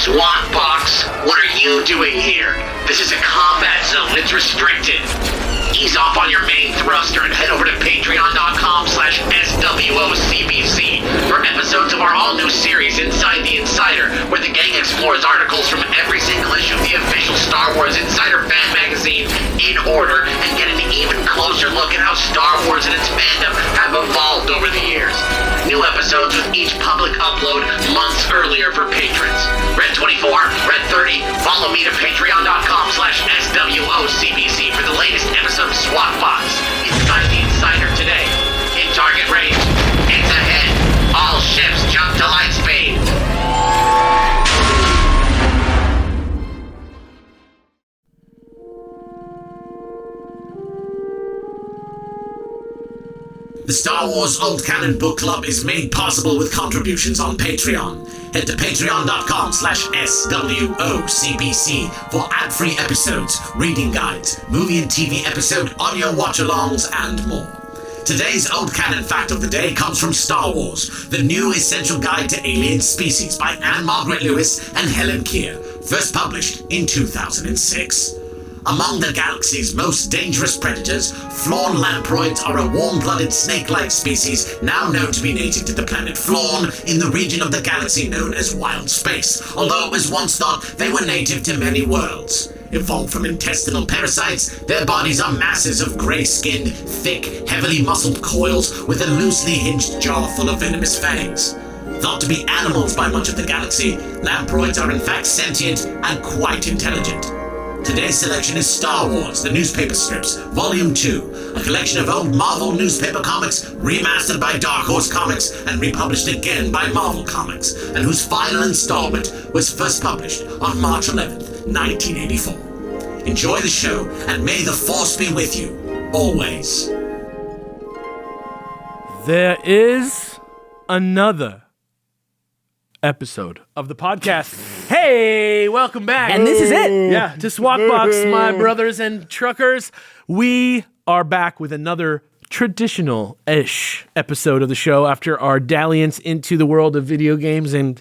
SWAT box, what are you doing here? This is a combat zone. It's restricted. Ease off on your main thruster and head over to patreon.com/SWOCBC for episodes of our all-new series, Inside the Insider, where the gang explores articles from every single issue of the official Star Wars Insider fan magazine in order and get an even closer look at how Star Wars and its fandom have evolved over the years. New episodes with each public upload months earlier for patrons. Red 24, Red 30, follow me to patreon.com/SWOCBC for the latest episode of SWAT Box. Inside the Insider today. In target range. It's ahead. All ships jump to light speed. The Star Wars Old Canon Book Club is made possible with contributions on Patreon. Head to patreon.com/SWOCBC for ad-free episodes, reading guides, movie and TV episode, audio watch-alongs, and more. Today's Old Canon fact of the day comes from Star Wars, the new essential guide to alien species by Anne Margaret Lewis and Helen Keir, first published in 2006. Among the galaxy's most dangerous predators, Flawn lamproids are a warm-blooded snake-like species now known to be native to the planet Flawn in the region of the galaxy known as Wild Space, although it was once thought they were native to many worlds. Evolved from intestinal parasites, their bodies are masses of grey-skinned, thick, heavily muscled coils with a loosely hinged jaw full of venomous fangs. Thought to be animals by much of the galaxy, lamproids are in fact sentient and quite intelligent. Today's selection is Star Wars, the Newspaper Strips, Volume 2, a collection of old Marvel newspaper comics remastered by Dark Horse Comics and republished again by Marvel Comics, and whose final installment was first published on March 11th, 1984. Enjoy the show, and may the Force be with you, always. There is another episode of the podcast. Hey, welcome back. And this is it. Yeah, to SWOC-box, my brothers and truckers. We are back with another traditional-ish episode of the show after our dalliance into the world of video games and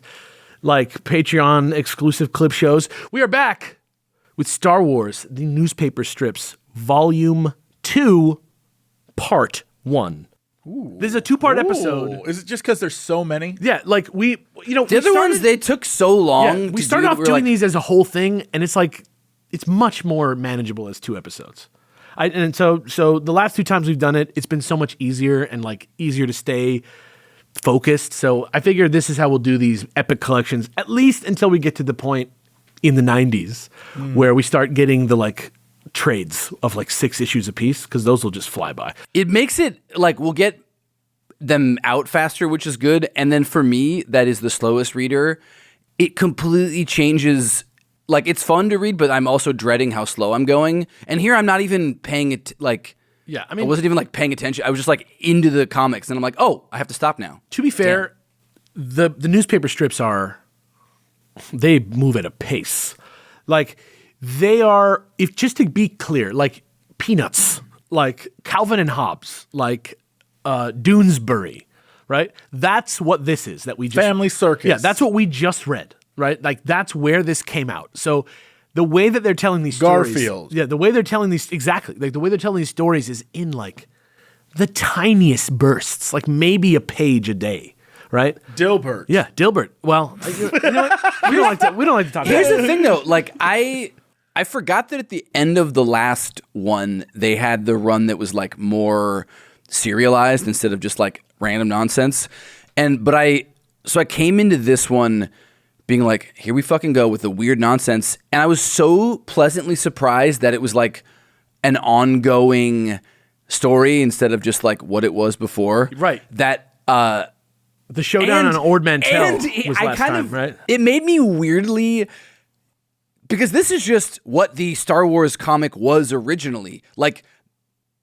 like Patreon exclusive clip shows. We are back with Star Wars, the Newspaper Strips, Volume 2, Part 1. Ooh. This is a two-part episode. Is it just because there's so many? Yeah, like the other ones, they took so long. Yeah, we started off doing these as a whole thing, and it's like it's much more manageable as two episodes. So the last two times we've done it, it's been so much easier and like easier to stay focused. So I figured this is how we'll do these epic collections, at least until we get to the point in the 90s where we start getting the like trades of like 6 issues a piece, because those will just fly by. It makes it like we'll get them out faster, which is good. And then for me, that is the slowest reader. It completely changes. Like, it's fun to read, but I'm also dreading how slow I'm going. And here I'm not even paying it I wasn't even like paying attention. I was just like into the comics, and I'm like, oh, I have to stop now. To be fair, the newspaper strips they move at a pace. Like, they are, if just to be clear, like Peanuts, like Calvin and Hobbes, like Doonesbury, right? That's what this is that we just... Family Circus. Yeah, that's what we just read, right? Like, that's where this came out. So the way that they're telling these stories... Garfield. Yeah, the way they're telling these... Exactly. Like, the way they're telling these stories is in, like, the tiniest bursts, like maybe a page a day. Right? Dilbert. Yeah, Dilbert. Well, you know what? We don't like to talk about Here's that. the thing, though. Like, I forgot that at the end of the last one, they had the run that was like more serialized instead of just like random nonsense. So I came into this one being like, here we fucking go with the weird nonsense. And I was so pleasantly surprised that it was like an ongoing story instead of just like what it was before. Right. That, the showdown on Ord Mantell was last time, right? It made me weirdly, because this is just what the Star Wars comic was originally. Like,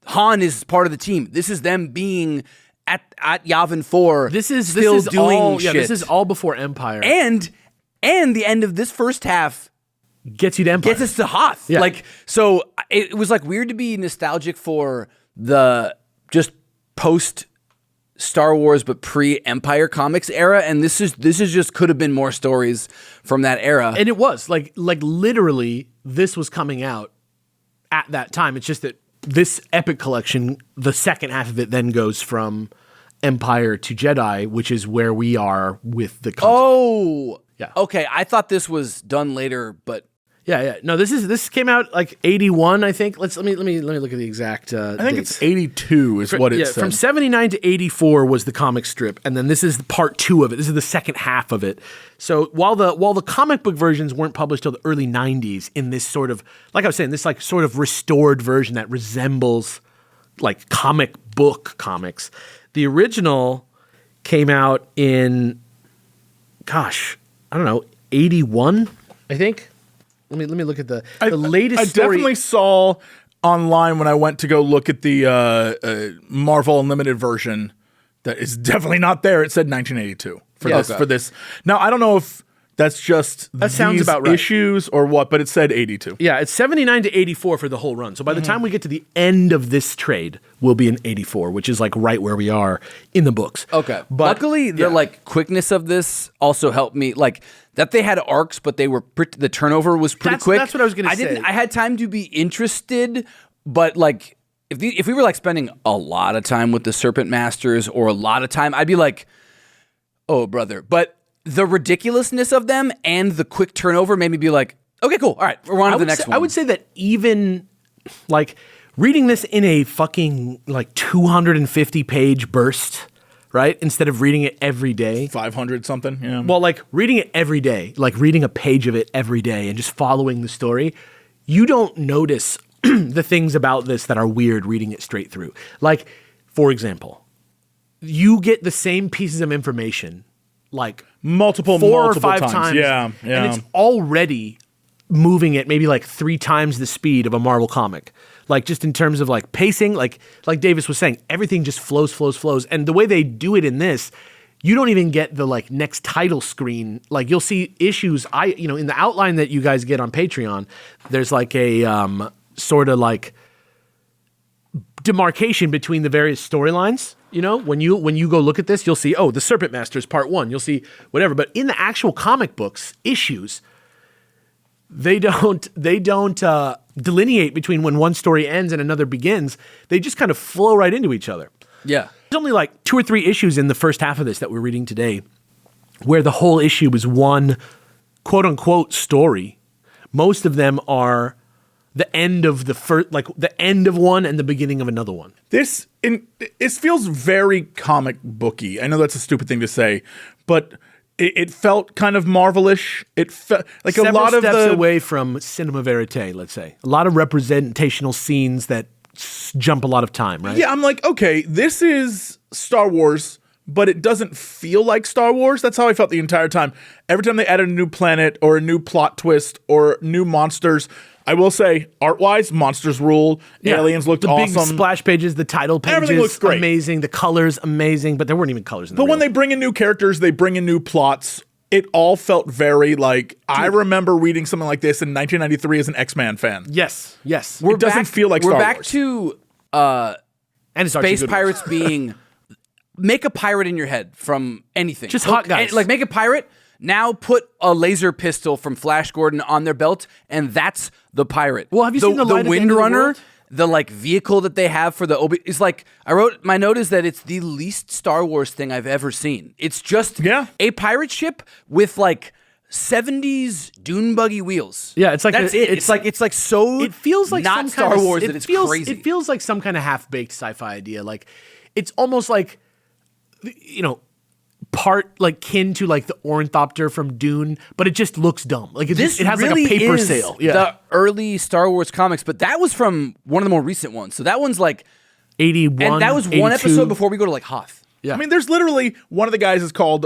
Han is part of the team. This is them being at Yavin 4. This is doing all, shit. Yeah, this is all before Empire. And the end of this first half gets you to Empire. Gets us to Hoth. Yeah. Like, so it was like weird to be nostalgic for the just post Star Wars but pre-Empire Comics era, and this is just could have been more stories from that era. And it was like literally this was coming out at that time. It's just that this Epic collection, the second half of it then goes from Empire to Jedi, which is where we are with the concept. Oh, yeah. Okay, I thought this was done later, but yeah. No, this came out like 81, I think. Let me look at the exact. I think dates. it's 82 is what it said. From 79 to 84 was the comic strip, and then this is part 2 of it. This is the second half of it. So while the comic book versions weren't published till the early 90s, in this sort of, like I was saying, this like sort of restored version that resembles like comic book comics. The original came out in, gosh, I don't know, 81, I think. Let me look at the latest story. I definitely saw online when I went to go look at the Marvel Unlimited version that is definitely not there. It said 1982 for this. Now I don't know if that's just sounds about right. issues or what, but it said 82. Yeah, it's 79 to 84 for the whole run. So by the time we get to the end of this trade, we'll be in 84, which is like right where we are in the books. Okay. But luckily, the like quickness of this also helped me. Like that they had arcs, but they were the turnover was pretty quick. That's what I was going to say. I had time to be interested, but like if we were like spending a lot of time with the Serpent Masters or a lot of time, I'd be like, oh brother. But the ridiculousness of them and the quick turnover made me be like, okay, cool. All right, we're on to the next one. I would say that even like reading this in a fucking like 250 page burst, right? Instead of reading it every day. 500 something, yeah. Well, like reading it every day, like reading a page of it every day and just following the story, you don't notice the things about this that are weird reading it straight through. Like, for example, you get the same pieces of information like multiple 4 or 5 times. Yeah. And it's already moving at maybe like 3 times the speed of a Marvel comic. Like just in terms of like pacing, like Davis was saying, everything just flows. And the way they do it in this, you don't even get the like next title screen. Like you'll see issues in the outline that you guys get on Patreon, there's like a sort of like demarcation between the various storylines. You know, when you go look at this, you'll see, the Serpent Masters Part 1. You'll see whatever. But in the actual comic books issues, they don't delineate between when one story ends and another begins. They just kind of flow right into each other. Yeah. There's only like 2 or 3 issues in the first half of this that we're reading today where the whole issue is one quote unquote story. Most of them are the end of the end of one and the beginning of another one. It feels very comic booky. I know that's a stupid thing to say, but it felt kind of Marvel-ish. It felt like Several a lot of steps away from cinema verite, let's say. A lot of representational scenes that jump a lot of time, right? Yeah, I'm like, okay, this is Star Wars, but it doesn't feel like Star Wars. That's how I felt the entire time. Every time they added a new planet or a new plot twist or new monsters, I will say, art-wise, monsters rule. Yeah. Aliens looked The awesome. big splash pages, the title pages, Everything looks great. Amazing. The colors, amazing. But there weren't even colors in the But when they bring in new characters, they bring in new plots. It all felt very like, I remember reading something like this in 1993 as an X-Men fan. Yes. It doesn't feel like Star Wars. We're back to And it's space pirates being... Make a pirate in your head from anything. Just hot guys. Like, make a pirate... Now put a laser pistol from Flash Gordon on their belt, and that's the pirate. Well, have you seen the Light at the End of the Windrunner? World? The like vehicle that they have for the is like I wrote my note is that it's the least Star Wars thing I've ever seen. It's just a pirate ship with like 70s dune buggy wheels. Yeah, it's like that's it. It's like so. It feels like not some Star kind of, Wars that it's crazy. It feels like some kind of half-baked sci-fi idea. Like it's almost like part like kin to like the ornithopter from Dune, but it just looks dumb. Like it has really like a paper is sail. The early Star Wars comics, but that was from one of the more recent ones. So that one's like 81, and that was 82. one episode before we go to like Hoth. Yeah. I mean, there's literally one of the guys is called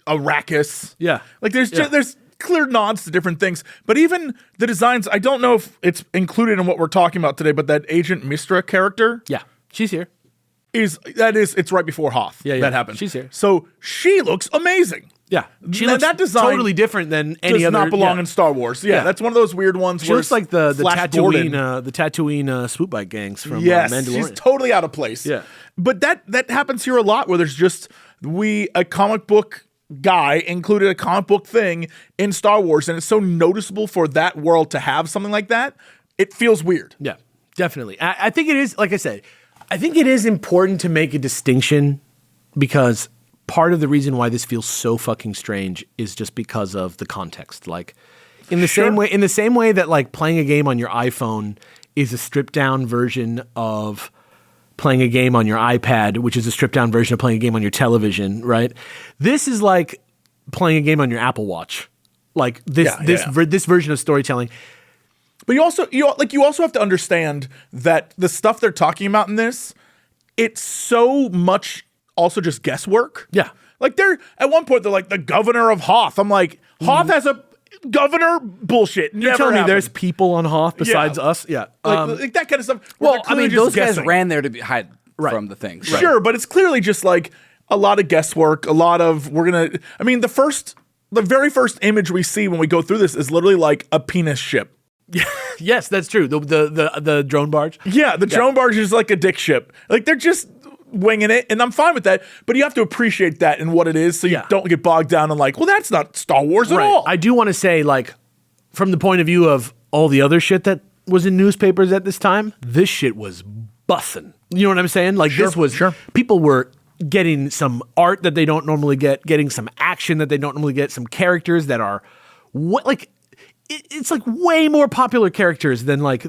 Arrakis. Yeah. Like there's clear nods to different things, but even the designs, I don't know if it's included in what we're talking about today, but that Agent Mistra character. Yeah, she's here. It's right before Hoth. Yeah. That happened. She's here. So she looks amazing. Yeah, she That looks design totally different than any does other. not belong in Star Wars. Yeah, that's one of those weird ones. She where looks like the Flash Gordon. Tatooine swoop bike gangs from Yes, Mandalorian. she's totally out of place. Yeah. But that happens here a lot where there's just a comic book guy included a comic book thing in Star Wars, and it's so noticeable for that world to have something like that. It feels weird. Yeah, definitely. I think it is, like I said, I think it is important to make a distinction because part of the reason why this feels so fucking strange is just because of the context. Like in the same way that like playing a game on your iPhone is a stripped down version of playing a game on your iPad, which is a stripped down version of playing a game on your television, right? This is like playing a game on your Apple Watch. Like this version of storytelling. But you also have to understand that the stuff they're talking about in this, it's so much also just guesswork. Yeah. Like at one point they're like the governor of Hoth. I'm like, Hoth has a governor? Bullshit. You're telling me there's people on Hoth besides us? Yeah. Like that kind of stuff. Well, I mean, those guys ran there to hide from the thing. Right. Sure, but it's clearly just like a lot of guesswork, a lot of the very first image we see when we go through this is literally like a penis ship. Yes, that's true. The drone barge. Yeah, the drone barge is like a dick ship. Like they're just winging it, and I'm fine with that. But you have to appreciate that and what it is, so you don't get bogged down in like, well, that's not Star Wars at all. I do want to say, like, from the point of view of all the other shit that was in newspapers at this time, this shit was bussin'. You know what I'm saying? Like people were getting some art that they don't normally get, getting some action that they don't normally get, some characters that are it's like way more popular characters than like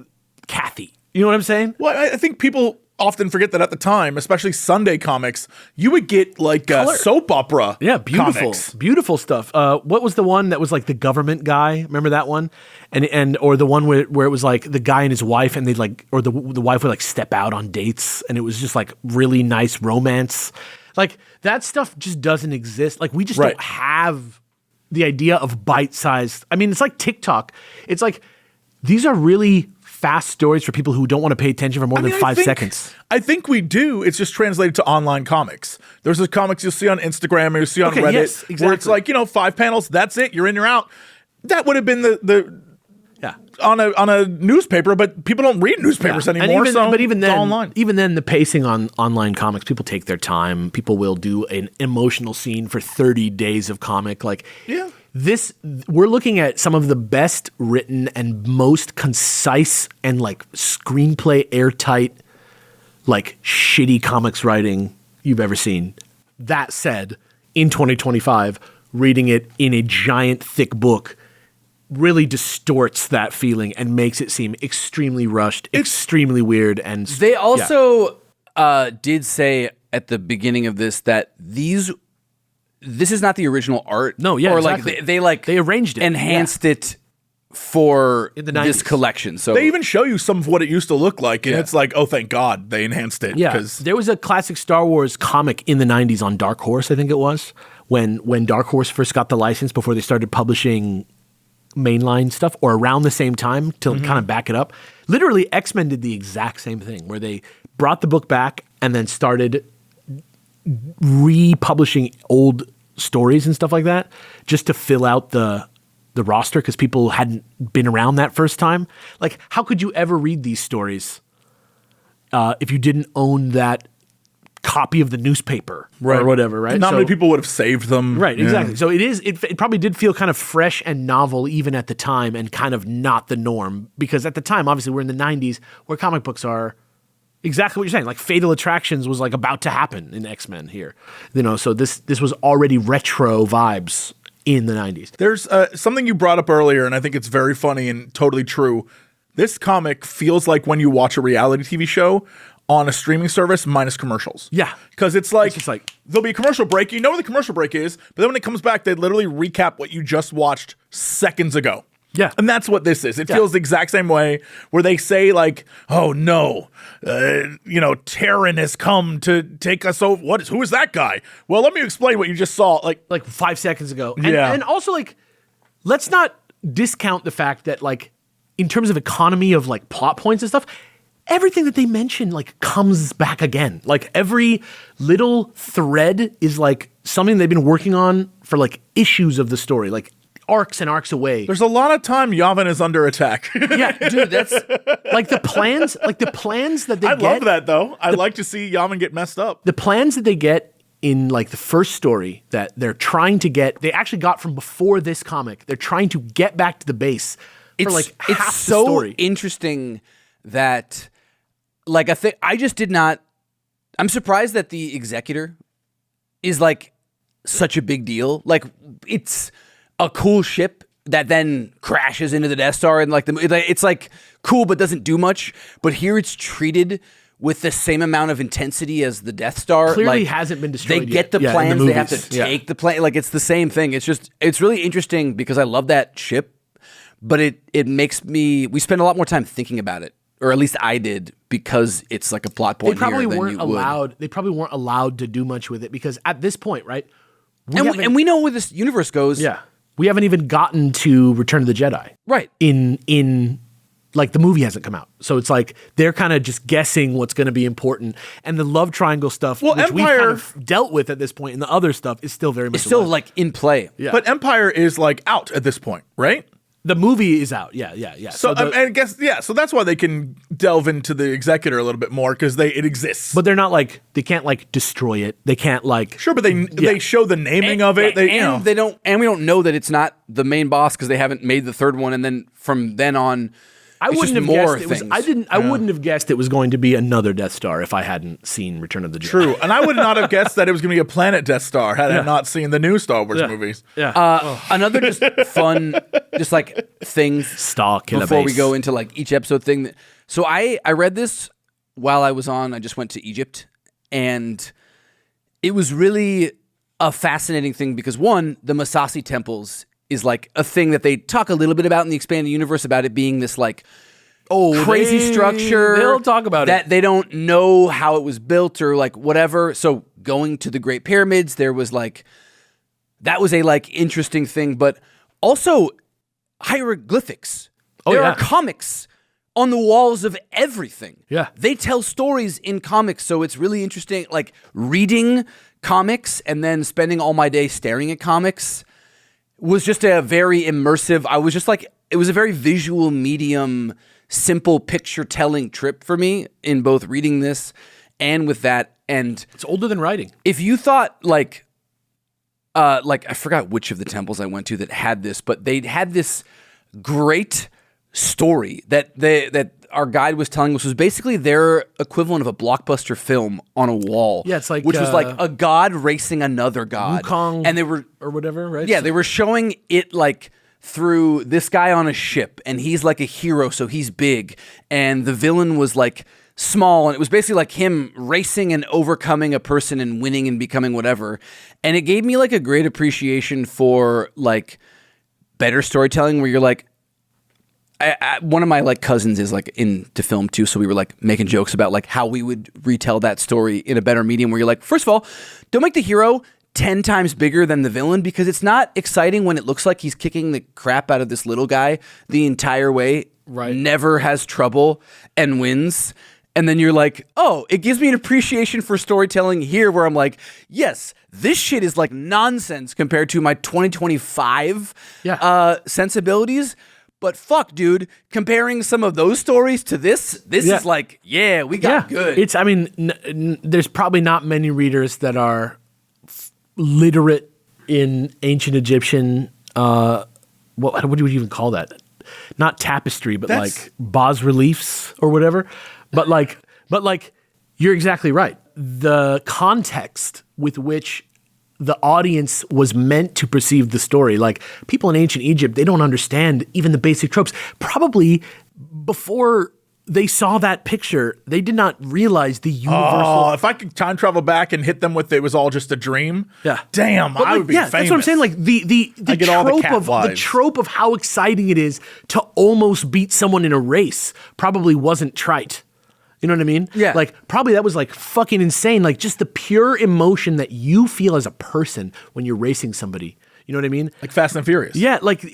Kathy. You know what I'm saying? Well, I think people often forget that at the time, especially Sunday comics, you would get like soap opera. Yeah, beautiful, comics. Beautiful stuff. What was the one that was like the government guy? Remember that one? Or the one where it was like the guy and his wife, and they'd like, or the wife would like step out on dates, and it was just like really nice romance. Like that stuff just doesn't exist. Like we just don't have the idea of bite-sized. I mean, it's like TikTok. It's like these are really fast stories for people who don't want to pay attention for more than 5 seconds. I think we do. It's just translated to online comics. There's the comics you'll see on Instagram or you'll see on Reddit, yes, exactly. where it's like, 5 panels, that's it, you're in, you're out. That would have been the on a newspaper, but people don't read newspapers anymore. Even then, the pacing on online comics, people take their time. People will do an emotional scene for 30 days of comic. We're looking at some of the best written and most concise and like screenplay airtight, like shitty comics writing you've ever seen. That said, in 2025, reading it in a giant thick book really distorts that feeling and makes it seem extremely rushed, extremely weird. And they also did say at the beginning of this that this is not the original art. No, yeah, or exactly. They arranged it, enhanced it for this collection. So they even show you some of what it used to look like, and it's like, oh, thank God they enhanced it. Yeah, there was a classic Star Wars comic in the 90s on Dark Horse, I think it was, when Dark Horse first got the license before they started publishing mainline stuff, or around the same time to kind of back it up. Literally, X-Men did the exact same thing, where they brought the book back and then started republishing old stories and stuff like that just to fill out the roster because people hadn't been around that first time. Like, how could you ever read these stories if you didn't own that copy of the newspaper or whatever, right? Not many people would have saved them. Right, exactly. So it probably did feel kind of fresh and novel even at the time and kind of not the norm because at the time, obviously, we're in the 90s where comic books are exactly what you're saying. Like Fatal Attractions was like about to happen in X-Men here. So this was already retro vibes in the 90s. There's something you brought up earlier, and I think it's very funny and totally true. This comic feels like when you watch a reality TV show on a streaming service minus commercials. Yeah. Because it's like there'll be a commercial break. You know where the commercial break is, but then when it comes back, they literally recap what you just watched seconds ago. Yeah. And that's what this is. It feels the exact same way where they say like, oh no, Terran has come to take us over. Who is that guy? Well, let me explain what you just saw. Like 5 seconds ago. And also like, let's not discount the fact that like, in terms of economy of like plot points and stuff, everything that they mention like comes back again. Like every little thread is like something they've been working on for like issues of the story, like arcs and arcs away. There's a lot of time Yavin is under attack. Yeah, dude, that's like the plans that they get. I love that though. I'd like to see Yavin get messed up. The plans that they get in like the first story that they're trying to get, they actually got from before this comic. They're trying to get back to the base for like half it's so the story. Interesting that like I just did not. I'm surprised that the Executor is like such a big deal. Like it's a cool ship that then crashes into the Death Star and like it's like cool but doesn't do much. But here it's treated with the same amount of intensity as the Death Star. Clearly like, hasn't been destroyed. They get yet. the plans. They have to movies. take the plane. Like it's the same thing. It's really interesting because I love that ship, but it makes me. We spend a lot more time thinking about it, or at least I did, because it's like a plot point. They probably here weren't than you allowed. They probably weren't allowed to do much with it because at this point, right? And we know where this universe goes. Yeah, we haven't even gotten to Return of the Jedi. Right. In like the movie hasn't come out, so it's like they're kind of just guessing what's going to be important, and the love triangle stuff, which we kind of dealt with at this point, and the other stuff is still very much. It's still like in play. Yeah. But Empire is like out at this point, right? The movie is out. Yeah. So I guess so that's why they can delve into the Executor a little bit more because it exists. but they're not like they can't like destroy it. They can't like Sure, but they show the naming of it. we don't know that it's not the main boss because they haven't made the third one, and then from then on. I wouldn't have guessed it was. I wouldn't have guessed it was going to be another Death Star if I hadn't seen Return of the Jedi. True, and I would not have guessed that it was going to be a planet Death Star had I not seen the new Star Wars movies. Yeah. Another just fun, just like things Star Killer before Base. we go into like each episode thing. So I read this while I was on. I just went to Egypt, and it was really a fascinating thing because one, the Masasi temples is like a thing that they talk a little bit about in the expanded universe about it being this like crazy structure. They'll talk about that they don't know how it was built or like whatever. So going to the Great Pyramids, there was like that was a like interesting thing, but also hieroglyphics. There are comics on the walls of everything. Yeah. They tell stories in comics, so it's really interesting. Like reading comics and then spending all my day staring at comics was just a very immersive. I was just like, it was a very visual medium, simple picture telling trip for me in both reading this and with that. And It's older than writing. if you thought like I forgot which of the temples I went to that had this, but they had this great story that our guide was telling us was basically their equivalent of a blockbuster film on a wall. Yeah, it's like, which was like a god racing another god, Wukong and they were or whatever, right? Yeah, they were showing it like through this guy on a ship, and he's like a hero, so he's big, and the villain was like small, and it was basically like him racing and overcoming a person and winning and becoming whatever. And it gave me like a great appreciation for like better storytelling, where you're like, one of my like cousins is like into film too, so we were like making jokes about like how we would retell that story in a better medium, where you're like, first of all, don't make the hero 10 times bigger than the villain, because it's not exciting when it looks like he's kicking the crap out of this little guy the entire way, right? Never has trouble and wins. And then you're like, oh, it gives me an appreciation for storytelling here, where I'm like, yes, this shit is like nonsense compared to my 2025 sensibilities. But fuck, dude, comparing some of those stories to this is like, we got good. It's, I mean, there's probably not many readers that are literate in ancient Egyptian, what do you even call that? Not tapestry, but like bas reliefs or whatever. But like, you're exactly right. The context with which the audience was meant to perceive the story. Like, people in ancient Egypt, they don't understand even the basic tropes. Probably before they saw that picture, they did not realize the universal. Oh, if I could time travel back and hit them with it was all just a dream. Yeah. Damn, But I like, would be famous. that's what I'm saying. Like the get all the cat the vibes. trope of how exciting it is to almost beat someone in a race probably wasn't trite. You know what I mean? Yeah. Like, probably that was like fucking insane. Like, just the pure emotion that you feel as a person when you're racing somebody. You know what I mean? Like Fast and Furious. Yeah. Like,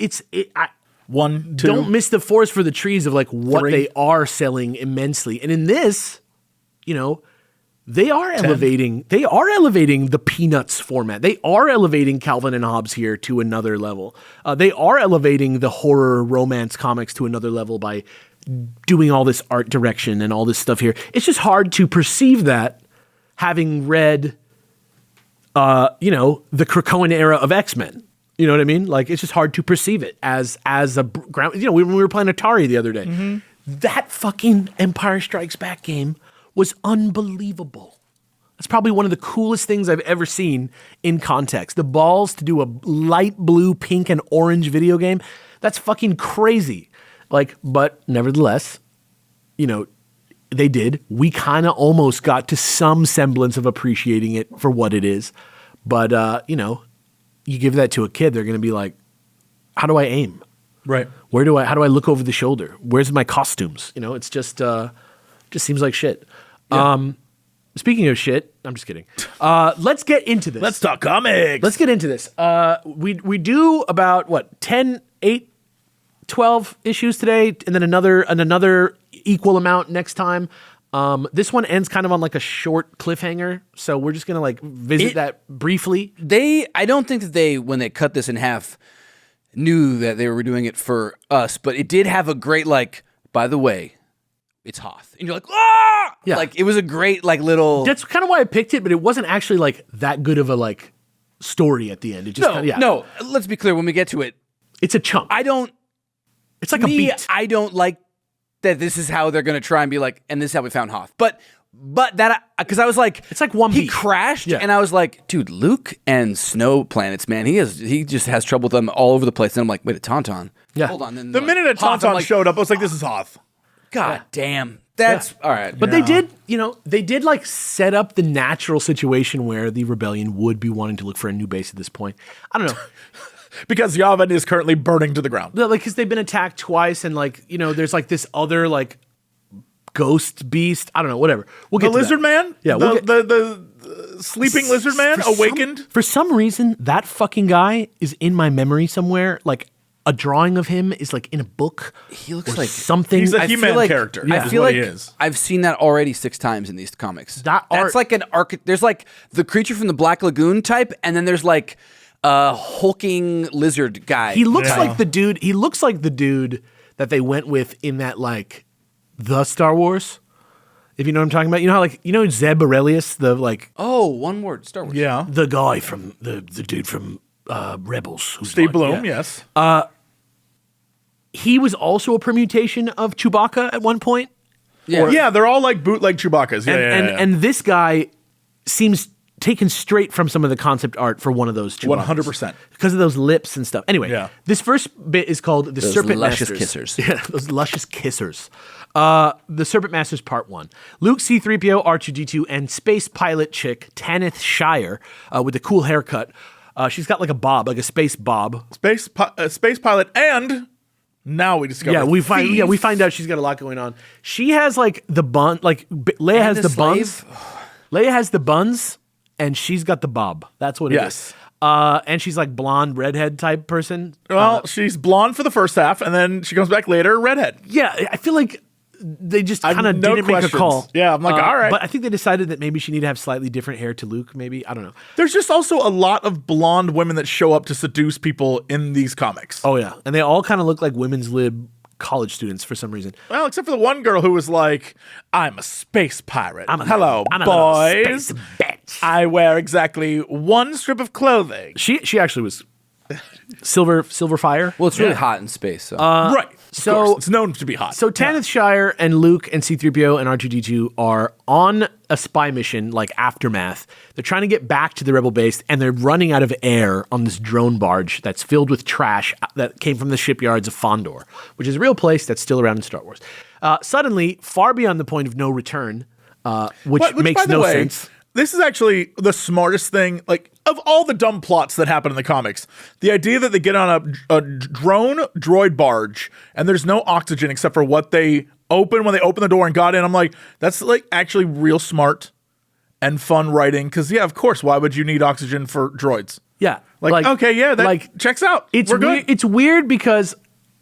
1, 2. Don't miss the forest for the trees of like what 3. they are selling immensely. And in this, you know, they are elevating the Peanuts format. They are elevating Calvin and Hobbes here to another level. They are elevating the horror romance comics to another level by doing all this art direction and all this stuff here. It's just hard to perceive that having read you know, the Krakoan era of X-Men. You know what I mean? Like, it's just hard to perceive it as a ground. You know, when we were playing Atari the other day, that fucking Empire Strikes Back game was unbelievable. That's probably one of the coolest things I've ever seen in context. The balls to do a light blue, pink, and orange video game, that's fucking crazy. Like, but nevertheless, you know, they did. We kind of almost got to some semblance of appreciating it for what it is. But, you know, you give that to a kid, they're going to be like, how do I aim? Right. How do I look over the shoulder? Where's my costumes? You know, it's just seems like shit. Yeah. Speaking of shit, I'm just kidding. Let's get into this. Let's talk comics. Let's get into this. We do about what 10, 8, 12 issues today, and then another equal amount next time. This one ends kind of on like a short cliffhanger, so we're just gonna like visit that briefly. I don't think that they, when they cut this in half, knew that they were doing it for us, but it did have a great like, by the way, it's Hoth. And you're like, ah! Yeah. Like, it was a great, like, little... That's kind of why I picked it, but it wasn't actually like that good of a like story at the end. It just No, let's be clear, when we get to it, it's a chunk. It's like a beat. I don't like that this is how they're going to try and be like, and this is how we found Hoth. But that, because I was like... It's like one He beat. crashed, and I was like, dude, Luke and Snow Planets, man, he just has trouble with them all over the place. And I'm like, wait, a Tauntaun? Yeah. Hold on. Then The minute a Hoth, I'm Tauntaun like, showed up, I was like, this is Hoth. God damn. That's... All right. But they did like set up the natural situation where the rebellion would be wanting to look for a new base at this point. I don't know. Because Yavin is currently burning to the ground. Like, because they've been attacked twice, and like, you know, there's like this other like ghost beast. I don't know, whatever. We'll get The to lizard that. man? Yeah, the sleeping lizard man awakened? For some reason, that fucking guy is in my memory somewhere. Like, a drawing of him is like in a book. He looks or like something. He's a I feel He-Man like- character. I is feel what like he is. I've seen that already 6 times in these comics. That's That's like an arc. There's like the creature from the Black Lagoon type, and then there's like a hulking lizard guy. He looks like the dude. He looks like the dude that they went with in that like the Star Wars. If you know what I'm talking about, you know how like Zeb Aurelius, the like one word, Star Wars. Yeah. the guy from the dude from Rebels. Who's Steve like- Bloom, yeah. yes. He was also a permutation of Chewbacca at one point. Yeah, they're all like bootleg Chewbacca's. Yeah, And, yeah. and this guy seems taken straight from some of the concept art for one of those Chewbaccas. 100%. Because of those lips and stuff. Anyway, Yeah. this first bit is called The Those Serpent luscious Masters. kissers. Yeah, those luscious kissers. The Serpent Masters Part 1. Luke, C-3PO, R2-D2, and space pilot chick Tanith Shire with a cool haircut. She's got like a bob, like a space bob. Space pilot, and now we discover. Yeah, we thief. find out she's got a lot going on. She has like the bun, like Leia has the buns. Leia has the buns, and she's got the bob. That's what it Yes. is. And she's like blonde, redhead type person. Well, she's blonde for the first half, and then she comes back later, redhead. Yeah, I feel like they just I've kind of no didn't make a questions. call. Yeah, I'm like, all right. But I think they decided that maybe she needed to have slightly different hair to Luke. Maybe I don't know. There's just also a lot of blonde women that show up to seduce people in these comics. Oh yeah, and they all kind of look like women's lib college students for some reason. Well, except for the one girl who was like, I'm a space pirate. I'm a Hello, little boys. space bitch. I wear exactly one strip of clothing. She actually was silver fire. Well, it's really hot in space. So. Right. so- So it's known to be hot. So Tanith Shire and Luke and C-3PO and R2-D2 are on a spy mission, like Aftermath. They're trying to get back to the Rebel base, and they're running out of air on this drone barge that's filled with trash that came from the shipyards of Fondor, which is a real place that's still around in Star Wars. Suddenly, far beyond the point of no return, which makes by the no way, sense. This is actually the smartest thing, like, of all the dumb plots that happen in the comics. The idea that they get on a drone droid barge and there's no oxygen except for what they open when they open the door and got in. I'm like, that's like actually real smart and fun writing. Because, yeah, of course, why would you need oxygen for droids? Yeah. Like okay, yeah, that checks out. It's We're good. weird. It's weird because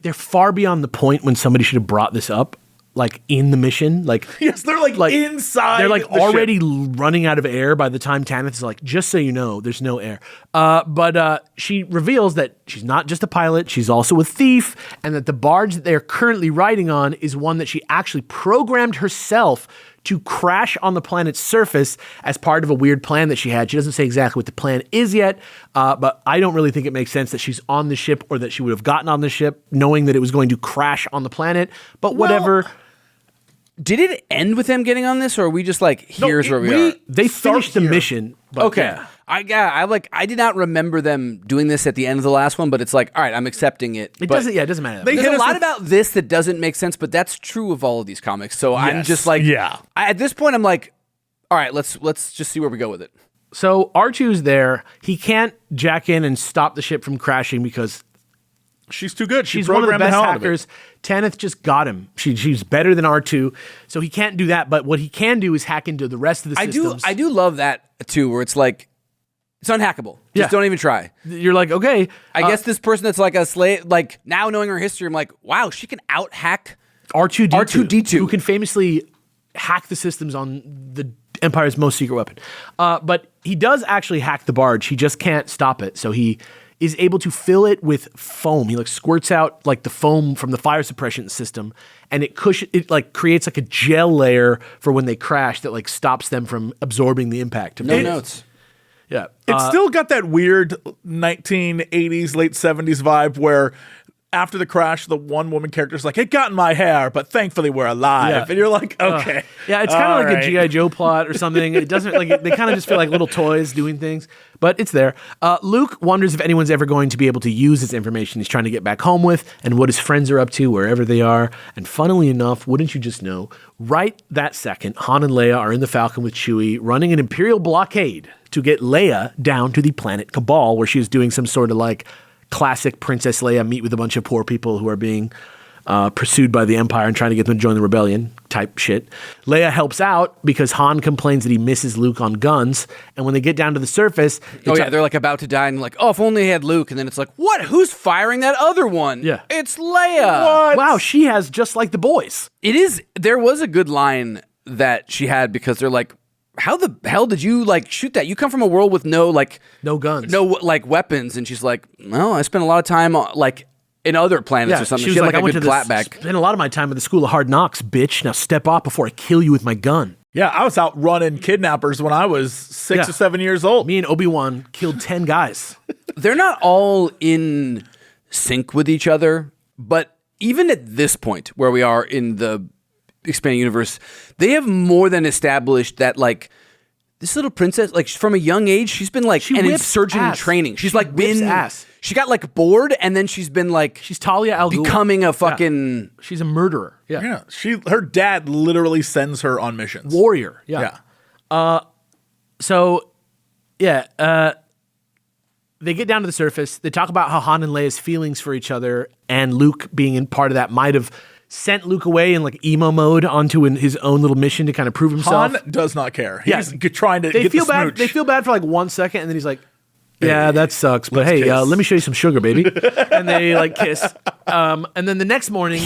they're far beyond the point when somebody should have brought this up, like in the mission. Like Yes, they're like inside. They're like the already ship. running out of air by the time Tanith is like, just so you know, there's no air. But she reveals that she's not just a pilot, she's also a thief, and that the barge that they're currently riding on is one that she actually programmed herself to crash on the planet's surface as part of a weird plan that she had. She doesn't say exactly what the plan is yet, but I don't really think it makes sense that she's on the ship or that she would have gotten on the ship knowing that it was going to crash on the planet. But whatever. Did it end with them getting on this, or are we just like, here's where we are? They Start finished the here. mission. But Okay. yeah. I did not remember them doing this at the end of the last one, but it's like, all right, I'm accepting it. It But doesn't matter. They There's hit a us lot with- about this that doesn't make sense, but that's true of all of these comics. So I'm Yes. just like, Yeah. at this point, I'm like, all right, let's just see where we go with it. So R2's there. He can't jack in and stop the ship from crashing because She's too good. she's one of the programmed best hell out of it. hackers. Tanith just got him. She's better than R2, so he can't do that. But what he can do is hack into the rest of the systems. I do love that too, where it's like, it's unhackable. Just Yeah. don't even try. You're like, okay, I guess this person that's like a slave, like now knowing her history, I'm like, wow, she can out hack. R2D2, who can famously hack the systems on the Empire's most secret weapon. But he does actually hack the barge. He just can't stop it. So he is able to fill it with foam. He like squirts out like the foam from the fire suppression system, and it like creates like a gel layer for when they crash that like stops them from absorbing the impact. No notes. Yeah. It's still got that weird 1980s, late 70s vibe where after the crash, the one woman character's like, it got in my hair, but thankfully we're alive. Yeah. And you're like, okay. Yeah, it's kind of all like right. a G.I. Joe plot or something. It doesn't like they kind of just feel like little toys doing things, but it's there. Luke wonders if anyone's ever going to be able to use this information he's trying to get back home with and what his friends are up to wherever they are. And funnily enough, wouldn't you just know, right that second, Han and Leia are in the Falcon with Chewie running an Imperial blockade to get Leia down to the planet Cabal, where she is doing some sort of like classic Princess Leia meet with a bunch of poor people who are being pursued by the Empire and trying to get them to join the rebellion type shit. Leia helps out because Han complains that he misses Luke on guns. And when they get down to the surface, They're like about to die and like, oh, if only they had Luke. And then it's like, what? Who's firing that other one? Yeah. It's Leia. wow, she has just like the boys. It is. There was a good line that she had because they're like, how the hell did you like shoot that? You come from a world with no guns. no like weapons. And she's like, well, I spent a lot of time like in other planets or something. She was had like, like I a went good to clapback. spent a lot of my time at the School of Hard Knocks, bitch. Now step off before I kill you with my gun. Yeah, I was out running kidnappers when I was 6 Yeah. or 7 years old. Me and Obi-Wan killed 10 guys. They're not all in sync with each other, but even at this point where we are in the expanding universe, they have more than established that like this little princess, like from a young age, she's been like She an whips insurgent in ass. training. She's She like whips been ass. She got like bored, and then she's been like She's Talia al Ghul. becoming a fucking She's a murderer. Yeah. Yeah, her dad literally sends her on missions. Warrior. Yeah. Yeah. So, yeah, they get down to the surface. They talk about how Han and Leia's feelings for each other, and Luke being in part of that might have sent Luke away in like emo mode onto his own little mission to kind of prove himself. Han does not care. Yeah. He's trying to They get feel the bad. smooch. They feel bad for like 1 second, and then he's like, "Yeah, that sucks, but let's hey, kiss." let me show you some sugar, baby." And they like kiss. And then the next morning,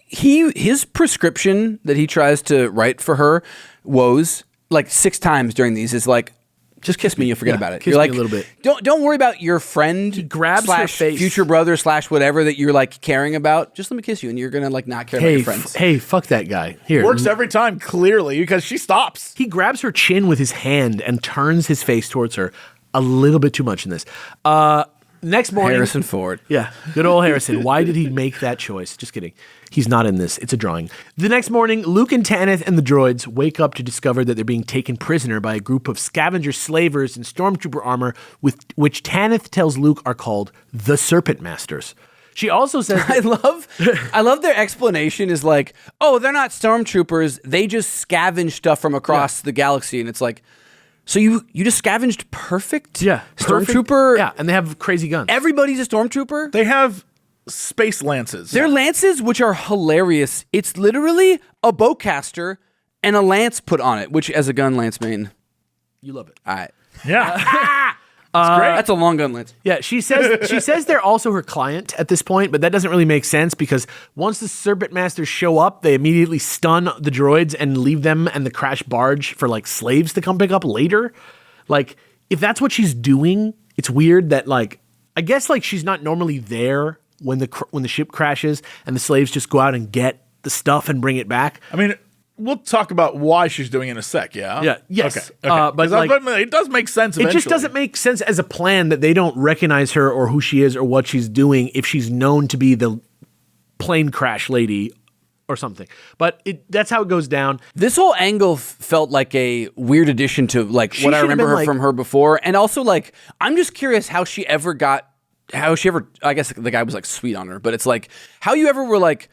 his prescription that he tries to write for her woes like 6 times during these is like, just kiss me, you'll forget about it. kiss You're me like, a little bit. Don't worry about your friend grabs her / face. future brother / whatever that you're like caring about. Just let me kiss you, and you're gonna like not care about hey, your friends. hey, fuck that guy. Here, Works every time, clearly, because she stops. He grabs her chin with his hand and turns his face towards her. A little bit too much in this. Next morning, Harrison Ford. Yeah, good old Harrison. Why did he make that choice? Just kidding. He's not in this. It's a drawing. The next morning, Luke and Tanith and the droids wake up to discover that they're being taken prisoner by a group of scavenger slavers in stormtrooper armor, with which Tanith tells Luke are called the Serpent Masters. She also says, I love their explanation is like, oh, they're not stormtroopers. They just scavenge stuff from across the galaxy, and it's like, so you just scavenged perfect? yeah, Stormtrooper? Yeah, and they have crazy guns. Everybody's a stormtrooper? They have space lances. They're lances, which are hilarious. It's literally a bowcaster and a lance put on it, which as a gun lance main, You love it. all right. yeah. That's a long gun, Lance. Yeah, she says they're also her client at this point, but that doesn't really make sense because once the Serpent Masters show up, they immediately stun the droids and leave them and the crash barge for like slaves to come pick up later. Like, if that's what she's doing, it's weird that like, I guess like she's not normally there when the ship crashes and the slaves just go out and get the stuff and bring it back. I mean, we'll talk about why she's doing it in a sec, yeah? Yeah, yes. Okay. But like, it does make sense eventually. it just doesn't make sense as a plan that they don't recognize her or who she is or what she's doing if she's known to be the plane crash lady or something. But that's how it goes down. This whole angle felt like a weird addition to like She what I should have remember been, her like- from her before. And also like, I'm just curious how she ever, I guess the guy was like sweet on her, but it's like how you ever were like,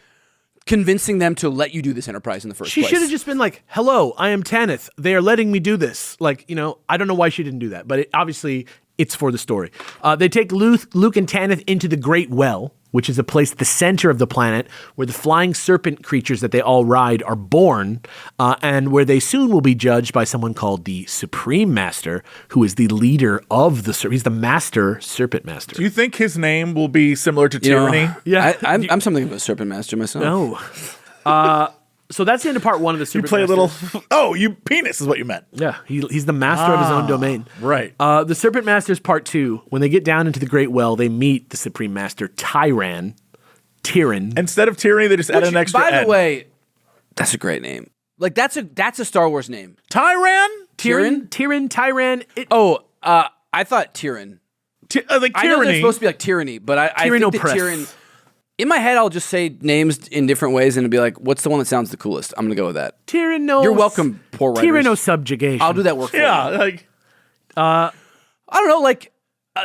convincing them to let you do this enterprise in the first She place. should have just been like, hello, I am Tanith. They are letting me do this. Like, I don't know why she didn't do that, but obviously it's for the story. They take Luke and Tanith into the Great Well, which is a place at the center of the planet where the flying serpent creatures that they all ride are born, and where they soon will be judged by someone called the Supreme Master, who is the leader of he's the Master Serpent Master. Do you think his name will be similar to Tyranny? Yeah. I'm something of a serpent master myself. No. So that's the end of part one of the Serpent Play a Master. little. Oh, you penis is what you meant. Yeah, he's the master of his own domain. Right. The Serpent Masters Part 2, when they get down into the Great Well, they meet the Supreme Master Tyran. Instead of Tyranny, they just add an extra By N. the way, that's a great name. Like that's a Star Wars name. Tyran? Tyran. I thought Tyrann. Like I know tyranny. it's supposed to be like tyranny, but I think that Tyrannopress. Tyrann. In my head, I'll just say names in different ways and be like, "What's the one that sounds the coolest?" I'm gonna go with that. Tyranno. You're welcome, poor writers. Tyrannosubjugation. I'll do that work for Yeah, you. like I don't know, like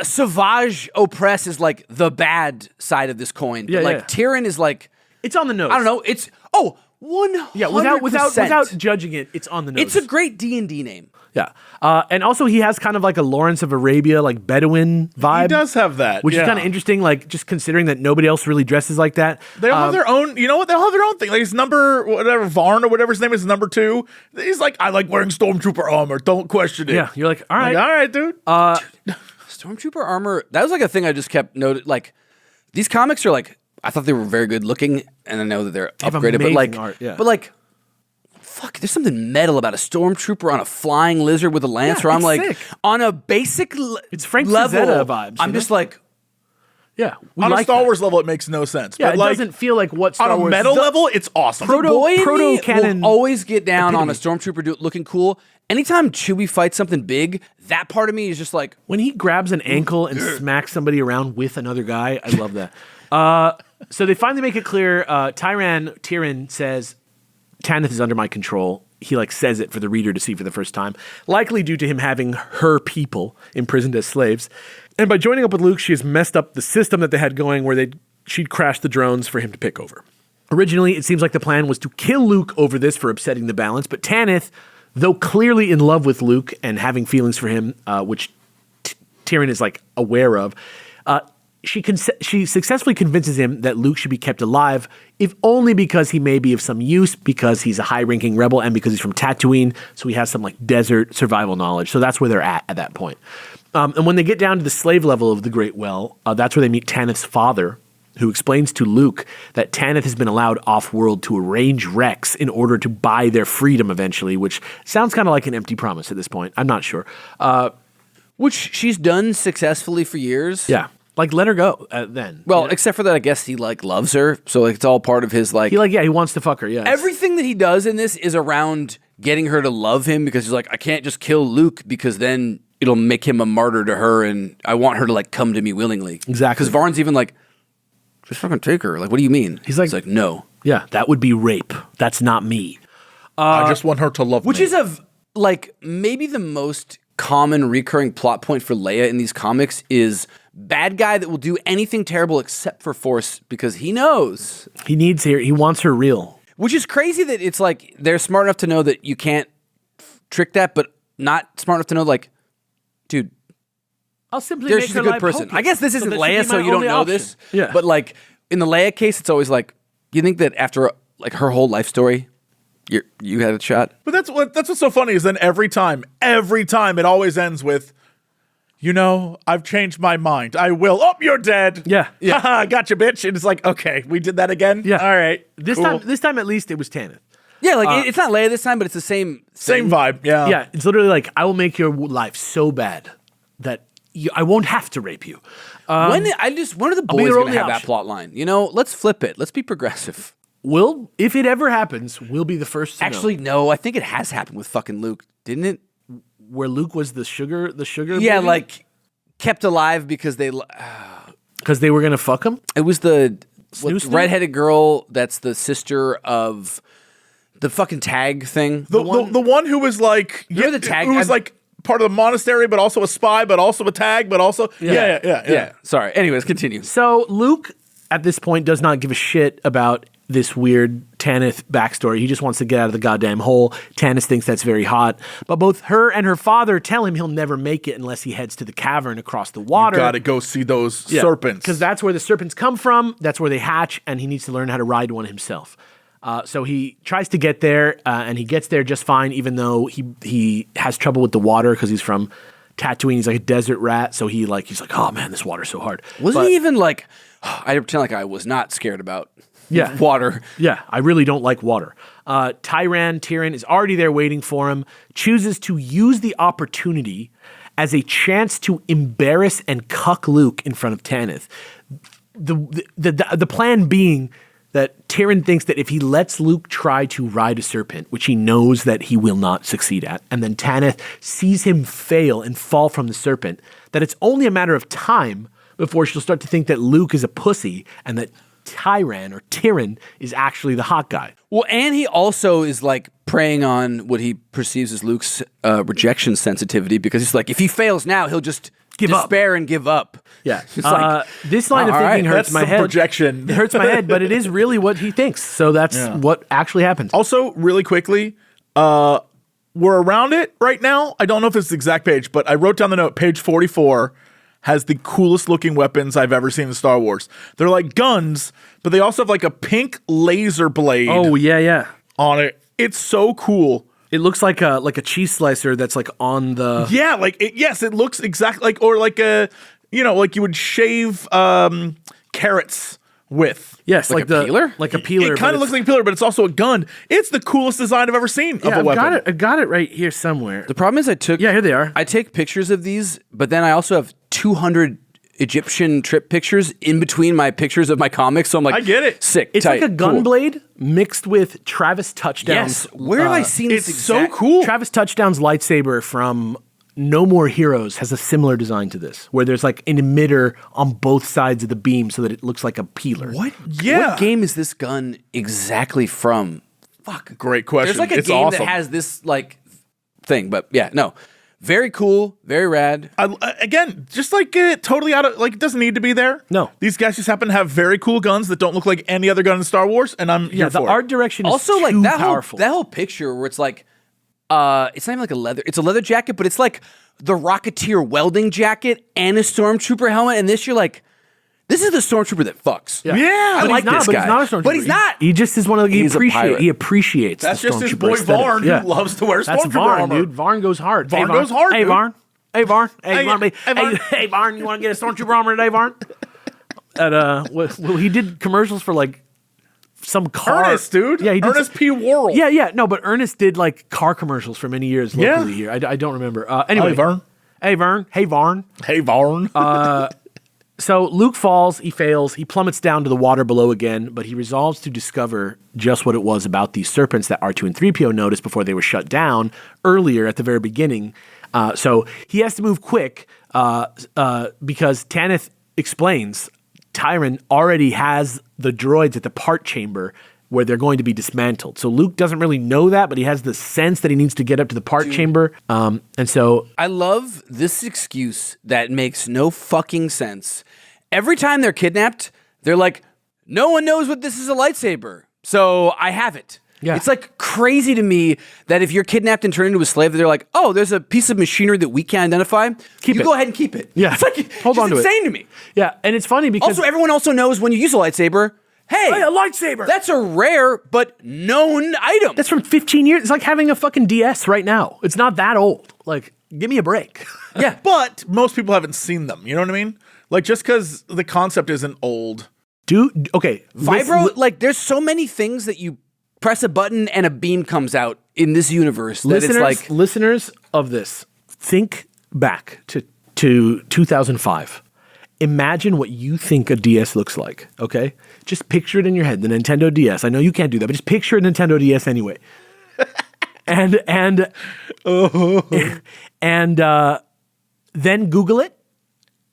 Sauvage Oppress is like the bad side of this coin. But Yeah, like yeah. Tyrann is like It's on the nose. I don't know. It's 100%. Yeah, without judging it, it's on the nose. It's a great D&D name. Yeah. And also he has kind of like a Lawrence of Arabia, like Bedouin vibe. he does have that, Which yeah. is kind of interesting, like just considering that nobody else really dresses like that. They all have their own. You know what? They all have their own thing. Like his number, whatever Varn or whatever his name is, number 2. He's like, I like wearing stormtrooper armor. Don't question it. Yeah, you're like, all right. Like, all right, dude. Stormtrooper armor, that was like a thing I just kept noting. Like, these comics are like, I thought they were very good looking, and I know that they're have upgraded, but amazing like, art, yeah. fuck, there's something metal about a stormtrooper on a flying lizard with a lance, where I'm it's like, sick. on a basic It's Frank level, Frazetta vibes, I'm you know? just like, Yeah. We On like a Star that. Wars level, it makes no sense. Yeah, but it like, doesn't feel like what Star on a Wars metal level, it's awesome. Boy in me proto-canon will always get down on a epitome. stormtrooper looking cool. Anytime Chewie fights something big, that part of me is just like, When he grabs an ankle and smacks somebody around with another guy, I love that. So they finally make it clear. Tyrann says, Tanith is under my control. He like says it for the reader to see for the first time, likely due to him having her people imprisoned as slaves. And by joining up with Luke, she has messed up the system that they had going where she'd crashed the drones for him to pick over. Originally, it seems like the plan was to kill Luke over this for upsetting the balance, but Tanith, though clearly in love with Luke and having feelings for him, which Tyrann is like aware of, she successfully convinces him that Luke should be kept alive, if only because he may be of some use, because he's a high-ranking rebel and because he's from Tatooine, so he has some like desert survival knowledge. So that's where they're at that point. And when they get down to the slave level of the Great Well, that's where they meet Tanith's father, who explains to Luke that Tanith has been allowed off-world to arrange Rex in order to buy their freedom eventually, which sounds kind of like an empty promise at this point. I'm not sure. which she's done successfully for years. Yeah. Like, let her go then. Well, except for that, I guess he like loves her, so like it's all part of his like. He wants to fuck her. Yeah. Everything that he does in this is around getting her to love him because he's like, I can't just kill Luke because then it'll make him a martyr to her, and I want her to like come to me willingly. Exactly. Because Varn's even like, just fucking take her. Like, what do you mean? He's like, no. Yeah, that would be rape. That's not me. I just want her to love Which me. is like maybe the most common recurring plot point for Leia in these comics is bad guy that will do anything terrible except for force because he knows. He wants her real. Which is crazy that it's like they're smart enough to know that you can't trick that, but not smart enough to know like, dude, I'll simply she's make a her good life person. hopeless. I guess this isn't that should Leia, be so my you don't only know option. this. Yeah. But like in the Leia case, it's always like, you think that after like her whole life story, you had a shot? But that's what's so funny is then every time it always ends with I've changed my mind. I will. Oh, you're dead. Yeah. Haha, gotcha, bitch. And it's like, okay, we did that again. Yeah. All right. This cool. time at least it was Tanith. Yeah, like it's not Leia this time, but it's the same vibe. Yeah. Yeah, it's literally like, I will make your life so bad that I won't have to rape you. When are the boys your going only to have that option. plot line? Let's flip it. Let's be progressive. If it ever happens, we'll be the first to Actually, know. no. I think it has happened with fucking Luke, didn't it? Where Luke was the sugar Yeah, baby? like kept alive because they were going to fuck him? It was the Snoo? redheaded girl that's the sister of the fucking tag thing. The one who was like, Remember the tag? who was like part of the monastery, but also a spy, but also a tag, but also yeah. Sorry. Anyways, continue. So Luke, at this point, does not give a shit about this weird Tanith backstory. He just wants to get out of the goddamn hole. Tanith thinks that's very hot. But both her and her father tell him he'll never make it unless he heads to the cavern across the water. Got to go see those serpents. Because that's where the serpents come from. That's where they hatch, and he needs to learn how to ride one himself. So he tries to get there, and he gets there just fine, even though he has trouble with the water because he's from Tatooine. He's like a desert rat, so he's like, oh man, this water's so hard. Wasn't he even like? I pretend like I was not scared about water. Yeah, I really don't like water. Tyran is already there waiting for him, chooses to use the opportunity as a chance to embarrass and cuck Luke in front of Tanith. The plan being that Tyran thinks that if he lets Luke try to ride a serpent, which he knows that he will not succeed at, and then Tanith sees him fail and fall from the serpent, that it's only a matter of time before she'll start to think that Luke is a pussy and that Tyran is actually the hot guy. Well, and he also is like preying on what he perceives as Luke's rejection sensitivity, because he's like, if he fails now, he'll just despair and give up. Yeah. It's like, this line of thinking hurts that's my some head. projection. It hurts my head, but it is really what he thinks. So that's what actually happens. Also, really quickly, we're around it right now. I don't know if it's the exact page, but I wrote down the note. Page 44 has the coolest looking weapons I've ever seen in Star Wars. They're like guns, but they also have like a pink laser blade on it. It's so cool. It looks like a cheese slicer that's like on the... Yeah, it looks exactly like, or like a, like you would shave carrots with. Yes, like a peeler? Like a peeler. It kind of looks like a peeler, but it's also a gun. It's the coolest design I've ever seen of a weapon. I got it right here somewhere. the problem is here they are. I take pictures of these, but then I also have 200 Egyptian trip pictures in between my pictures of my comics. So I'm like, I get it. Sick. It's tight, like a gun cool. blade mixed with Travis Touchdown's. Yes. Where have I seen this? It's so cool. Travis Touchdown's lightsaber from No More Heroes has a similar design to this, where there's like an emitter on both sides of the beam so that it looks like a peeler. What? Yeah. What game is this gun exactly from? Fuck. Great question. There's like a It's game awesome. that has this like thing, but yeah, no. Very cool, very rad. Again, just like totally out of, like, it doesn't need to be there. No. These guys just happen to have very cool guns that don't look like any other gun in Star Wars, and I'm here The for art it. direction is Also, like too that powerful. whole picture where it's like, it's not even like a leather. It's a leather jacket, but it's like the Rocketeer welding jacket and a stormtrooper helmet. And this, you're like, this is the stormtrooper that fucks. Yeah. I But like he's not, this but guy. he's not a stormtrooper. But he's not. He just is one of the. He's a pirate. He appreciates. That's the just his stormtrooper boy aesthetic. Varn, Yeah. who loves to wear That's stormtrooper Varn, armor. dude. Varn goes hard. Varn goes hard, Hey, dude. Varn. Hey, Varn. Hey, Hey, you wanna be, hey, Varn. hey, Varn. You want to get a stormtrooper armor today, Varn? He did commercials for like some car. Ernest, dude. Yeah, he did. Ernest P. Worrell. Yeah. No, but Ernest did like car commercials for many years locally here. I don't remember. Anyway, Hey, Varn. Hey, Varn. Hey, Varn. Hey, Varn. So Luke falls, he fails, he plummets down to the water below again, but he resolves to discover just what it was about these serpents that R2 and 3PO noticed before they were shut down earlier at the very beginning. So he has to move quick because Tanith explains Tyran already has the droids at the part chamber where they're going to be dismantled. So Luke doesn't really know that, but he has the sense that he needs to get up to the part chamber. And so I love this excuse that makes no fucking sense. Every time they're kidnapped, they're like, no one knows what this is a lightsaber, so I have it. Yeah. It's like crazy to me that if you're kidnapped and turned into a slave, they're like, oh, there's a piece of machinery that we can't identify. Keep you it. go ahead and keep it. Yeah. It's like, Hold on to it. insane to me. yeah, and it's funny because Also, everyone also knows when you use a lightsaber, hey, a lightsaber. that's a rare but known item. That's from 15 years. It's like having a fucking DS right now. It's not that old. Like give me a break. Yeah. But most people haven't seen them. You know what I mean? Like, just because the concept isn't old. Dude, okay. Vibro, like, there's so many things that you press a button and a beam comes out in this universe that it's like... Listeners of this, think back to 2005. Imagine what you think a DS looks like, okay? Just picture it in your head, the Nintendo DS. I know you can't do that, but just picture a Nintendo DS anyway. and then Google it,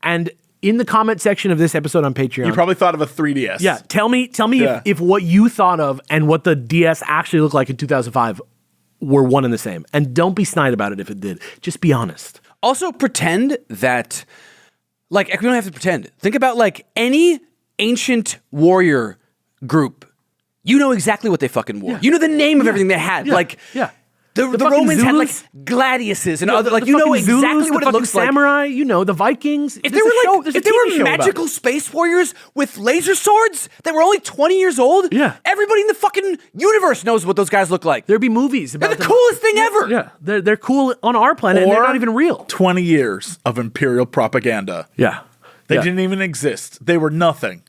and in the comment section of this episode on Patreon, You probably thought of a 3DS. yeah, tell me Yeah. if what you thought of and what the DS actually looked like in 2005 were one and the same. And don't be snide about it if it did. Just be honest. Also, pretend that, like, we don't have to pretend. Think about, like, any ancient warrior group. You know exactly what they fucking wore. Yeah. You know the name of everything they had. Yeah. Like, Yeah. the fucking Romans had, like, Zulus. gladiuses and Yeah, other, like, the you know fucking exactly Zulus, what the it looks fucking like. samurai, you know, the Vikings. If they were magical space warriors with laser swords that were only 20 years old, Yeah. everybody in the fucking universe knows what those guys look like. There'd be movies about They're the them. coolest thing ever. Yeah, they're cool on our planet, and they're not even real. 20 years of imperial propaganda. Yeah, They didn't even exist. They were nothing.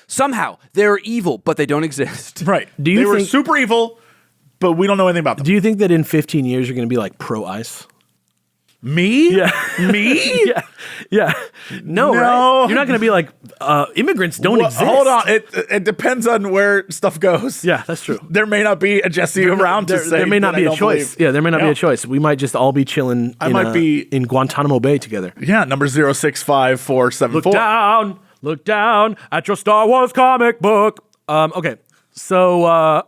Somehow, they're evil, but they don't exist. Right. Do you they were think- super evil, but we don't know anything about them. Do you think that in 15 years you're going to be like pro ICE? Me? Yeah. Me? Yeah. No, No. right? You're not going to be like immigrants don't Well, exist. hold on. It depends on where stuff goes. Yeah, that's true. There may not be a Jesse around to say There may not that be I a don't choice. believe. Yeah, there may not be Yeah. a choice. We might just all be chilling. might be- in Guantanamo Bay together. Yeah, number 065474. Look down at your Star Wars comic book. Okay, so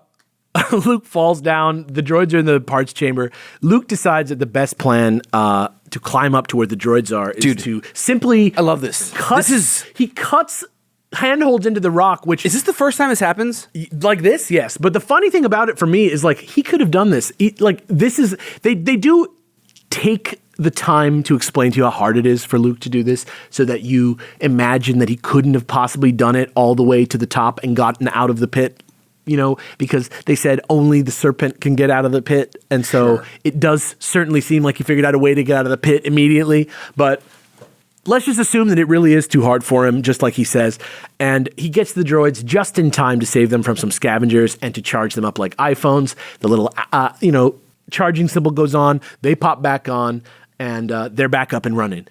Luke falls down. The droids are in the parts chamber. Luke decides that the best plan to climb up to where the droids are is to simply. I love this. He cuts handholds into the rock, which Is this the first time this happens? like this, yes. But the funny thing about it for me is like he could have done this. They do take the time to explain to you how hard it is for Luke to do this, so that you imagine that he couldn't have possibly done it all the way to the top and gotten out of the pit. You know, because they said only the serpent can get out of the pit, and so it does certainly seem like he figured out a way to get out of the pit immediately. But let's just assume that it really is too hard for him, just like he says. And he gets the droids just in time to save them from some scavengers and to charge them up like iPhones. The little, charging symbol goes on. They pop back on, and they're back up and running.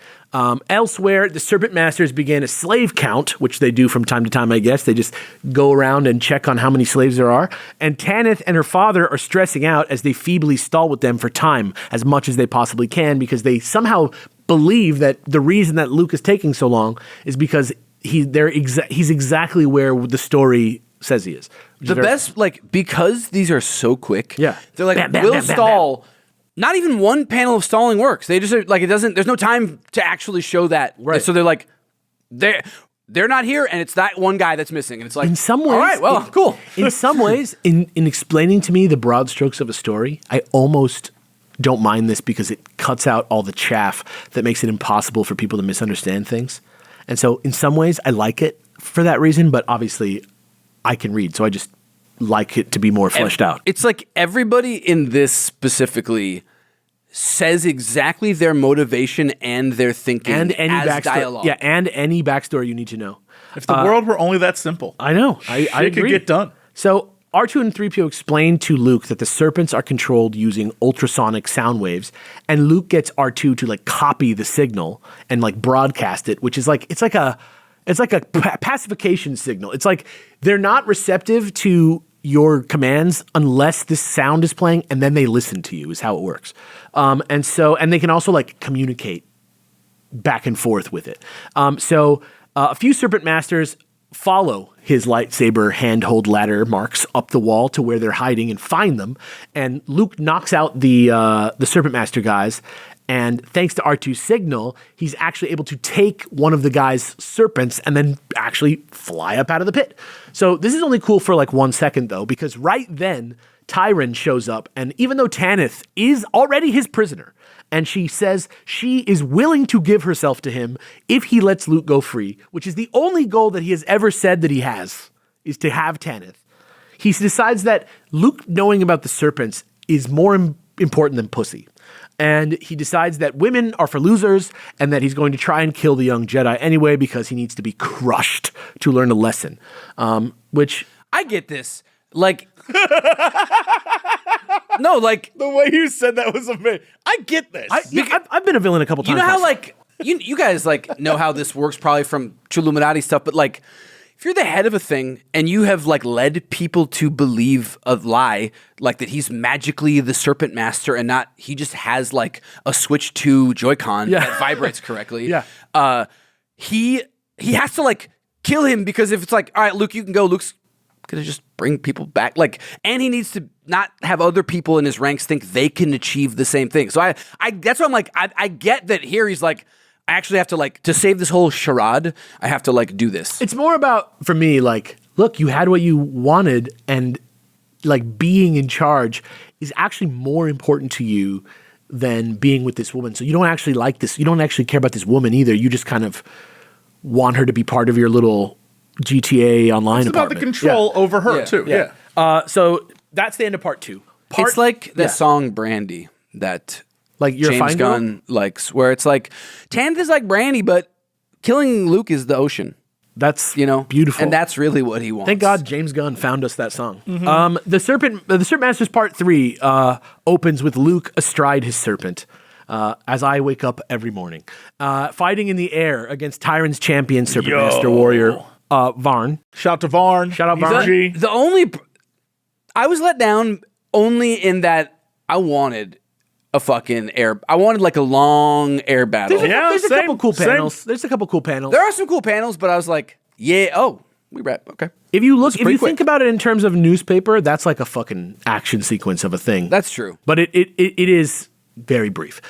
Elsewhere, the Serpent Masters began a slave count, which they do from time to time, I guess. They just go around and check on how many slaves there are. And Tanith and her father are stressing out as they feebly stall with them for time as much as they possibly can, because they somehow believe that the reason that Luke is taking so long is because he's exactly where the story says he is. The best, like, because these are so quick. Yeah. They're like, Bam, bam, we'll bam, bam, stall. Not even one panel of stalling works. They just, like, it doesn't, there's no time to actually show that. Right. So they're like, they're not here, and it's that one guy that's missing. And it's like, In some ways, all right, well, cool. In some ways, in explaining to me the broad strokes of a story, I almost don't mind this because it cuts out all the chaff that makes it impossible for people to misunderstand things. And so in some ways, I like it for that reason, but obviously I can read, so I just like it to be more fleshed out. It's like everybody in this specifically says exactly their motivation and their thinking And any as backstory. dialogue. Yeah, and any backstory you need to know. If the world were only that simple, I know. I shit could agree. get done. So R2 and 3PO explain to Luke that the serpents are controlled using ultrasonic sound waves, and Luke gets R2 to like copy the signal and like broadcast it, which is like it's like a pacification signal. It's like they're not receptive to your commands unless this sound is playing, and then they listen to you is how it works. And they can also like communicate back and forth with it. A few Serpent Masters follow his lightsaber handhold ladder marks up the wall to where they're hiding and find them. And Luke knocks out the Serpent Master guys. And thanks to R2's signal, he's actually able to take one of the guy's serpents and then actually fly up out of the pit. So this is only cool for like 1 second, though, because right then Tyron shows up. And even though Tanith is already his prisoner, and she says she is willing to give herself to him if he lets Luke go free, which is the only goal that he has ever said that he has, is to have Tanith. He decides that Luke knowing about the serpents is more important than pussy. And he decides that women are for losers and that he's going to try and kill the young Jedi anyway because he needs to be crushed to learn a lesson. Which I get this. Like, no, like The way you said that was amazing. I get this. I've been a villain a couple times. you know how myself. like you guys like know how this works probably from True Illuminati stuff, but like if you're the head of a thing and you have like led people to believe a lie, like that he's magically the Serpent Master and not he just has like a Switch 2 Joy-Con that vibrates correctly. Yeah. He has to like kill him because if it's like, all right, Luke, you can go. Luke's gonna just bring people back. Like, and he needs to not have other people in his ranks think they can achieve the same thing. So I that's why I'm like, I get that here he's like, I actually have to like, to save this whole charade, I have to like do this. It's more about, for me, like, look, you had what you wanted, and like being in charge is actually more important to you than being with this woman. So you don't actually like this. You don't actually care about this woman either. You just kind of want her to be part of your little GTA online it's about the apartment. control over her, too. Yeah. So that's the end of part 2. It's like the song Brandy that Like you're a James fine girl? Gunn likes, where it's like, Tanith is like Brandy, but killing Luke is the ocean. That's You know, beautiful. and that's really what he wants. Thank God James Gunn found us that song. The Serpent Masters Part 3 opens with Luke astride his serpent. As I wake up every morning, fighting in the air against Tyron's champion, Serpent Master Warrior Varn. Shout to Varn. Shout out He's Varn. G. The only I was let down only in that I wanted a fucking air. I wanted like a long air battle. There's a same, couple cool same. panels. There's a couple cool panels. There are some cool panels, but I was like, yeah, we wrap. Okay. If you look, if pretty you quick. think about it in terms of newspaper, that's like a fucking action sequence of a thing. That's true. But it is very brief.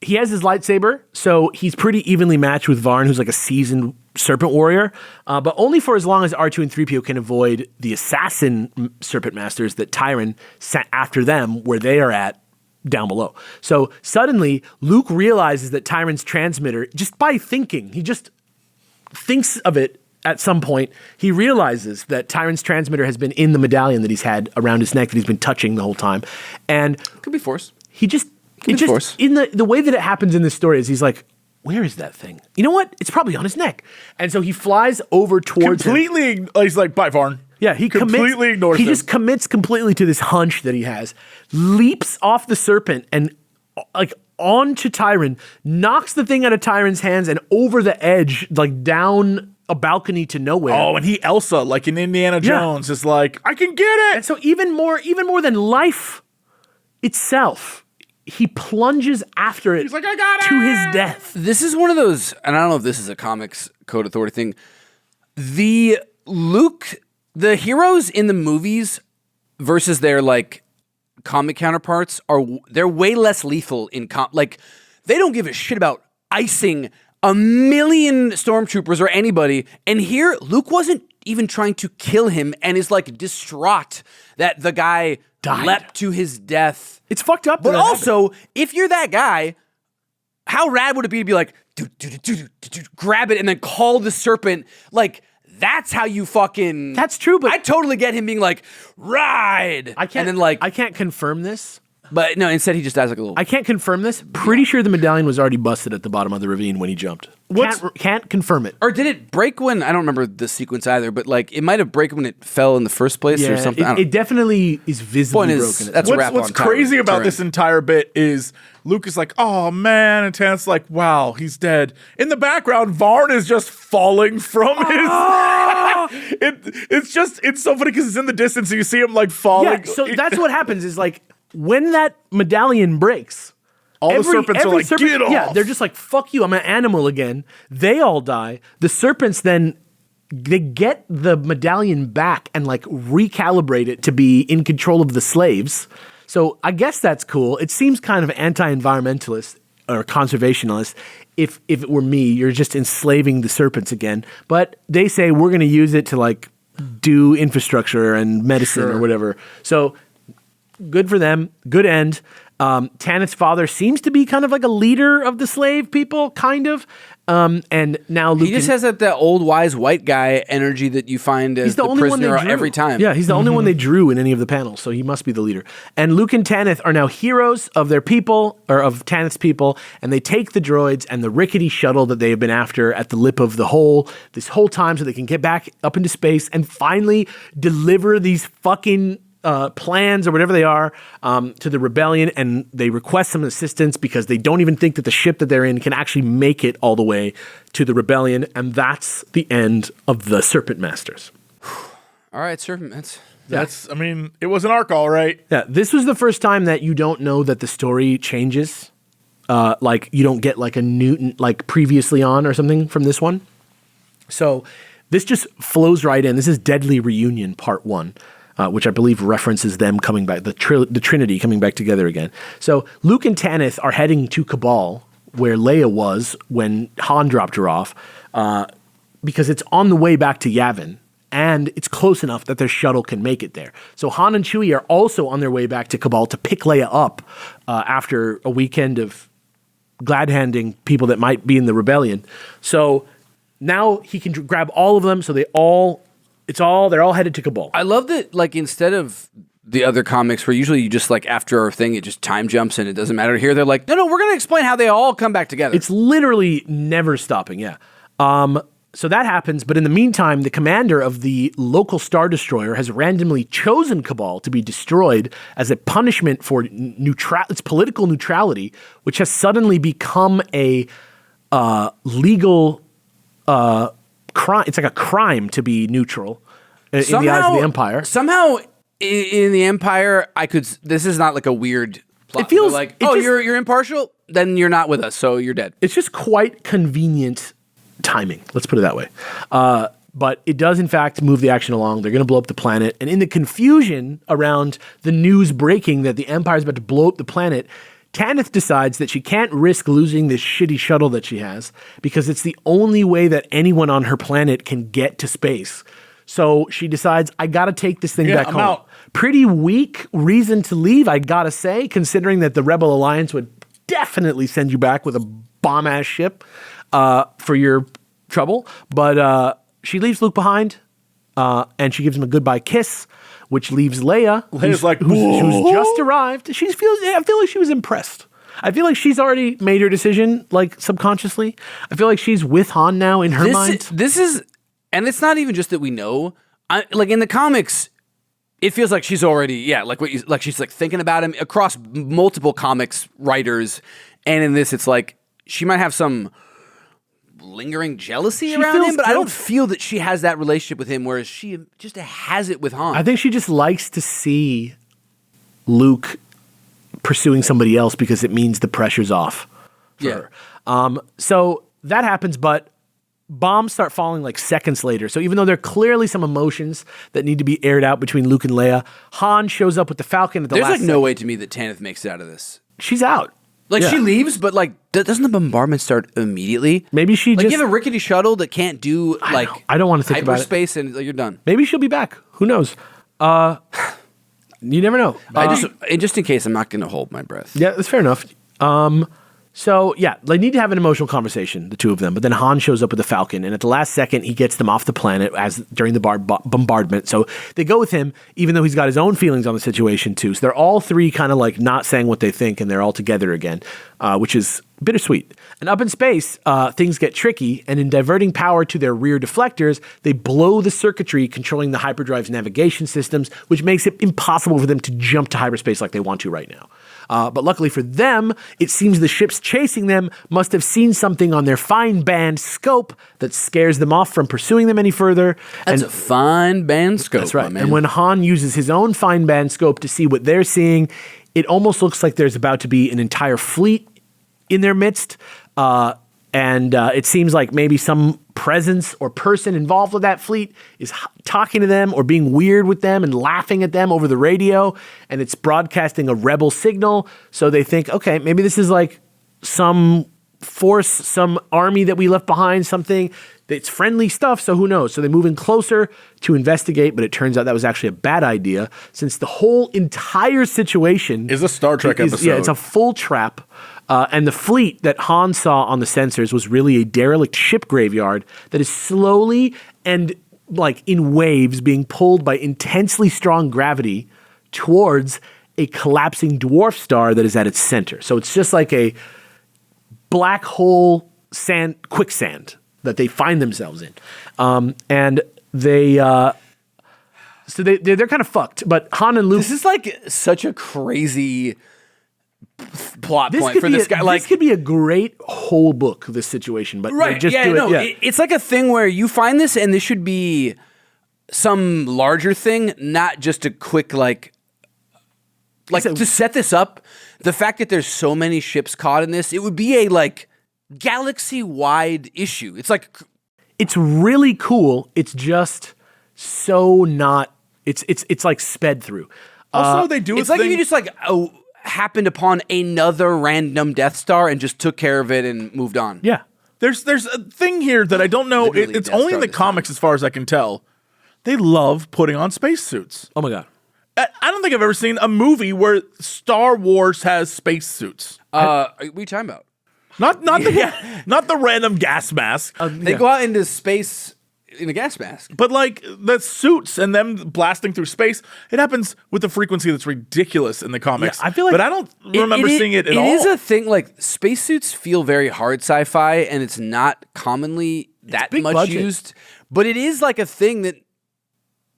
He has his lightsaber, so he's pretty evenly matched with Varn, who's like a seasoned serpent warrior, but only for as long as R2 and 3PO can avoid the assassin serpent masters that Tyron sent after them where they are at down below. So suddenly, Luke realizes that Tyron's transmitter, just by thinking, he just thinks of it at some point, he realizes that Tyron's transmitter has been in the medallion that he's had around his neck that he's been touching the whole time. And Could be Force. he just, be it just Force. in the way that it happens in this story is he's like, where is that thing? You know what? It's probably on his neck. And so he flies over towards him. Completely, he's like, bye, Varn. Yeah, he completely ignores He him. just commits completely to this hunch that he has, leaps off the serpent and like onto Tyron, knocks the thing out of Tyron's hands and over the edge, like down a balcony to nowhere. Oh, and he Elsa, like in Indiana Jones, is like, I can get it. And so even more than life itself, he plunges after it. He's like, I got to it! his death. This is one of those, and I don't know if this is a comics code authority thing. The heroes in the movies versus their like comic counterparts they're way less lethal in like they don't give a shit about icing a million stormtroopers or anybody. And here, Luke wasn't even trying to kill him and is like distraught that the guy Died. leapt to his death. It's fucked up. But that also, if you're that guy, how rad would it be to be like, grab it and then call the serpent? Like, that's how you fucking. That's true, but I totally get him being like, ride. I can't. And then like, I can't confirm this. but no, instead he just has like a little. I can't confirm this. Pretty sure the medallion was already busted at the bottom of the ravine when he jumped. Can't confirm it. Or did it break when, I don't remember the sequence either, but like it might have break when it fell in the first place or something. I don't- It definitely is visibly Point is, broken. that's a wrap What's on Tyron. crazy about Tyron. this entire bit is Luke is like, oh man, and Tanith's like, wow, he's dead. In the background, Varn is just falling from his. It's so funny because it's in the distance, so you see him like falling. Yeah, so that's what happens is like when that medallion breaks, all the serpents are like, get off. Yeah, they're just like, fuck you, I'm an animal again. They all die. The serpents then, they get the medallion back and like recalibrate it to be in control of the slaves. So I guess that's cool. It seems kind of anti-environmentalist or conservationist. If it were me, you're just enslaving the serpents again. But they say we're going to use it to like do infrastructure and medicine or whatever. So good for them. Good end. Tanith's father seems to be kind of like a leader of the slave people, kind of. And now Luke He just has that old wise white guy energy that you find as the prisoner every time. Yeah, he's the only one they drew in any of the panels, so he must be the leader. And Luke and Tanith are now heroes of their people, or of Tanith's people, and they take the droids and the rickety shuttle that they have been after at the lip of the hole this whole time so they can get back up into space and finally deliver these fucking plans or whatever they are to the rebellion, and they request some assistance because they don't even think that the ship that they're in can actually make it all the way to the rebellion, and that's the end of the Serpent Masters. All right, Serpent. That's, I mean, it was an arc, all right. Yeah, this was the first time that you don't know that the story changes. Like, you don't get like a Newton, like previously on or something from this one. So this just flows right in. This is Deadly Reunion Part 1. Which I believe references them coming back, the Trinity coming back together again. So Luke and Tanith are heading to Cabal, where Leia was when Han dropped her off, because it's on the way back to Yavin, and it's close enough that their shuttle can make it there. So Han and Chewie are also on their way back to Cabal to pick Leia up after a weekend of glad-handing people that might be in the rebellion. So now he can grab all of them, so they're all headed to Cabal. I love that, like, instead of the other comics where usually you just, like, after a thing, it just time jumps and it doesn't matter. Here, they're like, no, we're going to explain how they all come back together. It's literally never stopping, yeah. So that happens, but in the meantime, the commander of the local Star Destroyer has randomly chosen Cabal to be destroyed as a punishment for its political neutrality, which has suddenly become a legal crime. It's like a crime to be neutral in the eyes of the Empire. Somehow, in the Empire, this is not like a weird plot. It feels like, you're impartial? Then you're not with us, so you're dead. It's just quite convenient timing. Let's put it that way. But it does, in fact, move the action along. They're going to blow up the planet. And in the confusion around the news breaking that the Empire is about to blow up the planet, Tanith decides that she can't risk losing this shitty shuttle that she has because it's the only way that anyone on her planet can get to space. So she decides, I got to take this thing back home. Out. Pretty weak reason to leave, I got to say, considering that the Rebel Alliance would definitely send you back with a bomb-ass ship for your trouble. But she leaves Luke behind, and she gives him a goodbye kiss, which leaves Leia, who's just arrived. I feel like she was impressed. I feel like she's already made her decision, like, subconsciously. I feel like she's with Han now in her mind. This is, and it's not even just that we know. Like, in the comics, it feels like she's already, she's like thinking about him across multiple comics writers. And in this, it's like she might have some lingering jealousy around him, but I don't feel that she has that relationship with him, whereas she just has it with Han. I think she just likes to see Luke pursuing somebody else because it means the pressure's off for her. So that happens, but bombs start falling like seconds later. So even though there are clearly some emotions that need to be aired out between Luke and Leia, Han shows up with the Falcon at the last There's second. no way to me that Tanith makes it out of this. She's out. Like, she leaves, but, like, doesn't the bombardment start immediately? Maybe she you have a rickety shuttle that can't do, like, I don't want to think about it. Hyperspace, and you're done. Maybe she'll be back. Who knows? You never know. Just in case, I'm not going to hold my breath. Yeah, that's fair enough. So, yeah, they need to have an emotional conversation, the two of them. But then Han shows up with the Falcon, and at the last second, he gets them off the planet during the bombardment. So they go with him, even though he's got his own feelings on the situation, too. So they're all three kind of like not saying what they think, and they're all together again, which is bittersweet. And up in space, things get tricky, and in diverting power to their rear deflectors, they blow the circuitry controlling the hyperdrive's navigation systems, which makes it impossible for them to jump to hyperspace like they want to right now. But luckily for them, it seems the ships chasing them must have seen something on their fine band scope that scares them off from pursuing them any further. That's a fine band scope. That's right. My man. And when Han uses his own fine band scope to see what they're seeing, it almost looks like there's about to be an entire fleet in their midst. And it seems like maybe some presence or person involved with that fleet is talking to them or being weird with them and laughing at them over the radio, and it's broadcasting a rebel signal. So they think, okay, maybe this is like some force, some army that we left behind, something that's friendly stuff, so who knows? So they move in closer to investigate, but it turns out that was actually a bad idea since the whole entire situation is a Star Trek episode. Yeah, it's a full trap. And the fleet that Han saw on the sensors was really a derelict ship graveyard that is slowly and like in waves being pulled by intensely strong gravity towards a collapsing dwarf star that is at its center. So it's just like a black hole quicksand that they find themselves in. And they're kind of fucked. But Han and Luke... This is like such a crazy plot point for this guy. This could be a great whole book, this situation. But right, just do it. Yeah. It's like a thing where you find this and this should be some larger thing, not just a quick to set this up. The fact that there's so many ships caught in this, it would be a like galaxy-wide issue. It's like it's really cool. It's just so not. It's like sped through. Also, they do. It's like if you just happened upon another random Death Star and just took care of it and moved on. Yeah. There's a thing here that I don't know. It's only in the comics, as far as I can tell. They love putting on spacesuits. Oh my god. I don't think I've ever seen a movie where Star Wars has spacesuits. What are you talking about? Not the random gas mask. They go out into space in a gas mask. But like the suits and them blasting through space, it happens with a frequency that's ridiculous in the comics. Yeah, I feel like but I don't remember seeing it at all. It is a thing, like spacesuits feel very hard sci-fi and it's not commonly that much budget. used. But it is like a thing that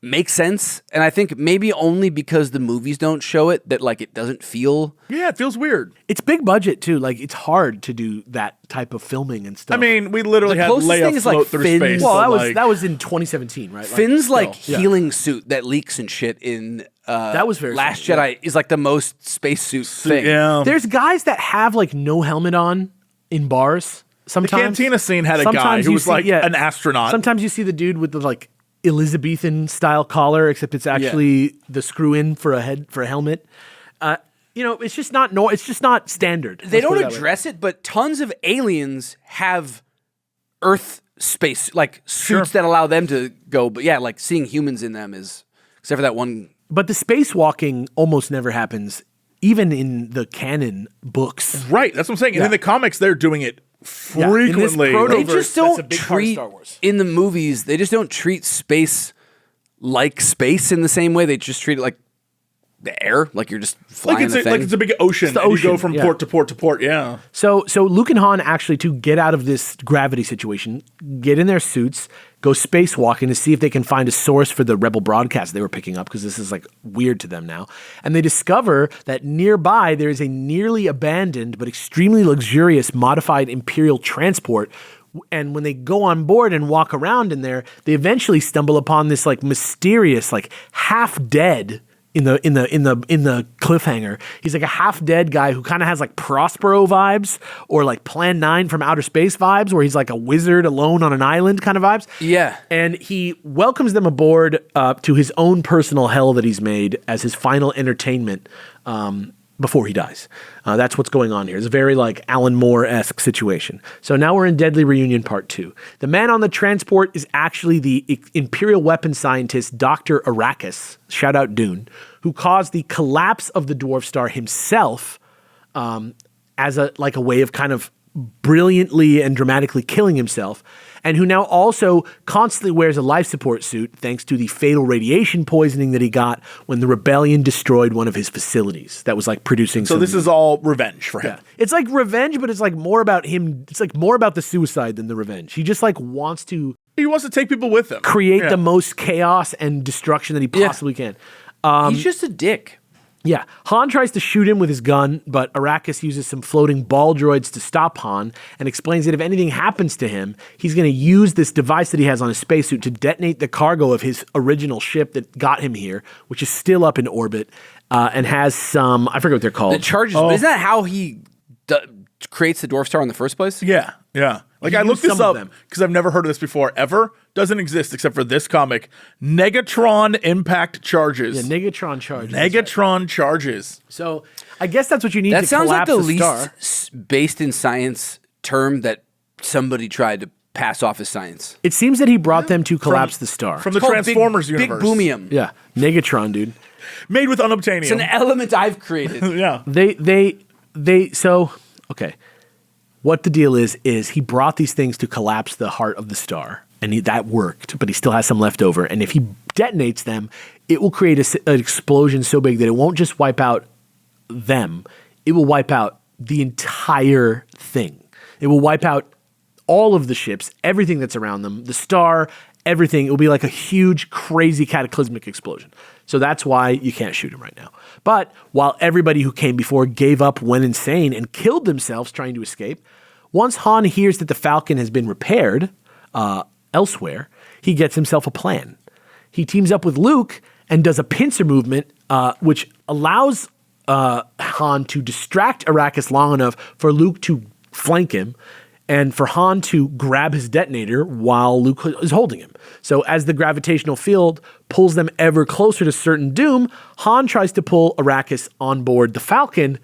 makes sense, and I think maybe only because the movies don't show it that like it doesn't feel. Yeah, it feels weird. It's big budget too. Like it's hard to do that type of filming and stuff. I mean, we literally The had closest Leia thing is, float like, through Finn's- space. well, but, that was in 2017, right? Finn's still, healing suit that leaks and shit in that was very Last funny, Jedi is like the most spacesuit thing. Yeah, There's guys that have like no helmet on in bars. the Sometimes cantina scene had a guy Sometimes who you was see- like yeah. an astronaut. Sometimes you see the dude with the like Elizabethan style collar, except it's actually the screw in for a helmet. It's just not it's just not standard. They Let's put don't it that way. address it, but tons of aliens have Earth space like suits that allow them to go. But yeah, like seeing humans in them is, except for that one. But the spacewalking almost never happens, even in the canon books. Right, that's what I'm saying. And in the comics, they're doing it frequently. proto- They just that's a don't big part of treat Star Wars. in the movies. They just don't treat space like space in the same way. They just treat it like the air, like you're just flying like it's a big ocean. the And you ocean, go from yeah. port to port to port. Yeah. So Luke and Han actually, to get out of this gravity situation, get in their suits, go spacewalking to see if they can find a source for the rebel broadcast they were picking up, because this is like weird to them now. And they discover that nearby there is a nearly abandoned but extremely luxurious modified Imperial transport. And when they go on board and walk around in there, they eventually stumble upon this like mysterious, like half dead. In the cliffhanger, he's like a half dead guy who kind of has like Prospero vibes or like Plan 9 from Outer Space vibes, where he's like a wizard alone on an island kind of vibes. Yeah. And he welcomes them aboard to his own personal hell that he's made as his final entertainment before he dies. That's what's going on here. It's a very like Alan Moore-esque situation. So now we're in Deadly Reunion Part 2. The man on the transport is actually the Imperial weapons scientist Dr. Arrakis, shout out Dune, who caused the collapse of the dwarf star himself as a way of kind of brilliantly and dramatically killing himself, and who now also constantly wears a life support suit thanks to the fatal radiation poisoning that he got when the rebellion destroyed one of his facilities that was like producing. So this is all revenge for him. Yeah. It's like revenge, but it's like more about him. It's like more about the suicide than the revenge. He just like wants to He wants to take people with him. create the most chaos and destruction that he possibly can. He's just a dick. Yeah, Han tries to shoot him with his gun, but Arrakis uses some floating ball droids to stop Han and explains that if anything happens to him, he's going to use this device that he has on his spacesuit to detonate the cargo of his original ship that got him here, which is still up in orbit and has some, I forget what they're called. The charges. But isn't that how he creates the dwarf star in the first place? Yeah, yeah. Like I use looked this some of up them. because I've never heard of this before. Ever doesn't exist except for this comic. Negatron impact charges. Yeah, Negatron charges. that's right. Negatron charges. So I guess that's what you need That to sounds like collapse the a least star. based in science term that somebody tried to pass off as science. It seems that he brought them to collapse the star. From the It's called Transformers Big universe. Boomium. Yeah, Negatron, dude. Made with unobtainium. It's an element I've created. yeah. So okay. What the deal is he brought these things to collapse the heart of the star, and that worked, but he still has some left over. And if he detonates them, it will create an explosion so big that it won't just wipe out them, it will wipe out the entire thing. It will wipe out all of the ships, everything that's around them, the star, everything. It will be like a huge, crazy, cataclysmic explosion. So that's why you can't shoot him right now. But while everybody who came before gave up, went insane, and killed themselves trying to escape, once Han hears that the Falcon has been repaired elsewhere, he gets himself a plan. He teams up with Luke and does a pincer movement, which allows Han to distract Arrakis long enough for Luke to flank him, and for Han to grab his detonator while Luke is holding him. So as the gravitational field pulls them ever closer to certain doom, Han tries to pull Arrakis on board the Falcon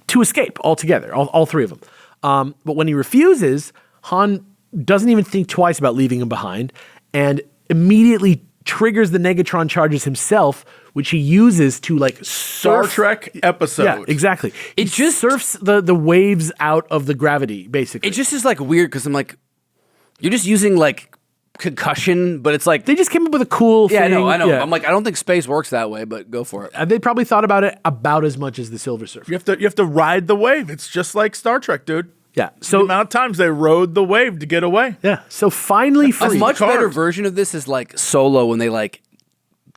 to escape altogether, all three of them. But when he refuses, Han doesn't even think twice about leaving him behind and immediately triggers the Negatron charges himself, which he uses to Star Trek episode. Yeah, exactly. It just surfs the waves out of the gravity, basically. It just is weird because I'm like, you're just using concussion, but it's like they just came up with a cool thing. I know. Yeah. I'm like, I don't think space works that way, but go for it. And they probably thought about it about as much as the Silver Surfer. You have to ride the wave. It's just like Star Trek, dude. Yeah. The So amount of times they rode the wave to get away. yeah. So finally A free. much better version of this is Solo when they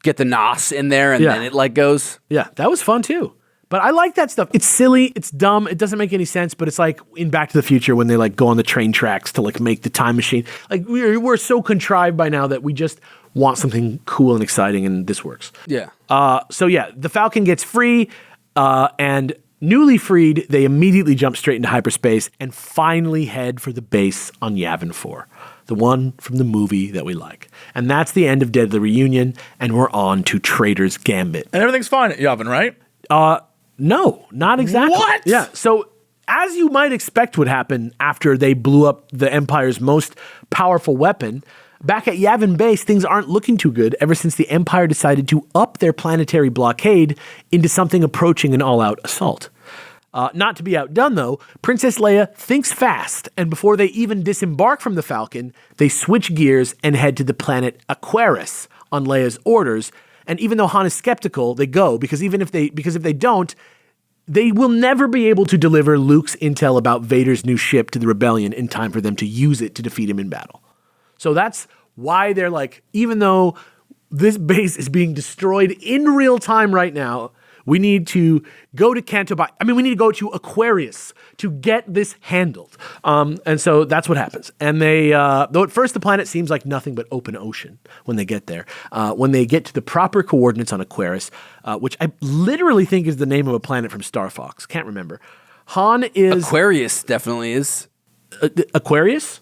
get the NOS in there and Yeah. then it goes. Yeah, that was fun too. But I like that stuff. It's silly, it's dumb, it doesn't make any sense, but it's like in Back to the Future when they go on the train tracks to make the time machine. We're so contrived by now that we just want something cool and exciting, and this works. Yeah. So yeah, the Falcon gets free, and newly freed, they immediately jump straight into hyperspace and finally head for the base on Yavin 4, the one from the movie that we like. And that's the end of Deadly Reunion, and we're on to Traitor's Gambit. And everything's fine at Yavin, right? No, not exactly. What? Yeah, so as you might expect would happen after they blew up the Empire's most powerful weapon, back at Yavin Base, things aren't looking too good ever since the Empire decided to up their planetary blockade into something approaching an all-out assault. Not to be outdone, though, Princess Leia thinks fast, and before they even disembark from the Falcon, they switch gears and head to the planet Aquarius on Leia's orders. And even though Han is skeptical, they go, because if they don't, they will never be able to deliver Luke's intel about Vader's new ship to the rebellion in time for them to use it to defeat him in battle. So that's why they're even though this base is being destroyed in real time right now, we need to go to we need to go to Aquarius to get this handled. And so that's what happens. And they, though at first the planet seems like nothing but open ocean when they get there, when they get to the proper coordinates on Aquarius, which I literally think is the name of a planet from Star Fox. Can't remember. Han is... Aquarius definitely is. Aquarius?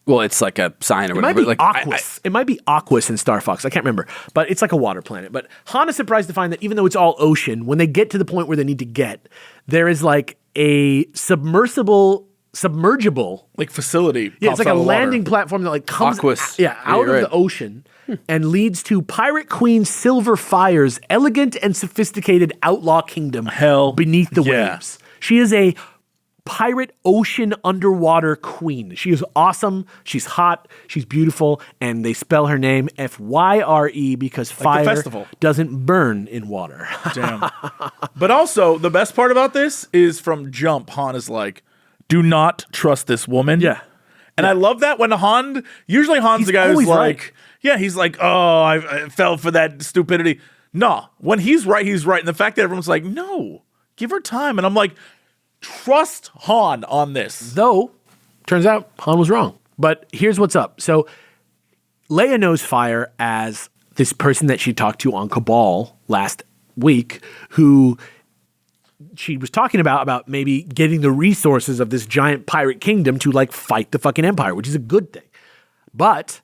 Well, it's like a sign or It whatever. might be Aquas. It might be Aquas in Star Fox. I can't remember. But it's like a water planet. But Han is surprised to find that even though it's all ocean, when they get to the point where they need to get, there is a submergible facility. Yeah, it's pops a out of the landing water. platform that comes Aquas. out of right. the ocean and leads to Pirate Queen Silver Fire's elegant and sophisticated outlaw kingdom Hell beneath the yeah. waves. She is a pirate ocean underwater queen. She is awesome. She's hot. She's beautiful. And they spell her name Fyre because fire festival. doesn't burn in water. Damn. But also, the best part about this is from jump, Han is like, do not trust this woman. Yeah. And I love that when usually Han's the guy who's always like, he's like, oh, I fell for that stupidity. No, when he's right, he's right. And the fact that everyone's like, no, give her time. And I'm like, trust Han on this. Though, turns out Han was wrong. But here's what's up. So Leia knows Fire as this person that she talked to on Cabal last week, who she was talking about maybe getting the resources of this giant pirate kingdom to fight the fucking Empire, which is a good thing. But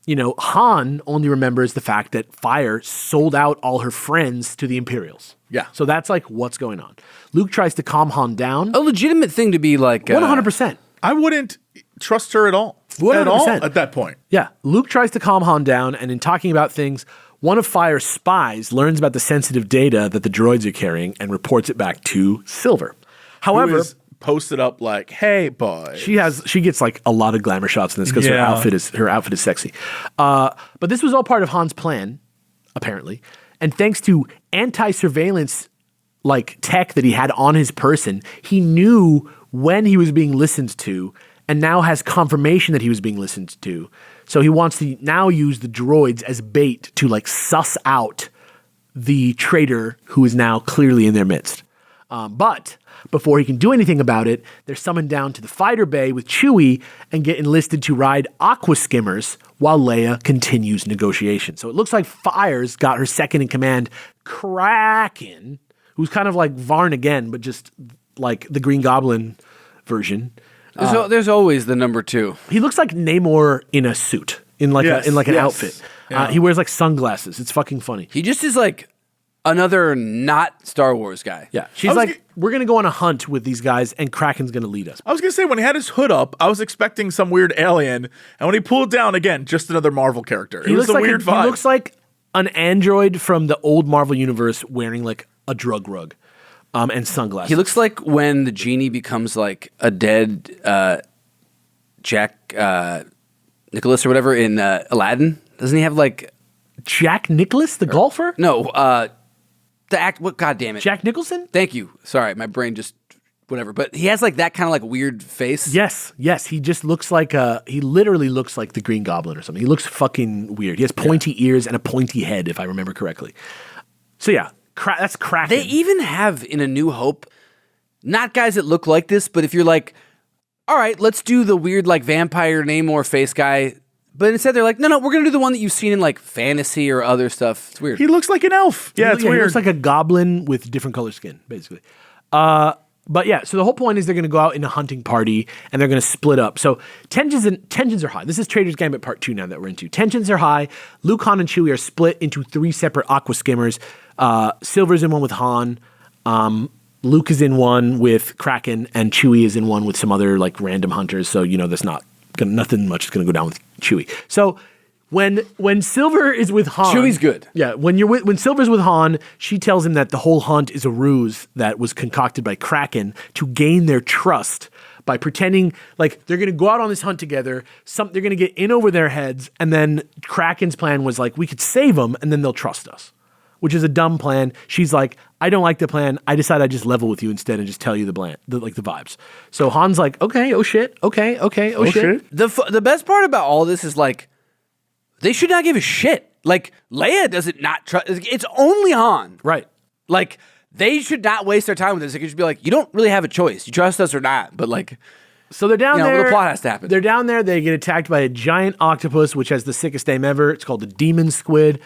Han only remembers the fact that Fire sold out all her friends to the Imperials. Yeah. So that's like what's going on. Luke tries to calm Han down. A legitimate thing to be like 100%. I wouldn't trust her at all. 100%. At all at that point. Yeah. Luke tries to calm Han down, and in talking about things, one of Fire's spies learns about the sensitive data that the droids are carrying and reports it back to Silver. However, Who is posted up like, "Hey, boy." she gets like a lot of glamour shots in this because Yeah. her outfit is sexy. But this was all part of Han's plan, apparently, and thanks to anti-surveillance like tech that he had on his person, he knew when he was being listened to, and now has confirmation that he was being listened to. So he wants to now use the droids as bait to like suss out the traitor who is now clearly in their midst. But before he can do anything about it, they're summoned down to the fighter bay with Chewie and get enlisted to ride aqua skimmers while Leia continues negotiations. So it looks like Fire's got her second in command, Kraken, who's kind of like Varn again, but just like the Green Goblin version. There's always the number 2. He looks like Namor in a suit, in like an outfit. Yeah. He wears like sunglasses. It's fucking funny. He just is like another not Star Wars guy. Yeah, she's like, we're gonna go on a hunt with these guys, and Kraken's gonna lead us. I was gonna say, when he had his hood up, I was expecting some weird alien, and when he pulled it down again, just another Marvel character. It was a weird vibe. He looks like an android from the old Marvel universe wearing like a drug rug, and sunglasses. He looks like when the genie becomes like a dead Jack Nicholas or whatever in Aladdin. Doesn't he have like Jack Nicklaus, the golfer? no the act? What? God damn it! Jack Nicholson? Thank you. Sorry, my brain just whatever. But he has like that kind of like weird face. Yes. He just looks like he literally looks like the Green Goblin or something. He looks fucking weird. He has pointy ears and a pointy head, if I remember correctly. So yeah, that's Kraken. They even have in A New Hope, not guys that look like this, but if you're like, all right, let's do the weird like vampire Namor face guy. But instead, they're like, no, we're going to do the one that you've seen in, like, fantasy or other stuff. It's weird. He looks like an elf. Yeah, it's weird. He looks like a goblin with different color skin, basically. But yeah, so the whole point is they're going to go out in a hunting party, and they're going to split up. So tensions are high. This is Trader's Gambit Part 2 now that we're into. Tensions are high. Luke, Han, and Chewie are split into 3 separate aqua skimmers. Silver's in one with Han. Luke is in one with Kraken, and Chewie is in one with some other, like, random hunters. So, there's nothing much is going to go down with Chewie. So when Silver is with Han, Chewie's good. Yeah, when Silver's with Han, she tells him that the whole hunt is a ruse that was concocted by Kraken to gain their trust by pretending like they're going to go out on this hunt together. They're going to get in over their heads, and then Kraken's plan was like, we could save them, and then they'll trust us, which is a dumb plan. She's like, I don't like the plan. I decide I just level with you instead and just tell you the vibes. So Han's like, okay, oh shit, okay, oh shit. The best part about all this is like, they should not give a shit. Like, Leia doesn't not trust. It's only Han. Right. Like, they should not waste their time with this. They should be like, you don't really have a choice. You trust us or not. But like, so they're down there. The plot has to happen. They're down there. They get attacked by a giant octopus, which has the sickest name ever. It's called the demon squid.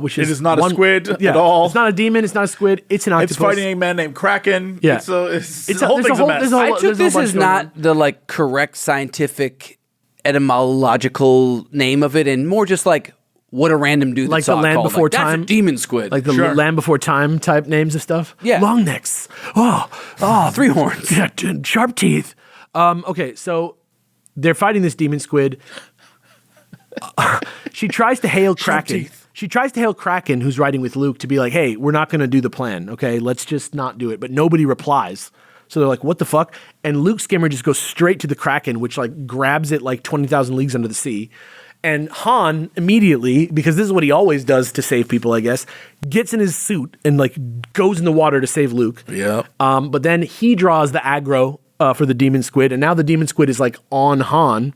Which is it is not a squid at all. It's not a demon. It's not a squid. It's an octopus. It's fighting a man named Kraken. Yeah. The whole thing's a mess. I took this as not the like correct scientific etymological name of it, and more just like what a random dude like saw the Land called. Before like, Time, that's a demon squid, like the Land Before Time type names of stuff. Yeah, long necks. Oh, 3 horns. Yeah, sharp teeth. Okay, so they're fighting this demon squid. She tries to hail Kraken. She tries to hail Kraken, who's riding with Luke, to be like, hey, we're not going to do the plan, okay? Let's just not do it. But nobody replies. So they're like, what the fuck? And Luke Skimmer just goes straight to the Kraken, which like grabs it like 20,000 leagues under the sea. And Han immediately, because this is what he always does to save people, I guess, gets in his suit and like goes in the water to save Luke. Yeah. But then he draws the aggro for the demon squid. And now the demon squid is like on Han.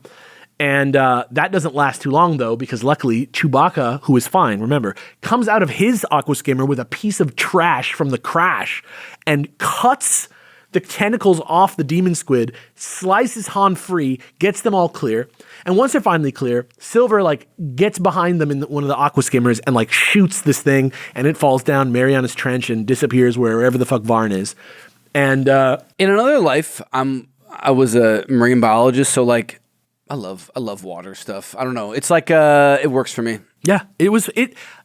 And that doesn't last too long, though, because luckily Chewbacca, who is fine, remember, comes out of his aqua skimmer with a piece of trash from the crash and cuts the tentacles off the demon squid, slices Han free, gets them all clear. And once they're finally clear, Silver like gets behind them in one of the aqua skimmers and like shoots this thing, and it falls down Mariana's Trench and disappears wherever the fuck Varn is. And in another life, I was a marine biologist, so like, I love water stuff. I don't know. It's like it works for me. Yeah,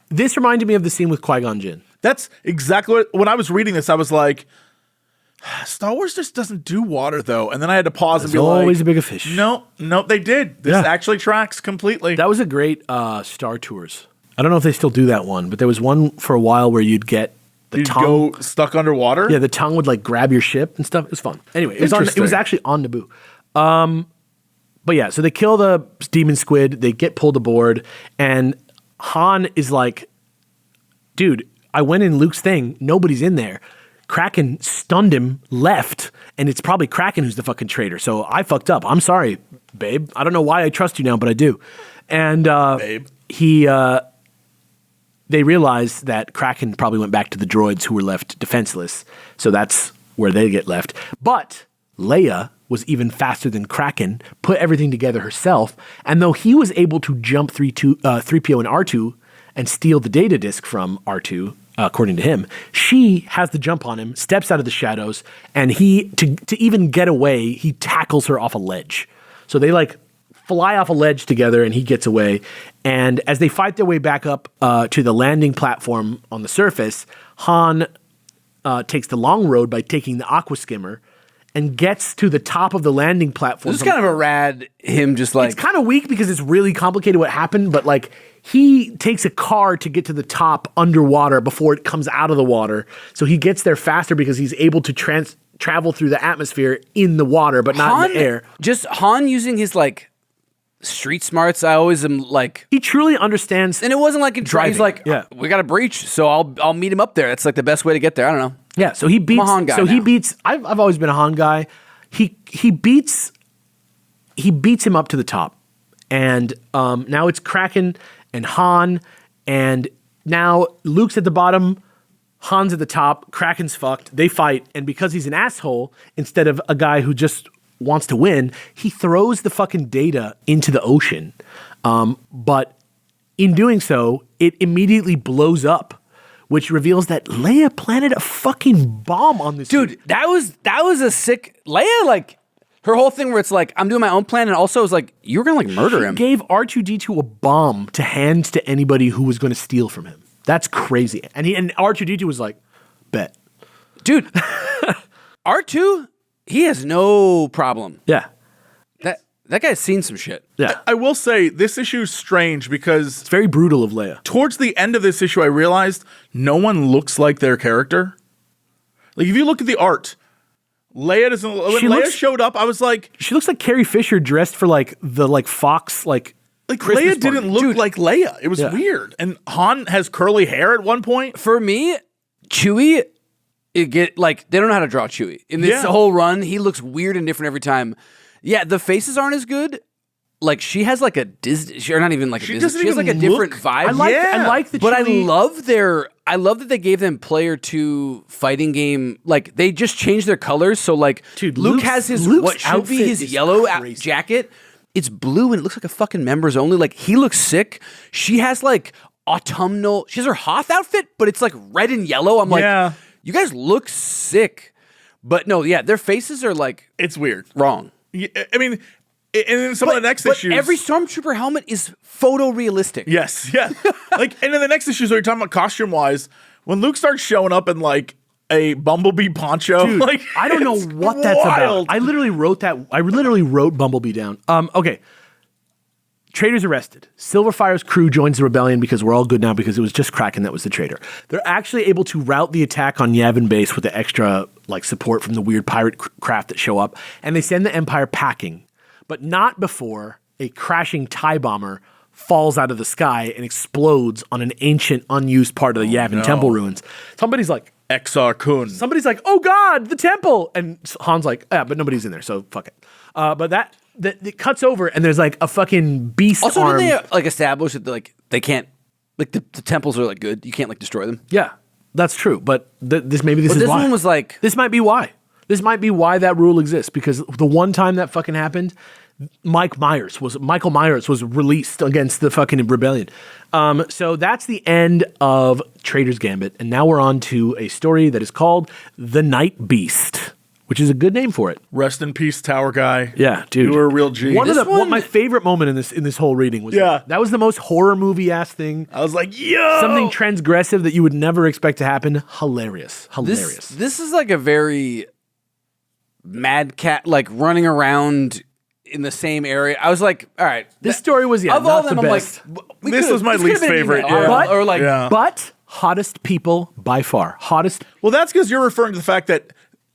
this reminded me of the scene with Qui-Gon Jinn. That's exactly when I was reading this, I was like, Star Wars just doesn't do water though. And then I had to pause and be like, always a bigger fish. No, they did. This actually tracks completely. That was a great Star Tours. I don't know if they still do that one, but there was one for a while where you'd get the tongue. Go stuck underwater? Yeah, the tongue would like grab your ship and stuff. It was fun. Anyway, it was actually on Naboo. But yeah, so they kill the demon squid, they get pulled aboard, and Han is like, dude, I went in Luke's thing, nobody's in there. Kraken stunned him, left, and it's probably Kraken who's the fucking traitor. So I fucked up. I'm sorry, babe. I don't know why I trust you now, but I do. And babe. They realize that Kraken probably went back to the droids who were left defenseless. So that's where they get left. But Leia was even faster than Kraken, put everything together herself, and though he was able to jump 3PO and R2 and steal the data disk from R2, according to him, she has the jump on him, steps out of the shadows, and to even get away, he tackles her off a ledge. So they like fly off a ledge together and he gets away. And as they fight their way back up to the landing platform on the surface, Han takes the long road by taking the aqua skimmer and gets to the top of the landing platform. This is kind of a rad, him just like... It's kind of weak because it's really complicated what happened, but like he takes a car to get to the top underwater before it comes out of the water. So he gets there faster because he's able to travel through the atmosphere in the water, but not in the air. Just Han using his like street smarts, I always am like... He truly understands. And it wasn't like in driving. He's like, we got a breach, so I'll meet him up there. That's like the best way to get there. I don't know. Yeah, so he beats. I'm a Han guy so now. he beats. I've always been a Han guy. He beats him up to the top, and now it's Kraken and Han, and now Luke's at the bottom, Han's at the top. Kraken's fucked. They fight, and because he's an asshole, instead of a guy who just wants to win, he throws the fucking data into the ocean. But in doing so, it immediately blows up, which reveals that Leia planted a fucking bomb on this dude. That was a sick Leia. Like her whole thing where it's like I'm doing my own plan, and also it was like you were gonna like murder him. Gave R2D2 a bomb to hand to anybody who was going to steal from him. That's crazy. And R2D2 was like, bet, dude. R2, he has no problem. Yeah. That guy's seen some shit. Yeah. I will say this issue is strange because It's very brutal of Leia. towards the end of this issue, I realized no one looks like their character. Like if you look at the art, Leia doesn't. When Leia showed up, I was like, she looks like Carrie Fisher dressed for like the Fox Christmas Leia didn't party. look like Leia. It was weird. And Han has curly hair at one point. For me, Chewie, they don't know how to draw Chewie. In this whole run, he looks weird and different every time. Yeah, the faces aren't as good. Like she has like a Disney, or not even like a Disney. She has like a different vibe. I like the but Chewie. I love that they gave them player 2 fighting game. Like they just changed their colors. So like, dude, Luke has his what should be his yellow jacket. It's blue and it looks like a fucking members only. Like he looks sick. She has like autumnal. She has her Hoth outfit, but it's like red and yellow. I'm like, you guys look sick. But no, their faces are like it's weird, wrong. Yeah, I mean, and then some of the next issues, every stormtrooper helmet is photorealistic. Yes, yeah. Like, and in the next issues, where you're talking about costume wise, when Luke starts showing up in like a bumblebee poncho, dude, like I don't know what that's about. I literally wrote Bumblebee down. Okay. Traitor's arrested. Silverfire's crew joins the rebellion because we're all good now because it was just Kraken that was the traitor. They're actually able to rout the attack on Yavin base with the extra support from the weird pirate craft that show up, and they send the Empire packing, but not before a crashing TIE bomber falls out of the sky and explodes on an ancient unused part of the Yavin temple ruins. Somebody's like, Exar Kun. Somebody's like, oh God, the temple! And Han's like, but nobody's in there, so fuck it. But that it cuts over and there's like a fucking beast also, arm. did they establish that they can't the temples are good. You can't destroy them. Yeah, that's true. But this is why. This one was like, this might be why. This might be why that rule exists, because the one time that fucking happened, Michael Myers was released against the fucking rebellion. So that's the end of Traitor's Gambit, and now we're on to a story that is called The Night Beast. which is a good name for it. Rest in peace, Tower Guy. Yeah, dude. You were a real G. My favorite moment in this whole reading was that was the most horror movie-ass thing. I was like, yo! Something transgressive that you would never expect to happen. Hilarious. This is like a very Mad Cat, like running around in the same area. I was like, all right. This story was, of not all of them, the I'm best. like, This was my least favorite. Yeah. But hottest people by far. Hottest. Well, that's because you're referring to the fact that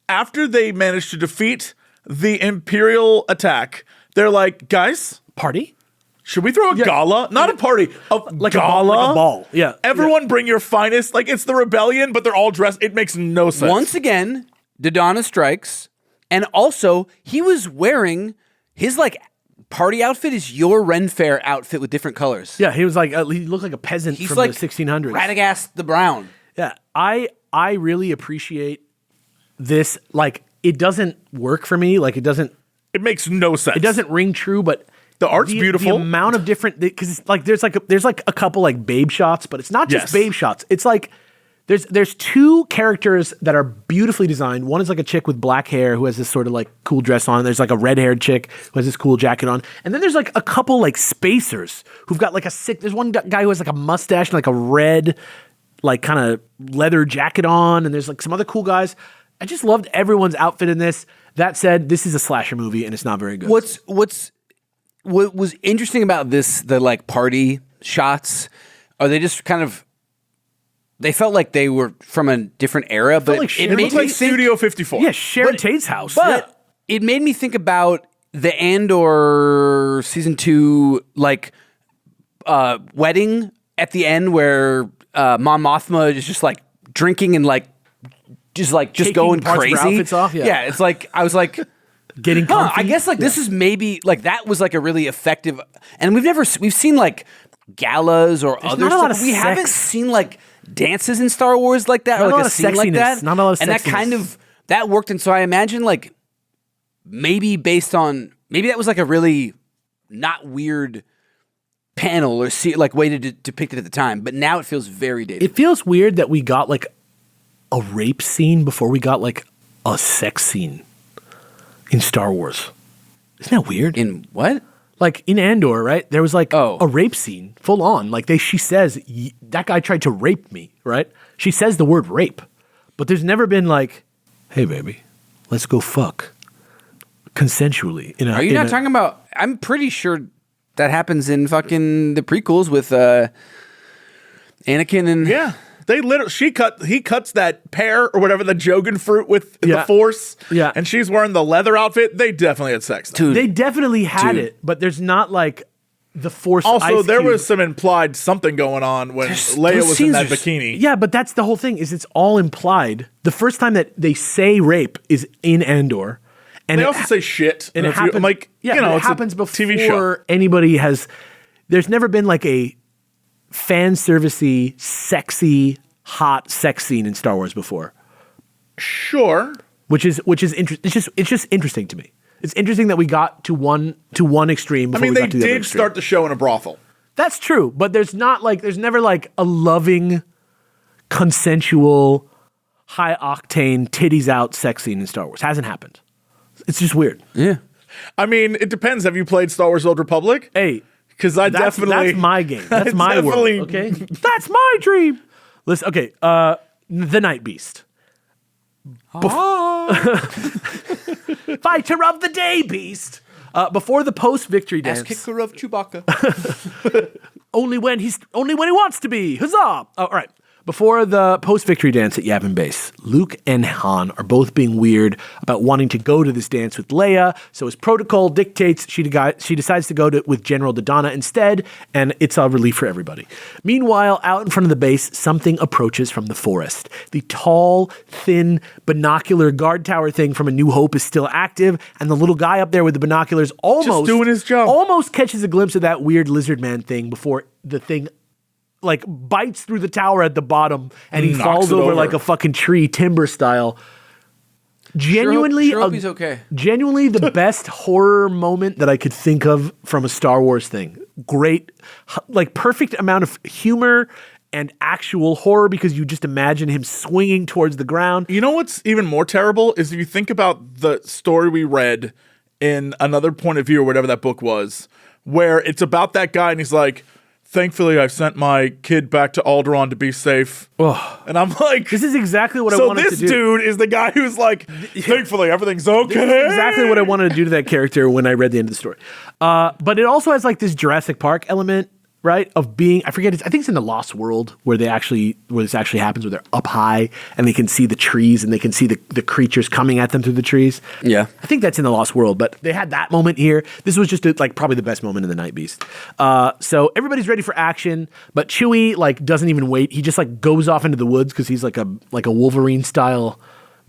after they managed to defeat the Imperial attack, they're like, guys, Party? should we throw a gala? Not a party, Like gala. a ball. Yeah. Everyone bring your finest. Like, it's the rebellion, but they're all dressed. It makes no sense. Once again, Dodonna strikes, and also he was wearing his like party outfit is your Ren Fair outfit with different colors. Yeah, he was like, he looked like a peasant He's from like the 1600s. Radagast the Brown. Yeah, I really appreciate this. Like, it doesn't work for me. Like, it makes no sense. It doesn't ring true, but the art's beautiful. The amount of different, because it's like there's like a couple like babe shots, but it's not just babe shots. It's like there's two characters that are beautifully designed. One is like a chick with black hair who has this sort of like cool dress on. There's like a red-haired chick who has this cool jacket on, and then there's like a couple like spacers who've got like There's one guy who has like a mustache and like a red, like kind of leather jacket on, and there's like some other cool guys. I just loved everyone's outfit in this. That said, this is a slasher movie and it's not very good. What was interesting about this, the like party shots, are they just kind of, they felt like they were from a different era, but like it looked like Studio 54. Yeah, Sharon Tate's house. But it made me think about the Andor season 2 like wedding at the end where Mon Mothma is just like drinking and like just Taking going parts of her crazy. outfits off, yeah. It's like I was like getting comfy. I guess like this is maybe like that was like a really effective, and we've seen like galas or other not a lot stuff. of We sex. haven't seen like dances in Star Wars like that, Not or a like lot a of scene like that. sexiness. Not a lot of and that sexiness. kind of that worked. And so I imagine like maybe based on that was like a really not weird panel or way to depict it at the time, but now it feels very dated. It feels weird that we got like a rape scene before we got like a sex scene in Star Wars. Isn't that weird? In what? Like in Andor, right? There was like Oh. a rape scene, full on. Like she says, that guy tried to rape me, right? She says the word rape, but there's never been like, hey baby, let's go fuck consensually. Are you not talking about? I'm pretty sure that happens in fucking the prequels with Anakin and Yeah. They literally, he cuts that pear or whatever, the Jogan fruit with the Force. Yeah. And she's wearing the leather outfit. They definitely had sex. Dude, They definitely had it, but there's not like the Force. Also, ice there cube. was some implied something going on when Leia those was in scenes that are bikini. Yeah, but that's the whole thing. Is it's all implied. The first time that they say rape is in Andor, and They also say shit. and it I'm happens. like, yeah, you know, but it it's happens a before TV show. anybody has. There's never been like a fan servicey, sexy, hot sex scene in Star Wars before, Sure. which is interesting. It's just interesting to me. It's interesting that we got to one extreme. I Before mean, we they got to the other did extreme. start the show in a brothel. That's true, but there's never like a loving, consensual, high octane, titties out sex scene in Star Wars. Hasn't happened. It's just weird. yeah. I mean, it depends. Have you played Star Wars Old Republic? Hey, Because that's my game. That's my world. definitely- Okay, that's my dream. Listen, okay. The Night Beast, fighter of the day, Beast. Before the post-victory dance, Ass kicker of Chewbacca. only when he wants to be. Huzzah! Oh, all right. Before the post-victory dance at Yavin Base, Luke and Han are both being weird about wanting to go to this dance with Leia. So as protocol dictates, she decides to go with General Dodonna instead, and it's a relief for everybody. Meanwhile, out in front of the base, something approaches from the forest. The tall, thin, binocular guard tower thing from A New Hope is still active, and the little guy up there with the binoculars almost doing his job. almost catches a glimpse of that weird lizard man thing before the thing like bites through the tower at the bottom and he Knocks falls it over over. like a fucking tree, timber style. Genuinely, Sure hope he's okay. Genuinely the best horror moment that I could think of from a Star Wars thing. Great, like perfect amount of humor and actual horror because you just imagine him swinging towards the ground. You know what's even more terrible is if you think about the story we read in Another Point of View or whatever that book was, where it's about that guy and he's like, thankfully I've sent my kid back to Alderaan to be safe. Oh. And I'm like, This is exactly what I wanted to do. So this dude is the guy who's like, thankfully everything's okay. This is exactly what I wanted to do to that character when I read the end of the story. But it also has like this Jurassic Park element, right? Of being, I think it's in the Lost World where this actually happens, where they're up high and they can see the trees and they can see the creatures coming at them through the trees. Yeah. I think that's in the Lost World, but they had that moment here. This was just like probably the best moment in the Night Beast. So everybody's ready for action, but Chewie like doesn't even wait. He just like goes off into the woods because he's like a Wolverine style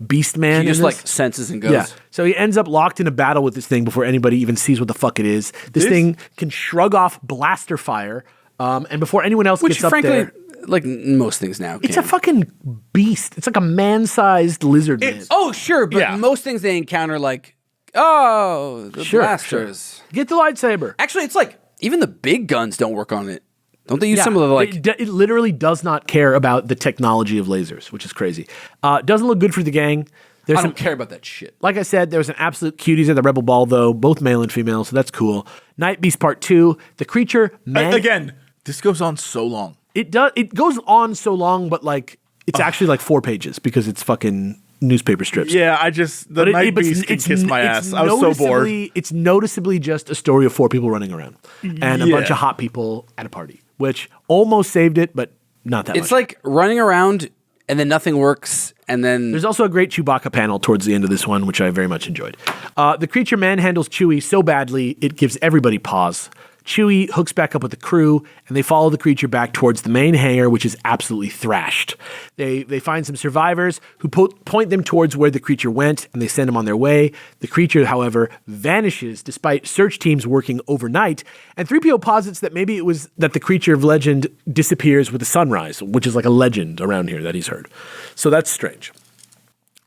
beast man. He just like senses and goes. Yeah. So he ends up locked in a battle with this thing before anybody even sees what the fuck it is. This thing can shrug off blaster fire, and before anyone else Which, gets up frankly, there, like most things now, it's a fucking beast. It's like a man-sized lizard man. Oh, sure, but Yeah. most things they encounter, like, the blasters. Get the lightsaber. Actually, it's like even the big guns don't work on it. Don't they use some of the like? It literally does not care about the technology of lasers, which is crazy. Doesn't look good for the gang. I don't care about that shit. Like I said, there's an absolute cuties at the Rebel Ball, though, both male and female, so that's cool. Night Beast Part 2, the creature, man. Again, this goes on so long. It goes on so long, but like it's actually like 4 pages because it's fucking newspaper strips. Yeah, the Night Beast can kiss my ass. I was so bored. It's noticeably just a story of 4 people running around and a bunch of hot people at a party, which almost saved it, but not that much. It's like running around and then nothing works, and then There's also a great Chewbacca panel towards the end of this one, which I very much enjoyed. The creature manhandles Chewie so badly, it gives everybody pause. Chewie hooks back up with the crew, and they follow the creature back towards the main hangar, which is absolutely thrashed. They find some survivors who point them towards where the creature went, and they send them on their way. The creature, however, vanishes despite search teams working overnight, and 3PO posits that maybe it was that the creature of legend disappears with the sunrise, which is like a legend around here that he's heard. So that's strange.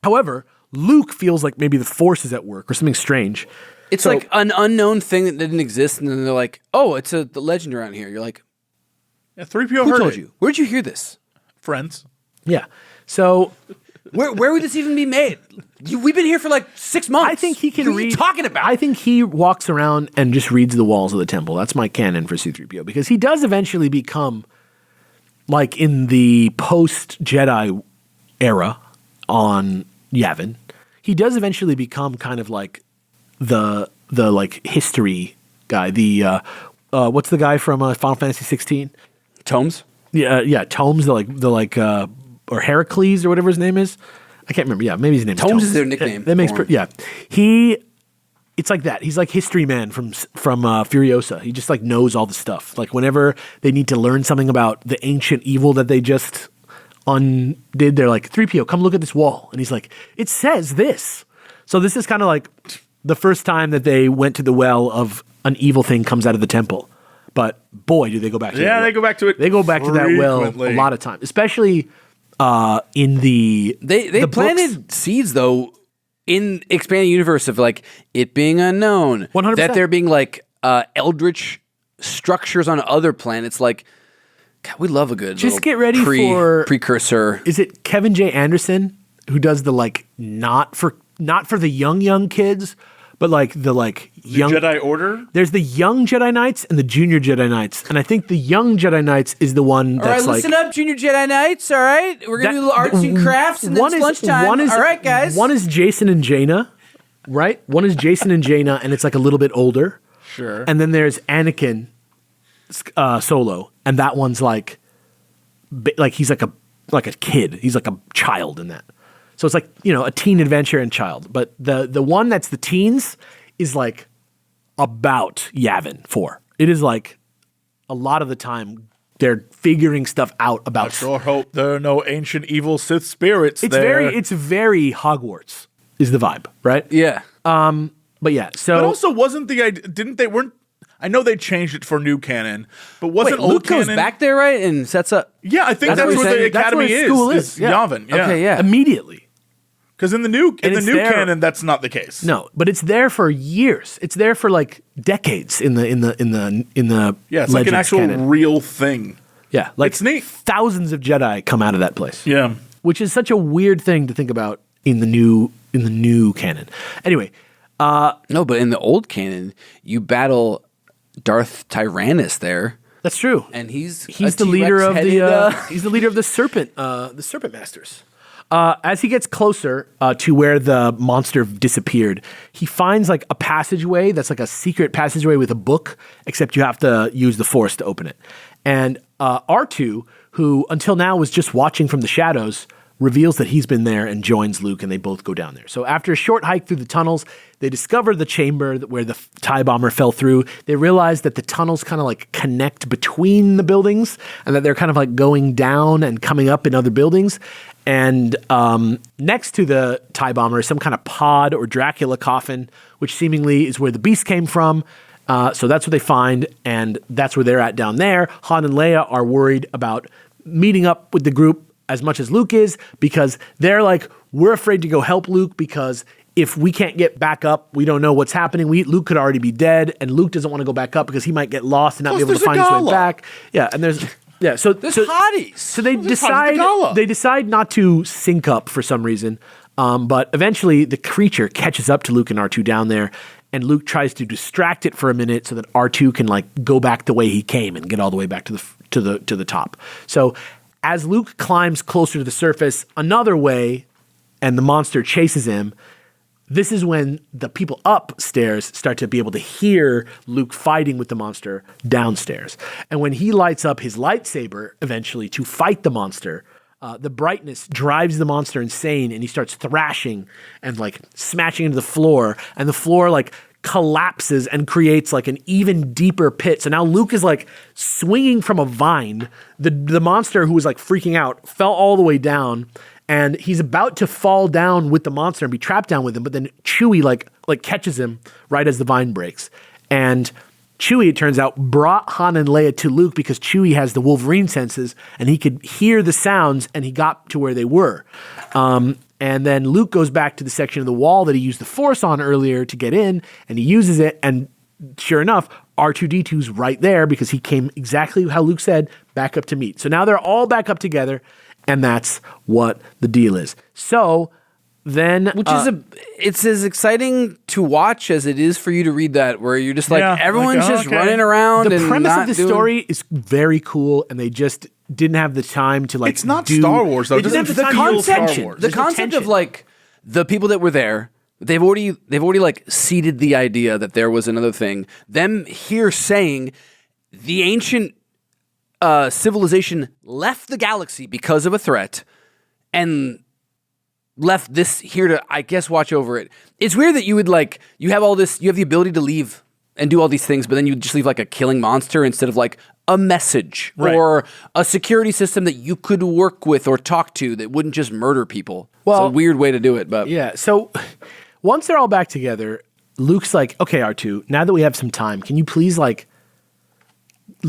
However, Luke feels like maybe the Force is at work or something strange. it's like an unknown thing that didn't exist, and then they're like, "Oh, it's the legend around here." You're like, Yeah, 3PO "Who heard told it. you? Where'd you hear this? Friends. Yeah. So Where would this even be made? We've been here for like 6 months. I think he can what read. Are you talking about? I think he walks around and just reads the walls of the temple. That's my canon for C-3PO because he does eventually become, like in the post-Jedi era on Yavin, he does eventually become kind of like the like history guy. The what's the guy from Final Fantasy 16? Tomes. Yeah, Tomes. Or Heracles or whatever his name is. I can't remember. Yeah, maybe his name Tomes is is their nickname That makes for him. yeah. It's like that. He's like history man from Furiosa. He just like knows all the stuff. Like whenever they need to learn something about the ancient evil that they just undid, they're like, 3PO, come look at this wall. And he's like, it says this. So this is kind of like the first time that they went to the well of an evil thing comes out of the temple. But boy, do they go back to that well. They go back to it. They go back to that well frequently. a lot of times, especially in the They planted seeds though in expanding universe of like it being unknown, 100%. that there being like eldritch structures on other planets. Like, God, we love a good Just little get ready for precursor. Is it Kevin J. Anderson who does the like not for the young kids, but like the young Jedi Order? There's the young Jedi Knights and the junior Jedi Knights, and I think the young Jedi Knights is the one All right, that's listen up, Junior Jedi Knights. All right, we're gonna do little arts and crafts, and then it's lunchtime. All right, guys. One is Jason and Jaina, right? One is Jason and Jaina, and it's like a little bit older. Sure. And then there's Anakin Solo, and that one's like he's like a kid. He's like a child in that. So it's like, a teen adventure and child. But the one that's the teens is like about Yavin 4. It is like a lot of the time they're figuring stuff out about. I sure hope there are no ancient evil Sith spirits It's there. it's very Hogwarts is the vibe, right? Yeah. But yeah, so But also wasn't the idea, didn't they, weren't, I know they changed it for new canon, but wasn't Wait, old Luke canon? goes back there, right, and sets up. Yeah, I think That's that's what where you're the saying? That's academy where school is is, yeah. Yavin. Yeah. Okay, yeah. immediately. Because in the new it's there. canon, that's not the case. No, but it's there for years. It's there for like decades in the Yeah, it's like an Legends actual canon. real thing. Yeah, like It's neat. thousands of Jedi come out of that place. Yeah. Which is such a weird thing to think about in the new canon. Anyway, No, but in the old canon, you battle Darth Tyrannus there, that's true. and he's He's the leader of he's the leader of the serpent masters. As he gets closer to where the monster disappeared, he finds like a passageway that's like a secret passageway with a book, except you have to use the Force to open it. And R2, who until now was just watching from the shadows, reveals that he's been there and joins Luke, and they both go down there. So after a short hike through the tunnels, they discover the chamber where the TIE bomber fell through. They realize that the tunnels kind of like connect between the buildings and that they're kind of like going down and coming up in other buildings. And next to the TIE bomber is some kind of pod or Dracula coffin, which seemingly is where the beast came from. So that's what they find, and that's where they're at down there. Han and Leia are worried about meeting up with the group as much as Luke is, because they're like, we're afraid to go help Luke because if we can't get back up, we don't know what's happening. Luke could already be dead, and Luke doesn't want to go back up because he might get lost and not be able to find his way back. Yeah, and there's hotties. So they decide not to sync up for some reason, but eventually the creature catches up to Luke and R2 down there, and Luke tries to distract it for a minute so that R2 can like go back the way he came and get all the way back to the top. So as Luke climbs closer to the surface another way and the monster chases him, this is when the people upstairs start to be able to hear Luke fighting with the monster downstairs. And when he lights up his lightsaber eventually to fight the monster, the brightness drives the monster insane, and he starts thrashing and like smashing into the floor, and the floor like collapses and creates like an even deeper pit. So now Luke is like swinging from a vine. The monster, who was like freaking out, fell all the way down, and he's about to fall down with the monster and be trapped down with him. But then Chewie like catches him right as the vine breaks. And Chewie, it turns out, brought Han and Leia to Luke because Chewie has the Wolverine senses and he could hear the sounds, and he got to where they were. And then Luke goes back to the section of the wall that he used the Force on earlier to get in, and he uses it, and sure enough, R2-D2's right there because he came exactly how Luke said, back up to meet. So now they're all back up together, and that's what the deal is. So then... It's as exciting to watch as it is for you to read that, where you're just like, everyone's just running around. The premise of the story is very cool, and they just didn't have the time to like. It's not Star Wars though. They didn't have the time to feel Star Wars. The concept of like the people that were there, they've already like seeded the idea that there was another thing. Them here saying the ancient civilization left the galaxy because of a threat, and left this here to, I guess, watch over it. It's weird that you would like, you have all this, you have the ability to leave and do all these things, but then you just leave like a killing monster instead of like a message or a security system that you could work with or talk to that wouldn't just murder people. Well, it's a weird way to do it, but yeah. So once they're all back together, Luke's like, okay, R2, now that we have some time, can you please like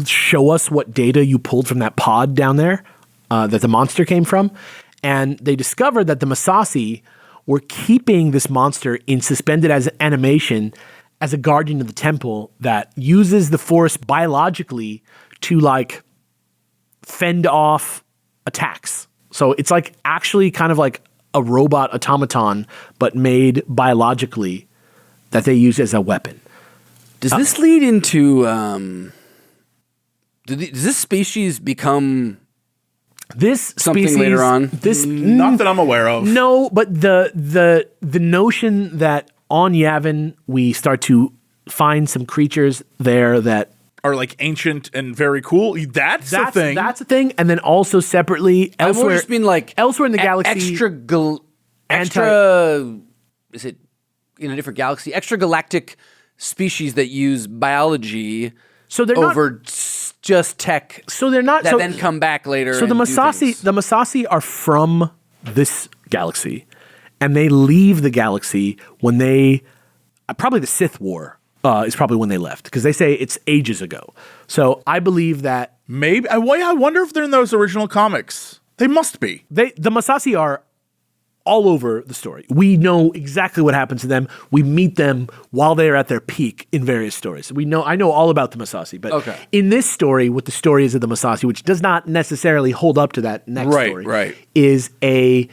show us what data you pulled from that pod down there that the monster came from? And they discovered that the Massassi were keeping this monster in suspended as animation as a guardian of the temple that uses the Force biologically to like fend off attacks. So it's like actually kind of like a robot automaton, but made biologically that they use as a weapon. Does this lead into, does this species become... This something species, later on? Not that I'm aware of. No, but the notion that on Yavin we start to find some creatures there that are like ancient and very cool. That's a thing. That's a thing. And then also separately elsewhere, just mean like elsewhere in the galaxy, is it in a different galaxy? Extragalactic species that use biology. So they're over just tech. So they're not. That then come back later. So the Massassi are from this galaxy, and they leave the galaxy when they probably the Sith War is probably when they left, because they say it's ages ago. So I believe that maybe. I wonder if they're in those original comics. They must be. The Massassi are all over the story. We know exactly what happens to them. We meet them while they are at their peak in various stories. I know all about the Masashi, but in this story, what the story is of the Masashi, which does not necessarily hold up to that next story, is a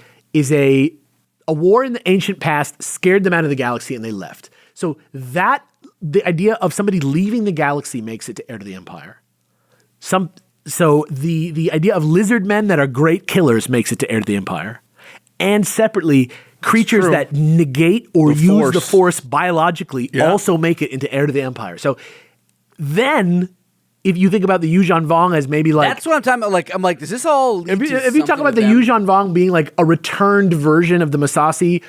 war in the ancient past scared them out of the galaxy and they left. So the idea of somebody leaving the galaxy makes it to Heir to the Empire. So the idea of lizard men that are great killers makes it to Heir to the Empire. And separately, creatures that negate or use the Force biologically also make it into Heir to the Empire. So then, if you think about the Yuuzhan Vong as maybe like... That's what I'm talking about. Like, I'm like, does this all... If you talk about the Yuuzhan Vong being like a returned version of the Masashi,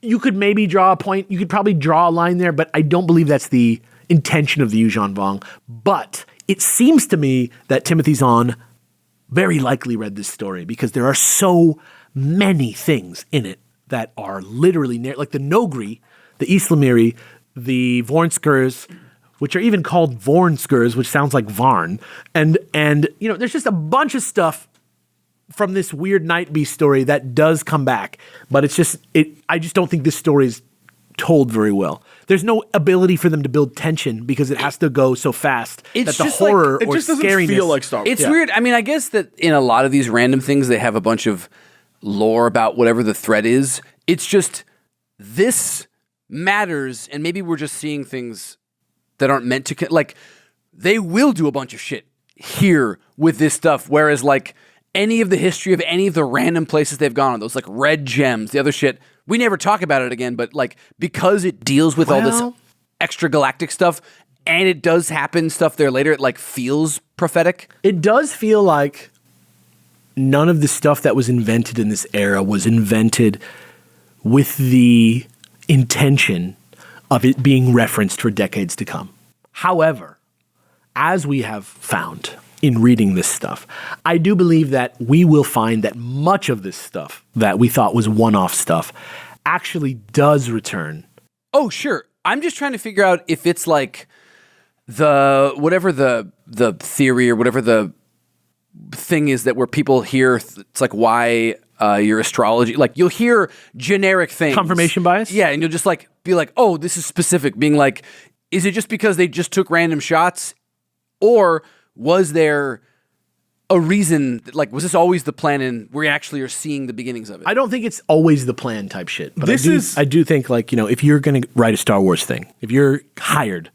you could maybe draw a point. You could probably draw a line there, but I don't believe that's the intention of the Yuuzhan Vong. But it seems to me that Timothy Zahn very likely read this story because there are so many things in it that are literally like the Nogri, the Islamiri, the Vornskurs, which are even called Vornskurs, which sounds like Varn, and there's just a bunch of stuff from this weird Night Beast story that does come back, but I just don't think this story is told very well. There's no ability for them to build tension because it has to go so fast that the horror or just doesn't scariness feel like Star Wars. It's weird. I mean, I guess that in a lot of these random things, they have a bunch of lore about whatever the threat is. It's just this matters, and maybe we're just seeing things that aren't meant to. Like, they will do a bunch of shit here with this stuff, whereas like any of the history of any of the random places they've gone on, those like red gems, the other shit, we never talk about it again. But like because it deals with all this extra galactic stuff, and it does happen stuff there later, it like feels prophetic. It does feel like none of the stuff that was invented in this era was invented with the intention of it being referenced for decades to come. However, as we have found in reading this stuff, I do believe that we will find that much of this stuff that we thought was one-off stuff actually does return. Oh, sure. I'm just trying to figure out if it's like whatever the theory or whatever the thing is that where people hear it's like why your astrology, like you'll hear generic things, confirmation bias, and you'll just like be like, oh, this is specific, being like, is it just because they just took random shots, or was there a reason, like was this always the plan and we actually are seeing the beginnings of it? I don't think it's always the plan type shit, but I do think like, if you're going to write a Star Wars thing, if you're hired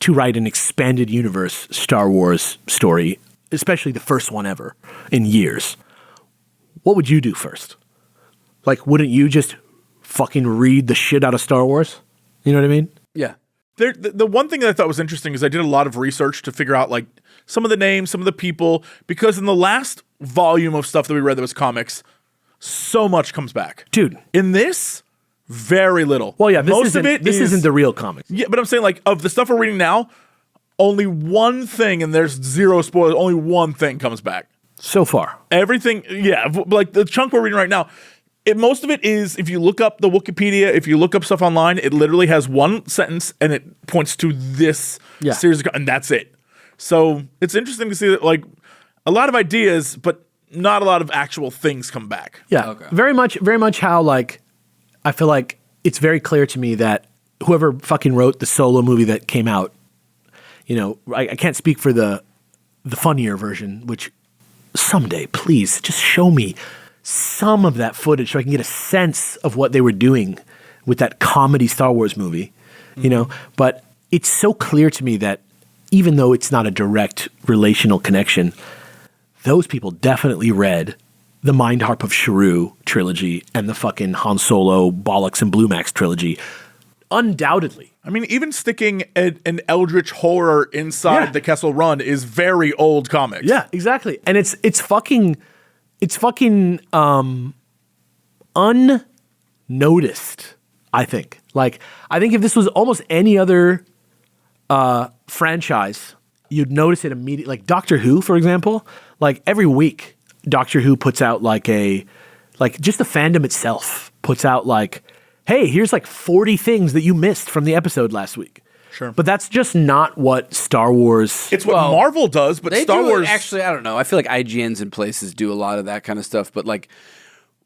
to write an expanded universe Star Wars story, especially the first one ever in years, what would you do first? Like, wouldn't you just fucking read the shit out of Star Wars? You know what I mean? Yeah. The one thing that I thought was interesting is I did a lot of research to figure out like some of the names, some of the people, because in the last volume of stuff that we read that was comics, so much comes back. Dude. In this, very little. Well, yeah, this isn't the real comics. Yeah, but I'm saying like of the stuff we're reading now, only one thing, and there's zero spoilers, only one thing comes back. So far. Everything, like the chunk we're reading right now, most of it is, if you look up the Wikipedia, if you look up stuff online, it literally has one sentence and it points to this series, and that's it. So it's interesting to see that, like, a lot of ideas, but not a lot of actual things come back. Yeah, okay. Very much how, like, I feel like it's very clear to me that whoever fucking wrote the Solo movie that came out, I can't speak for the funnier version, which someday, please, just show me some of that footage so I can get a sense of what they were doing with that comedy Star Wars movie, But it's so clear to me that even though it's not a direct relational connection, those people definitely read the Mind Harp of Shrew trilogy and the fucking Han Solo, Bollocks, and Blue Max trilogy. Undoubtedly. I mean, even sticking an eldritch horror inside the Kessel Run is very old comics. Yeah, exactly. And it's fucking unnoticed, I think. Like, I think if this was almost any other franchise, you'd notice it immediately. Like Doctor Who, for example, like every week, Doctor Who puts out just the fandom itself puts out like, hey, here's like 40 things that you missed from the episode last week. Sure. But that's just not what Star Wars... It's what Marvel does, but Star Wars... Actually, I don't know. I feel like IGNs in places do a lot of that kind of stuff. But like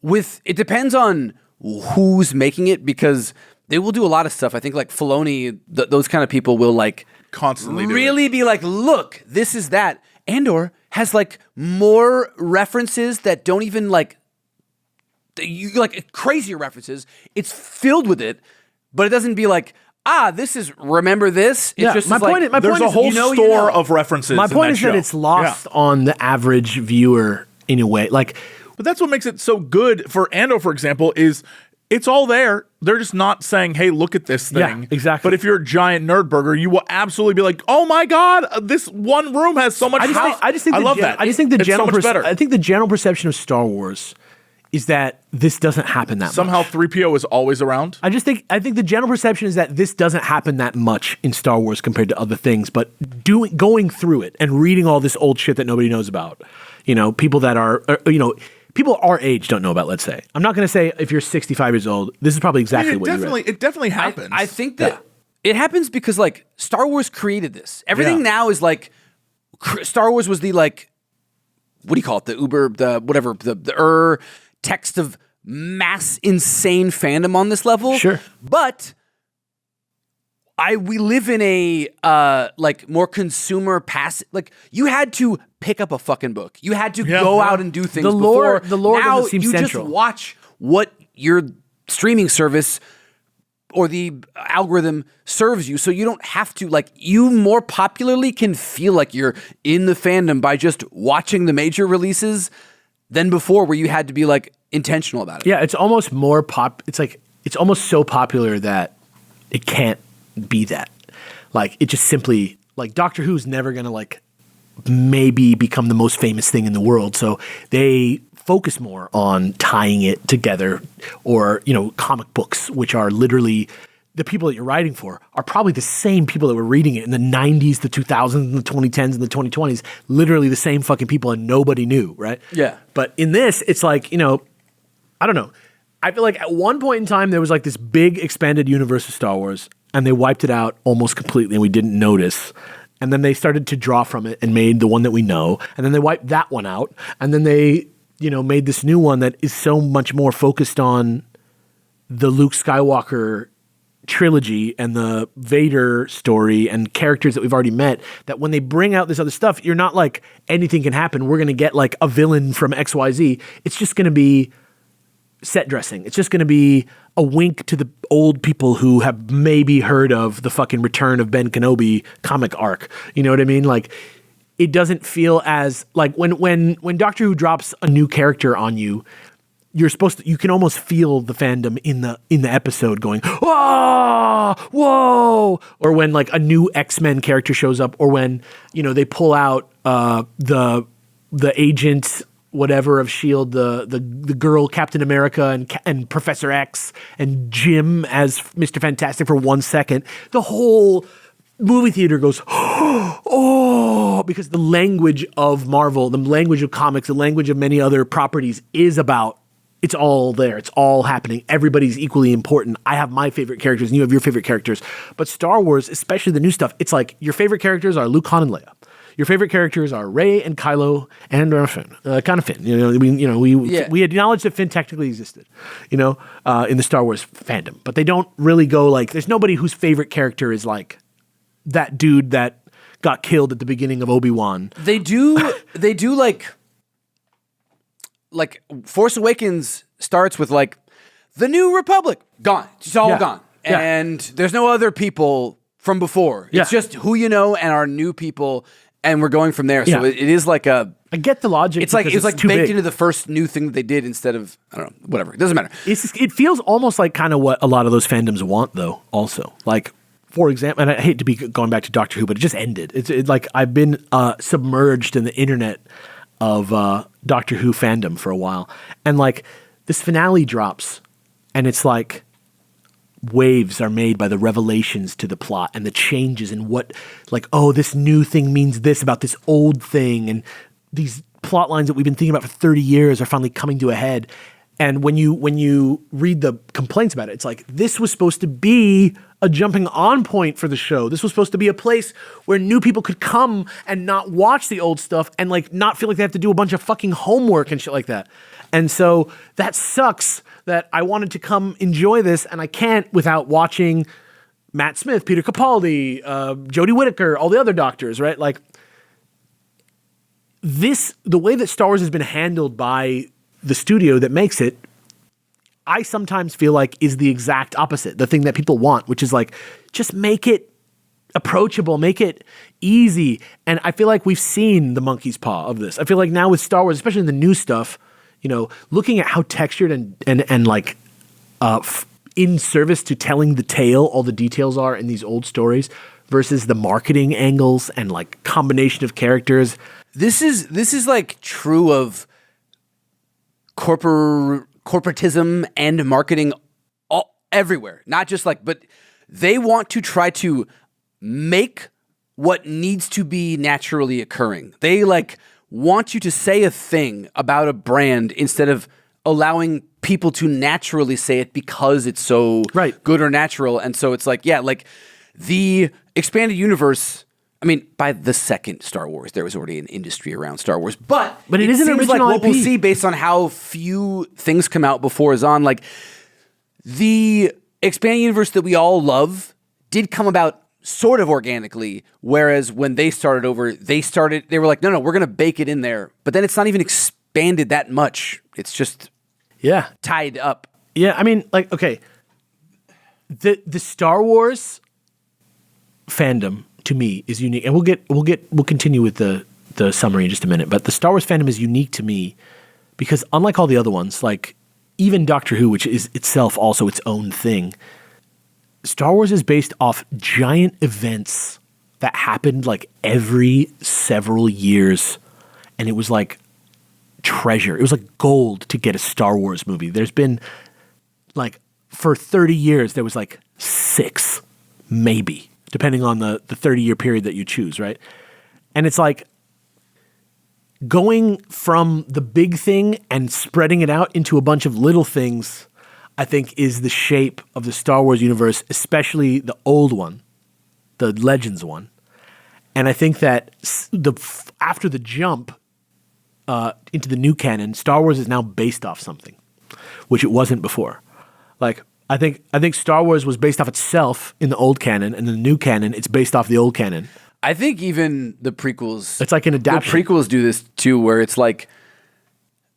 it depends on who's making it, because they will do a lot of stuff. I think like Filoni, those kind of people will like Constantly really be like, look, this is that. Andor has like more references that don't even like crazier references. It's filled with it, but it doesn't be like, this is, remember this. It's just There's a whole store of references. My point in is that that it's lost on the average viewer in a way. Like, but that's what makes it so good for Andor, for example, is it's all there. They're just not saying, hey, look at this thing. Yeah, exactly. But if you're a giant nerd burger, you will absolutely be like, oh my God, this one room has so much stuff. I just think I love that. I just think the It's general so much better. I think the general perception of Star Wars is that this doesn't happen that Somehow much. 3PO is always around. I think the general perception is that this doesn't happen that much in Star Wars compared to other things, but going through it and reading all this old shit that nobody knows about, people that are, people our age don't know about, let's say. I'm not going to say if you're 65 years old, this is probably exactly what you read. It definitely happens. I think that it happens because like Star Wars created this. Everything now is like, Star Wars was the like, what do you call it? The Uber, the whatever, the text of mass insane fandom on this level. Sure. But we live in a like more consumer passive, like you had to pick up a fucking book. You had to go out and do things. The lore now doesn't seem you central. just watch what your streaming service or the algorithm serves you, so you don't have to, like, you more popularly can feel like you're in the fandom by just watching the major releases than before, where you had to be like intentional about it. Yeah, it's almost more it's almost so popular that it can't be that. Like, it just simply, like, Doctor Who's never gonna like maybe become the most famous thing in the world, so they focus more on tying it together, or comic books, which are literally the people that you're writing for are probably the same people that were reading it in the 90s, the 2000s, and the 2010s, and the 2020s. Literally the same fucking people, and nobody knew, right? Yeah. But in this, it's like, I don't know. I feel like at one point in time, there was like this big expanded universe of Star Wars, and they wiped it out almost completely, and we didn't notice. And then they started to draw from it and made the one that we know, and then they wiped that one out, and then they made this new one that is so much more focused on the Luke Skywalker trilogy and the Vader story and characters that we've already met, that when they bring out this other stuff, you're not like, anything can happen. We're going to get like a villain from XYZ. It's just going to be set dressing. It's just going to be a wink to the old people who have maybe heard of the fucking Return of Ben Kenobi comic arc. You know what I mean? Like, it doesn't feel as like when Doctor Who drops a new character on you, you can almost feel the fandom in the episode going, whoa, or when like a new X-Men character shows up, or when they pull out the agent whatever of S.H.I.E.L.D., the girl Captain America and Professor X and Jim as Mr. Fantastic for 1 second, the whole movie theater goes, oh, because the language of Marvel, the language of comics, the language of many other properties is about, it's all there. It's all happening. Everybody's equally important. I have my favorite characters and you have your favorite characters. But Star Wars, especially the new stuff, it's like your favorite characters are Luke, Han, and Leia. Your favorite characters are Rey and Kylo and Finn, kind of Finn. We acknowledge that Finn technically existed, in the Star Wars fandom, but they don't really go like. There's nobody whose favorite character is like that dude that got killed at the beginning of Obi-Wan. They do like Force Awakens starts with like the New Republic gone. It's all gone, and there's no other people from before. It's just who you know and our new people. And we're going from there. So it is like I get the logic. It's like too baked big into the first new thing that they did instead of, I don't know, whatever. It doesn't matter. It feels almost like kind of what a lot of those fandoms want, though, also. Like, for example, and I hate to be going back to Doctor Who, but it just ended. It's like I've been submerged in the internet of Doctor Who fandom for a while. And like this finale drops and it's like waves are made by the revelations to the plot and the changes in what, like, oh, this new thing means this about this old thing, and these plot lines that we've been thinking about for 30 years are finally coming to a head. And when you read the complaints about it, it's like, this was supposed to be a jumping on point for the show. This was supposed to be a place where new people could come and not watch the old stuff and like not feel like they have to do a bunch of fucking homework and shit like that. And so that sucks that I wanted to come enjoy this and I can't without watching Matt Smith, Peter Capaldi, Jodie Whittaker, all the other doctors, right? Like the way that Star Wars has been handled by the studio that makes it, I sometimes feel like is the exact opposite. The thing that people want, which is like, just make it approachable, make it easy. And I feel like we've seen the monkey's paw of this. I feel like now with Star Wars, especially in the new stuff, you know, looking at how textured and like in service to telling the tale all the details are in these old stories versus the marketing angles and like combination of characters. This is like true of corporatism and marketing everywhere. Not just like, but they want to try to make what needs to be naturally occurring. They like want you to say a thing about a brand instead of allowing people to naturally say it because it's so good or natural. And so it's like, yeah, like the expanded universe. I mean, by the second Star Wars, there was already an industry around Star Wars, but it isn't seems original like what IP. we'll see based on how few things come out before is on. Like the expanded universe that we all love did come about sort of organically, whereas when they started over, they were like, no, we're going to bake it in there, but then it's not even expanded that much. It's just tied up. Yeah, I mean, like, okay, the Star Wars fandom to me is unique, and we'll continue with the summary in just a minute. But the Star Wars fandom is unique to me because unlike all the other ones, like even Doctor Who, which is itself also its own thing, Star Wars is based off giant events that happened like every several years, and it was like treasure. It was like gold to get a Star Wars movie. There's been like for 30 years there was like 6 maybe, depending on the 30-year period that you choose, right? And it's like going from the big thing and spreading it out into a bunch of little things, I think, is the shape of the Star Wars universe, especially the old one, the Legends one. And I think that after the jump into the new canon, Star Wars is now based off something, which it wasn't before. Like, I think Star Wars was based off itself in the old canon, and in the new canon, it's based off the old canon. I think even the prequels... It's like an adaptation. The prequels do this too, where it's like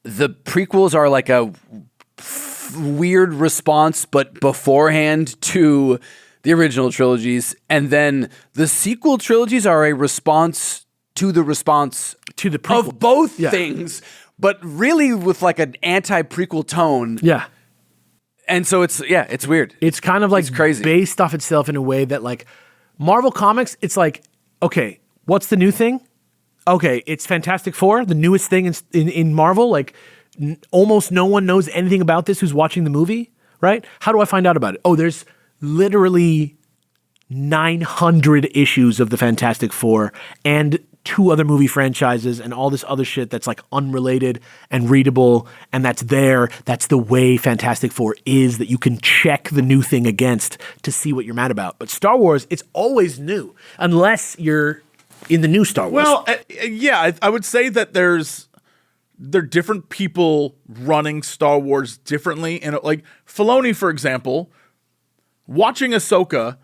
the prequels are like a weird response, but beforehand to the original trilogies, and then the sequel trilogies are a response to the prequel of both things, but really with like an anti-prequel tone. Yeah. And so it's weird. It's kind of like crazy. Based off itself in a way that like Marvel Comics, it's like, okay, what's the new thing? Okay, it's Fantastic Four, the newest thing in Marvel. Like almost no one knows anything about this who's watching the movie, right? How do I find out about it? Oh, there's literally 900 issues of the Fantastic Four and 2 other movie franchises and all this other shit that's like unrelated and readable, and that's the way Fantastic Four is, that you can check the new thing against to see what you're mad about. But Star Wars, it's always new unless you're in the new Star Wars. Well, I would say that there are different people running Star Wars differently, and like Filoni, for example, watching Ahsoka,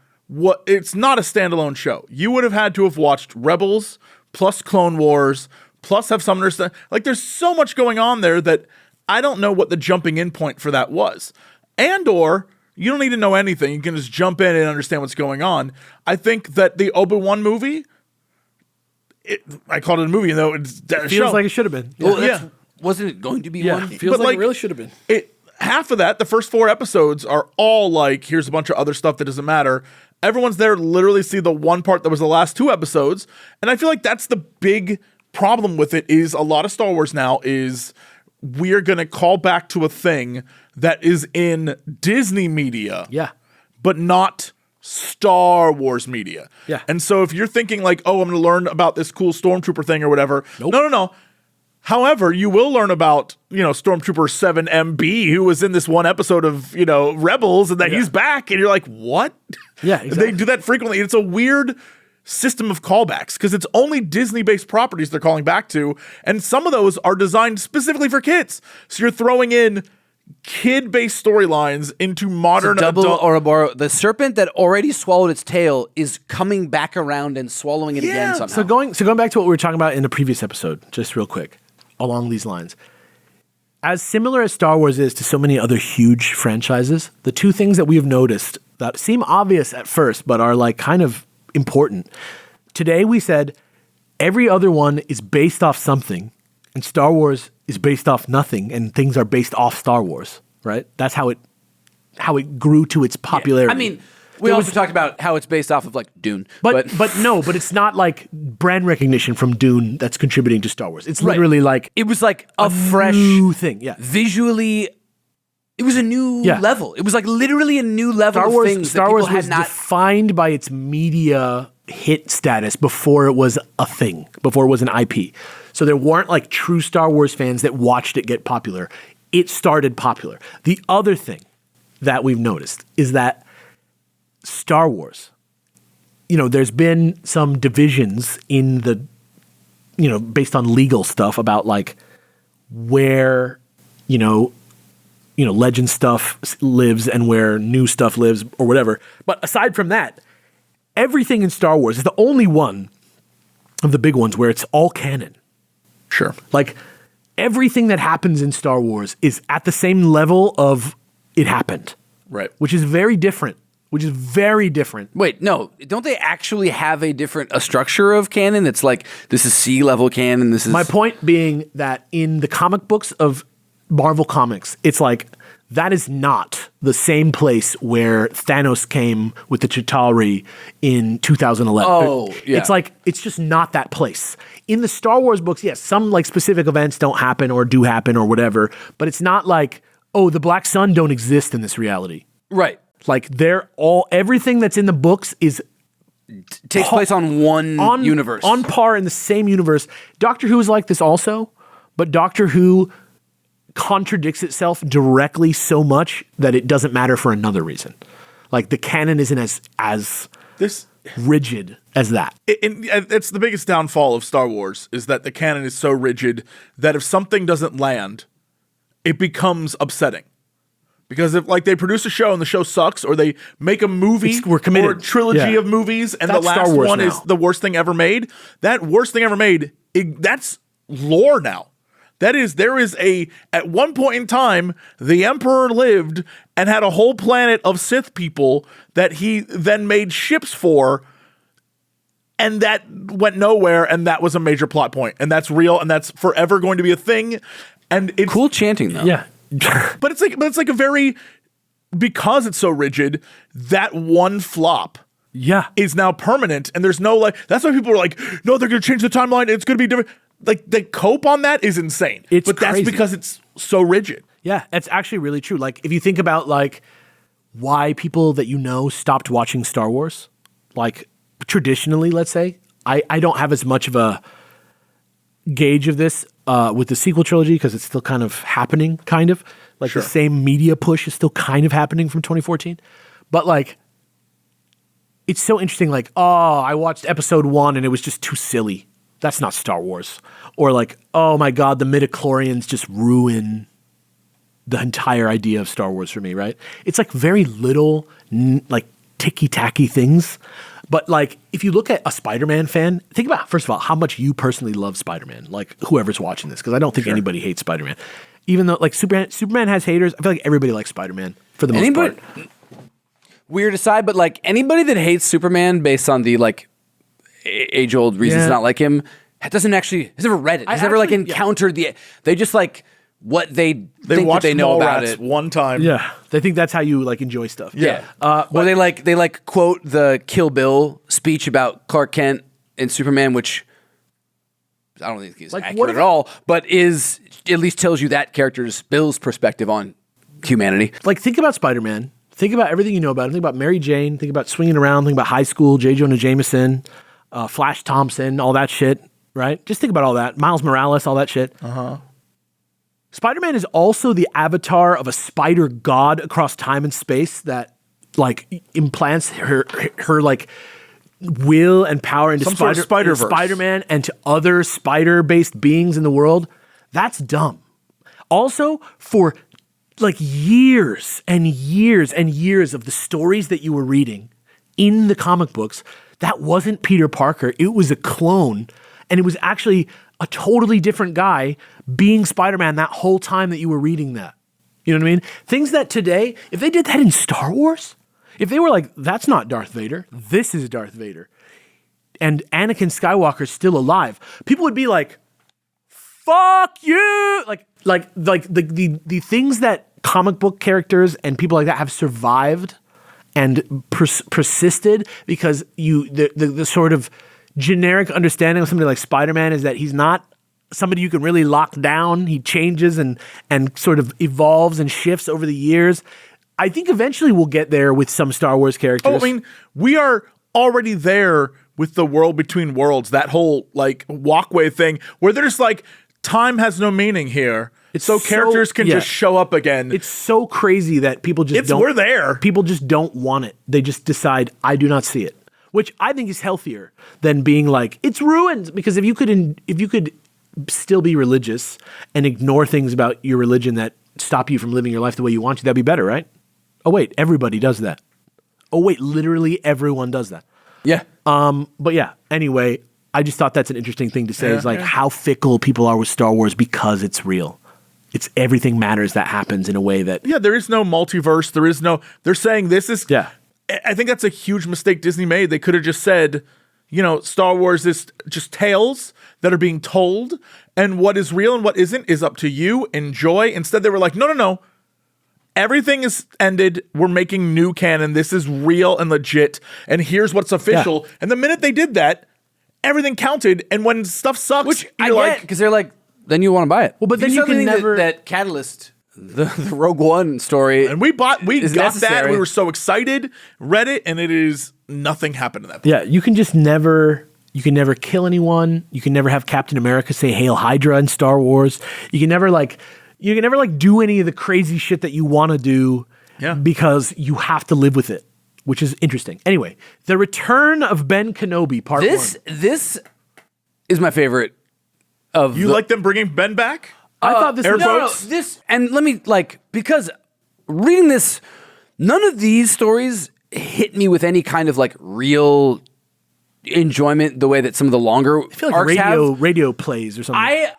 it's not a standalone show. You would have had to have watched Rebels plus Clone Wars, plus have Summoners. Like, there's so much going on there that I don't know what the jumping in point for that was. Or you don't need to know anything. You can just jump in and understand what's going on. I think that the Obi-Wan movie, I called it a movie, though it feels like it should have been. Well, wasn't it going to be one? Feels like it really should have been. Half of that, the first 4 episodes, are all like, here's a bunch of other stuff that doesn't matter. Everyone's there to literally see the one part that was the last 2 episodes. And I feel like that's the big problem with it, is a lot of Star Wars now is we're going to call back to a thing that is in Disney media. Yeah. But not Star Wars media. Yeah. And so if you're thinking like, oh, I'm going to learn about this cool Stormtrooper thing or whatever. Nope. No. However, you will learn about, Stormtrooper 7MB, who was in this one episode of, Rebels, and that he's back, and you're like, what? Yeah, exactly. They do that frequently. It's a weird system of callbacks because it's only Disney-based properties they're calling back to, and some of those are designed specifically for kids. So you're throwing in kid-based storylines into modern double adult. Ouroboros. The serpent that already swallowed its tail is coming back around and swallowing it again somehow. So going back to what we were talking about in the previous episode, just real quick, along these lines. As similar as Star Wars is to so many other huge franchises, the two things that we have noticed that seem obvious at first but are like kind of important. Today we said every other one is based off something, and Star Wars is based off nothing, and things are based off Star Wars, right? That's how it grew to its popularity. I mean, we also talked about how it's based off of like Dune. But it's not like brand recognition from Dune that's contributing to Star Wars. It's literally like it was like a fresh new thing. Yeah. Visually, it was a new level. It was like literally a new level of things Star that Wars people was had not defined by its media hit status before it was a thing, before it was an IP. So there weren't like true Star Wars fans that watched it get popular. It started popular. The other thing that we've noticed is that Star Wars, there's been some divisions in the, based on legal stuff about like where, legend stuff lives and where new stuff lives or whatever. But aside from that, everything in Star Wars is the only one of the big ones where it's all canon. Sure. Like everything that happens in Star Wars is at the same level of it happened. Right. Which is very different. Wait, no, don't they actually have a structure of canon? It's like, this is C-level canon, this is... My point being that in the comic books of Marvel Comics, it's like, that is not the same place where Thanos came with the Chitauri in 2011. Oh, yeah. It's like, it's just not that place. In the Star Wars books, yes, some like specific events don't happen or do happen or whatever, but it's not like, oh, the Black Sun don't exist in this reality. Right. Like everything that's in the books is takes place on one universe. On par in the same universe. Doctor Who is like this also, but Doctor Who contradicts itself directly so much that it doesn't matter for another reason. Like the canon isn't as rigid as that. It's the biggest downfall of Star Wars is that the canon is so rigid that if something doesn't land, it becomes upsetting. Because if like they produce a show and the show sucks, or they make a movie we're committed. or a trilogy of movies and That's the last Star Wars one now. is the worst thing ever made, that worst thing ever made, that's lore now. There is at one point in time, the Emperor lived and had a whole planet of Sith people that he then made ships for, and that went nowhere, and that was a major plot point, and that's real, and that's forever going to be a thing. And it's cool chanting though. Yeah. But it's like a very, because it's so rigid, that one flop is now permanent, and there's no like, that's why people are like, no, they're going to change the timeline, it's going to be different. Like the cope on that is insane. It's that's because it's so rigid. Yeah, that's actually really true. Like if you think about like why people that stopped watching Star Wars, like traditionally, let's say, I don't have as much of a gauge of this with the sequel trilogy because it's still kind of happening, like the same media push is still kind of happening from 2014. But like, it's so interesting. Like, oh, I watched episode 1 and it was just too silly. That's not Star Wars. Or like, oh my God, the midichlorians just ruin the entire idea of Star Wars for me, right? It's like very little like ticky-tacky things. But like, if you look at a Spider-Man fan, think about, first of all, how much you personally love Spider-Man, like whoever's watching this, because I don't think anybody hates Spider-Man. Even though like Superman has haters, I feel like everybody likes Spider-Man for the most part. Weird aside, but like anybody that hates Superman based on the like age-old reasons to not like him has never read it. Has never like encountered they just like what they think that they know about it one time. Yeah, they think that's how you like enjoy stuff. Yeah, or they like quote the Kill Bill speech about Clark Kent and Superman, which I don't think is like, accurate at all, but is at least tells you that character's Bill's perspective on humanity. Like think about Spider-Man. Think about everything you know about him. Think about Mary Jane. Think about swinging around. Think about high school, J. Jonah Jameson, Flash Thompson, all that shit. right? Just think about all that. Miles Morales, all that shit. Spider-Man is also the avatar of a spider god across time and space that like implants her like will and power into Some sort of Spider-Verse. Spider-Man and to other spider-based beings in the world. That's dumb. Also, for like years and years and years of the stories that you were reading in the comic books, that wasn't Peter Parker. It was a clone, and it was actually a totally different guy being Spider-Man that whole time that you were reading that. You know what I mean? Things that today, if they did that in Star Wars, if they were like, that's not Darth Vader, this is Darth Vader, and Anakin Skywalker's still alive, people would be like, fuck you! Like the things that comic book characters and people like that have survived and persisted because the sort of generic understanding of somebody like Spider-Man is that he's not somebody you can really lock down. He changes and sort of evolves and shifts over the years. I think eventually we'll get there with some Star Wars characters. Oh, I mean, we are already there with the world between worlds, that whole like walkway thing where there's like time has no meaning here. So characters can just show up again. It's so crazy that people just we're there. People just don't want it. They just decide, I do not see it. Which I think is healthier than being like, it's ruined. Because if you could still be religious and ignore things about your religion that stop you from living your life the way you want to, that'd be better, right? Oh wait, everybody does that. Oh wait, literally everyone does that. Yeah. But yeah, anyway, I just thought that's an interesting thing to say is like how fickle people are with Star Wars because it's real. It's everything matters that happens in a way that... Yeah, there is no multiverse. There is no... They're saying this is... Yeah. I think that's a huge mistake Disney made. They could have just said, you know, Star Wars is just tales that are being told, and what is real and what isn't is up to you. Enjoy. Instead, they were like, no. Everything is ended. We're making new canon. This is real and legit, and here's what's official. Yeah. And the minute they did that, everything counted, and when stuff sucks... Which I get, because they're like, then you want to buy it. Well, but then you can never... That Catalyst... The Rogue One story, and we got necessary. that. We were so excited, read it, and it is nothing happened to that point. Yeah, you can never kill anyone. You can never have Captain America say "Hail Hydra" in Star Wars. You can never do any of the crazy shit that you want to do, because you have to live with it, which is interesting. Anyway, the return of Ben Kenobi, part 1. This is my favorite. Like them bringing Ben back? I thought this was this, and let me because reading this, none of these stories hit me with any kind of like real enjoyment the way that some of the longer I feel like radio plays or something. I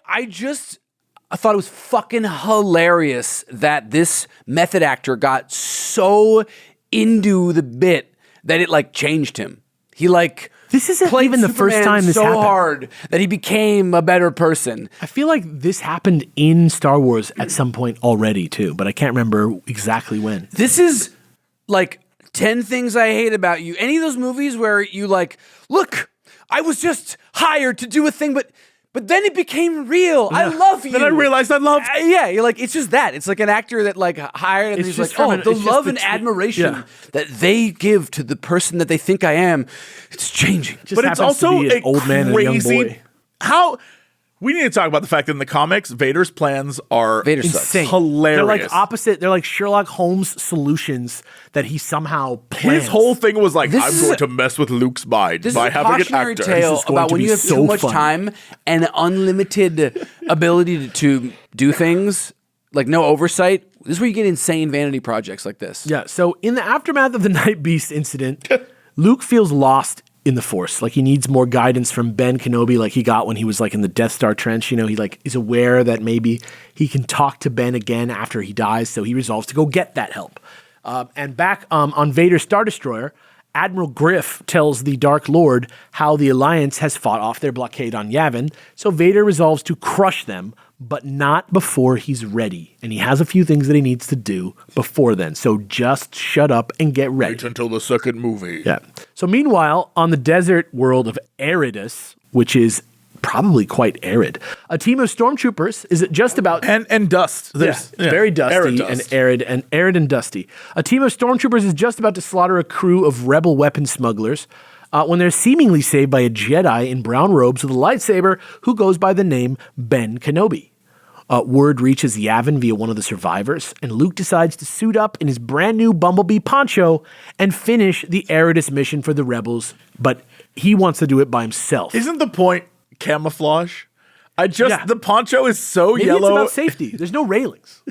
thought it was fucking hilarious that this method actor got so into the bit that it like changed him. He like. This isn't even the first time this happened. So hard that he became a better person. I feel like this happened in Star Wars at some point already too, but I can't remember exactly when. This is like 10 Things I Hate About You. Any of those movies where you like, look, I was just hired to do a thing, but then it became real. Yeah. I love you. Then I realized I loved. Yeah, you're like, it's just that. It's like an actor that like hired, and he's like, the love and admiration that they give to the person that they think I am, it's changing. But it's also an old man and a young boy. How we need to talk about the fact that in the comics, Vader's plans are insane. Hilarious. They're like opposite. They're like Sherlock Holmes solutions that he somehow plans. His whole thing was like, I'm going to mess with Luke's mind by having an actor. This is a cautionary tale about when you have too much time and unlimited ability to do things, like no oversight. This is where you get insane vanity projects like this. Yeah. So in the aftermath of the Night Beast incident, Luke feels lost in the Force. Like he needs more guidance from Ben Kenobi, like he got when he was like in the Death Star trench. You know, he like is aware that maybe he can talk to Ben again after he dies, so he resolves to go get that help. And back on Vader's Star Destroyer, Admiral Griff tells the Dark Lord how the Alliance has fought off their blockade on Yavin, so Vader resolves to crush them, but not before he's ready. And he has a few things that he needs to do before then. So just shut up and get ready. Wait until the second movie. Yeah. So meanwhile, on the desert world of Eridus, which is probably quite arid, a team of stormtroopers is just about... And dust. Very dusty and arid and dusty. A team of stormtroopers is just about to slaughter a crew of rebel weapon smugglers. when they're seemingly saved by a Jedi in brown robes with a lightsaber who goes by the name Ben Kenobi. Word reaches Yavin via one of the survivors, and Luke decides to suit up in his brand new Bumblebee poncho and finish the Eridus mission for the rebels, but he wants to do it by himself. Isn't the point camouflage? The poncho is so Maybe yellow. it's about safety. There's no railings.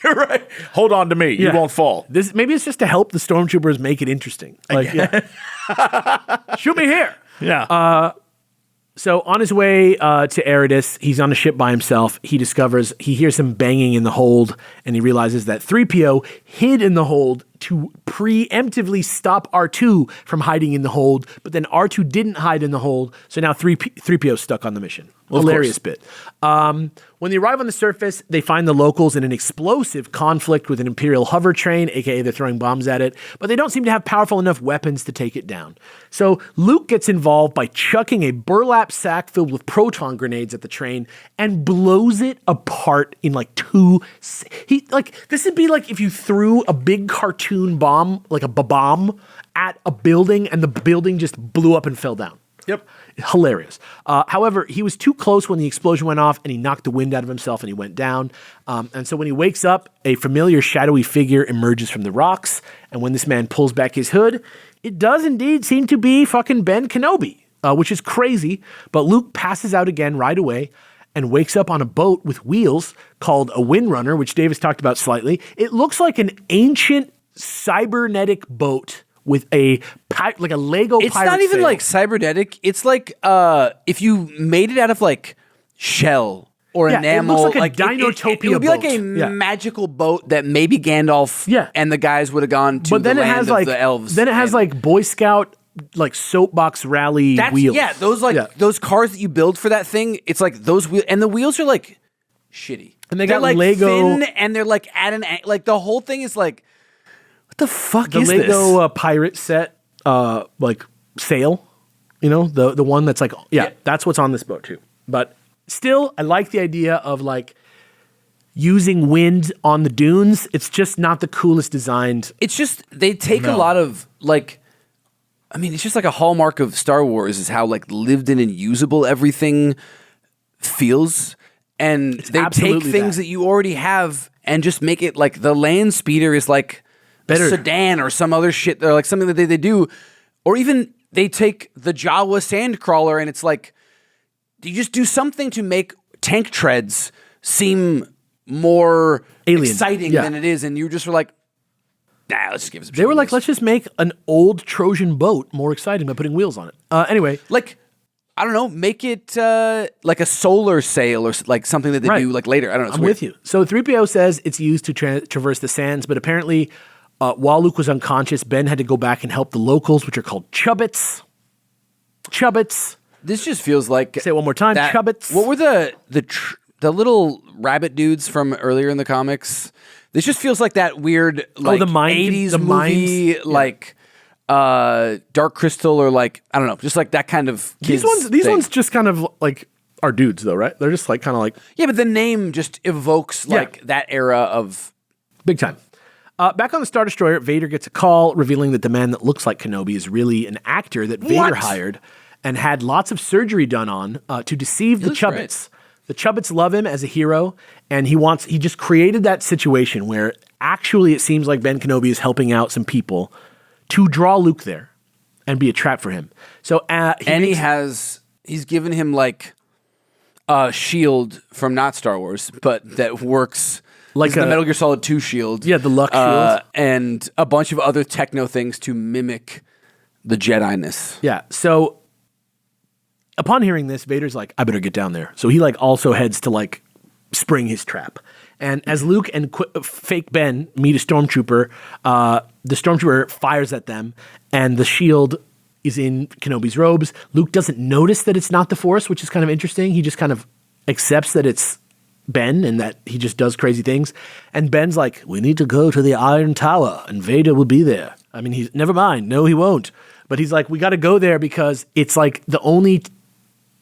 You're right. Hold on to me. You won't fall. Maybe it's just to help the stormtroopers make it interesting. Like, shoot me here. Yeah. So on his way to Eridus, he's on a ship by himself. He hears some banging in the hold, and he realizes that 3PO hid in the hold to preemptively stop R2 from hiding in the hold, but then R2 didn't hide in the hold, so now 3PO's stuck on the mission. Hilarious bit. When they arrive on the surface, they find the locals in an explosive conflict with an Imperial hover train, aka they're throwing bombs at it, but they don't seem to have powerful enough weapons to take it down. So Luke gets involved by chucking a burlap sack filled with proton grenades at the train and blows it apart in like two. This would be like if you threw a big cartoon bomb, like a bomb, at a building and the building just blew up and fell down. Yep. Hilarious. However, he was too close when the explosion went off and he knocked the wind out of himself and he went down. And so when he wakes up, a familiar shadowy figure emerges from the rocks. And when this man pulls back his hood, it does indeed seem to be fucking Ben Kenobi, which is crazy. But Luke passes out again right away and wakes up on a boat with wheels called a Windrunner, which Dave has talked about slightly. It looks like an ancient cybernetic boat with a Lego pirate It's not even sail. like cybernetic. It's like if you made it out of like shell or enamel. It looks like a Dinotopia it would be like a boat. magical boat that maybe Gandalf and the guys would have gone to but then the it land has of like the elves. Then it has like Boy Scout like soapbox rally wheels. Yeah, those cars that you build for that thing, it's like those wheels, and the wheels are like shitty. And they're got like Lego, thin, and they're like at an like the whole thing is like, what the fuck the is Lego this? pirate set like sail, the one that's like that's what's on this boat too. But still, I like the idea of like using wind on the dunes. It's just not the coolest designed. It's just they take a lot of like. I mean, it's just like a hallmark of Star Wars is how like lived in and usable everything feels. And they take things that you already have and just make it like the land speeder is like better. A sedan or some other shit. They're like something that they do. Or even they take the Jawa Sandcrawler and it's like, you just do something to make tank treads seem more exciting than it is. And you just were like, nah, let's just give it some shit. They were like, let's just make an old Trojan boat more exciting by putting wheels on it. Anyway. Like, I don't know, make it like a solar sail or like something that they do like later. I don't know. I'm with you. So 3PO says it's used to traverse the sands, but apparently while Luke was unconscious, Ben had to go back and help the locals, which are called Chubbits. Chubbits. This just feels like... Say it one more time, Chubbits. What were the little rabbit dudes from earlier in the comics? This just feels like that weird like the 80s movie, like Dark Crystal or like, I don't know, just like that kind of These ones just kind of like are dudes though, right? They're just like kind of like... Yeah, but the name just evokes like that era of... Big time. Back on the Star Destroyer, Vader gets a call revealing that the man that looks like Kenobi is really an actor that Vader hired and had lots of surgery done on to deceive the Chubbits. Great. The Chubbits love him as a hero, and he just created that situation where actually it seems like Ben Kenobi is helping out some people to draw Luke there and be a trap for him. So he's given him like a shield from not Star Wars, but that works like the Metal Gear Solid 2 shield. Yeah, the Lux shield. And a bunch of other techno things to mimic the Jedi-ness. Yeah, so upon hearing this, Vader's like, I better get down there. So he like also heads to like spring his trap. And as Luke and fake Ben meet a stormtrooper, the stormtrooper fires at them, and the shield is in Kenobi's robes. Luke doesn't notice that it's not the Force, which is kind of interesting. He just kind of accepts that it's Ben and that he just does crazy things. And Ben's like, we need to go to the Iron Tower, and Vader will be there. I mean, he's never mind. No, he won't. But he's like, we got to go there because it's like the only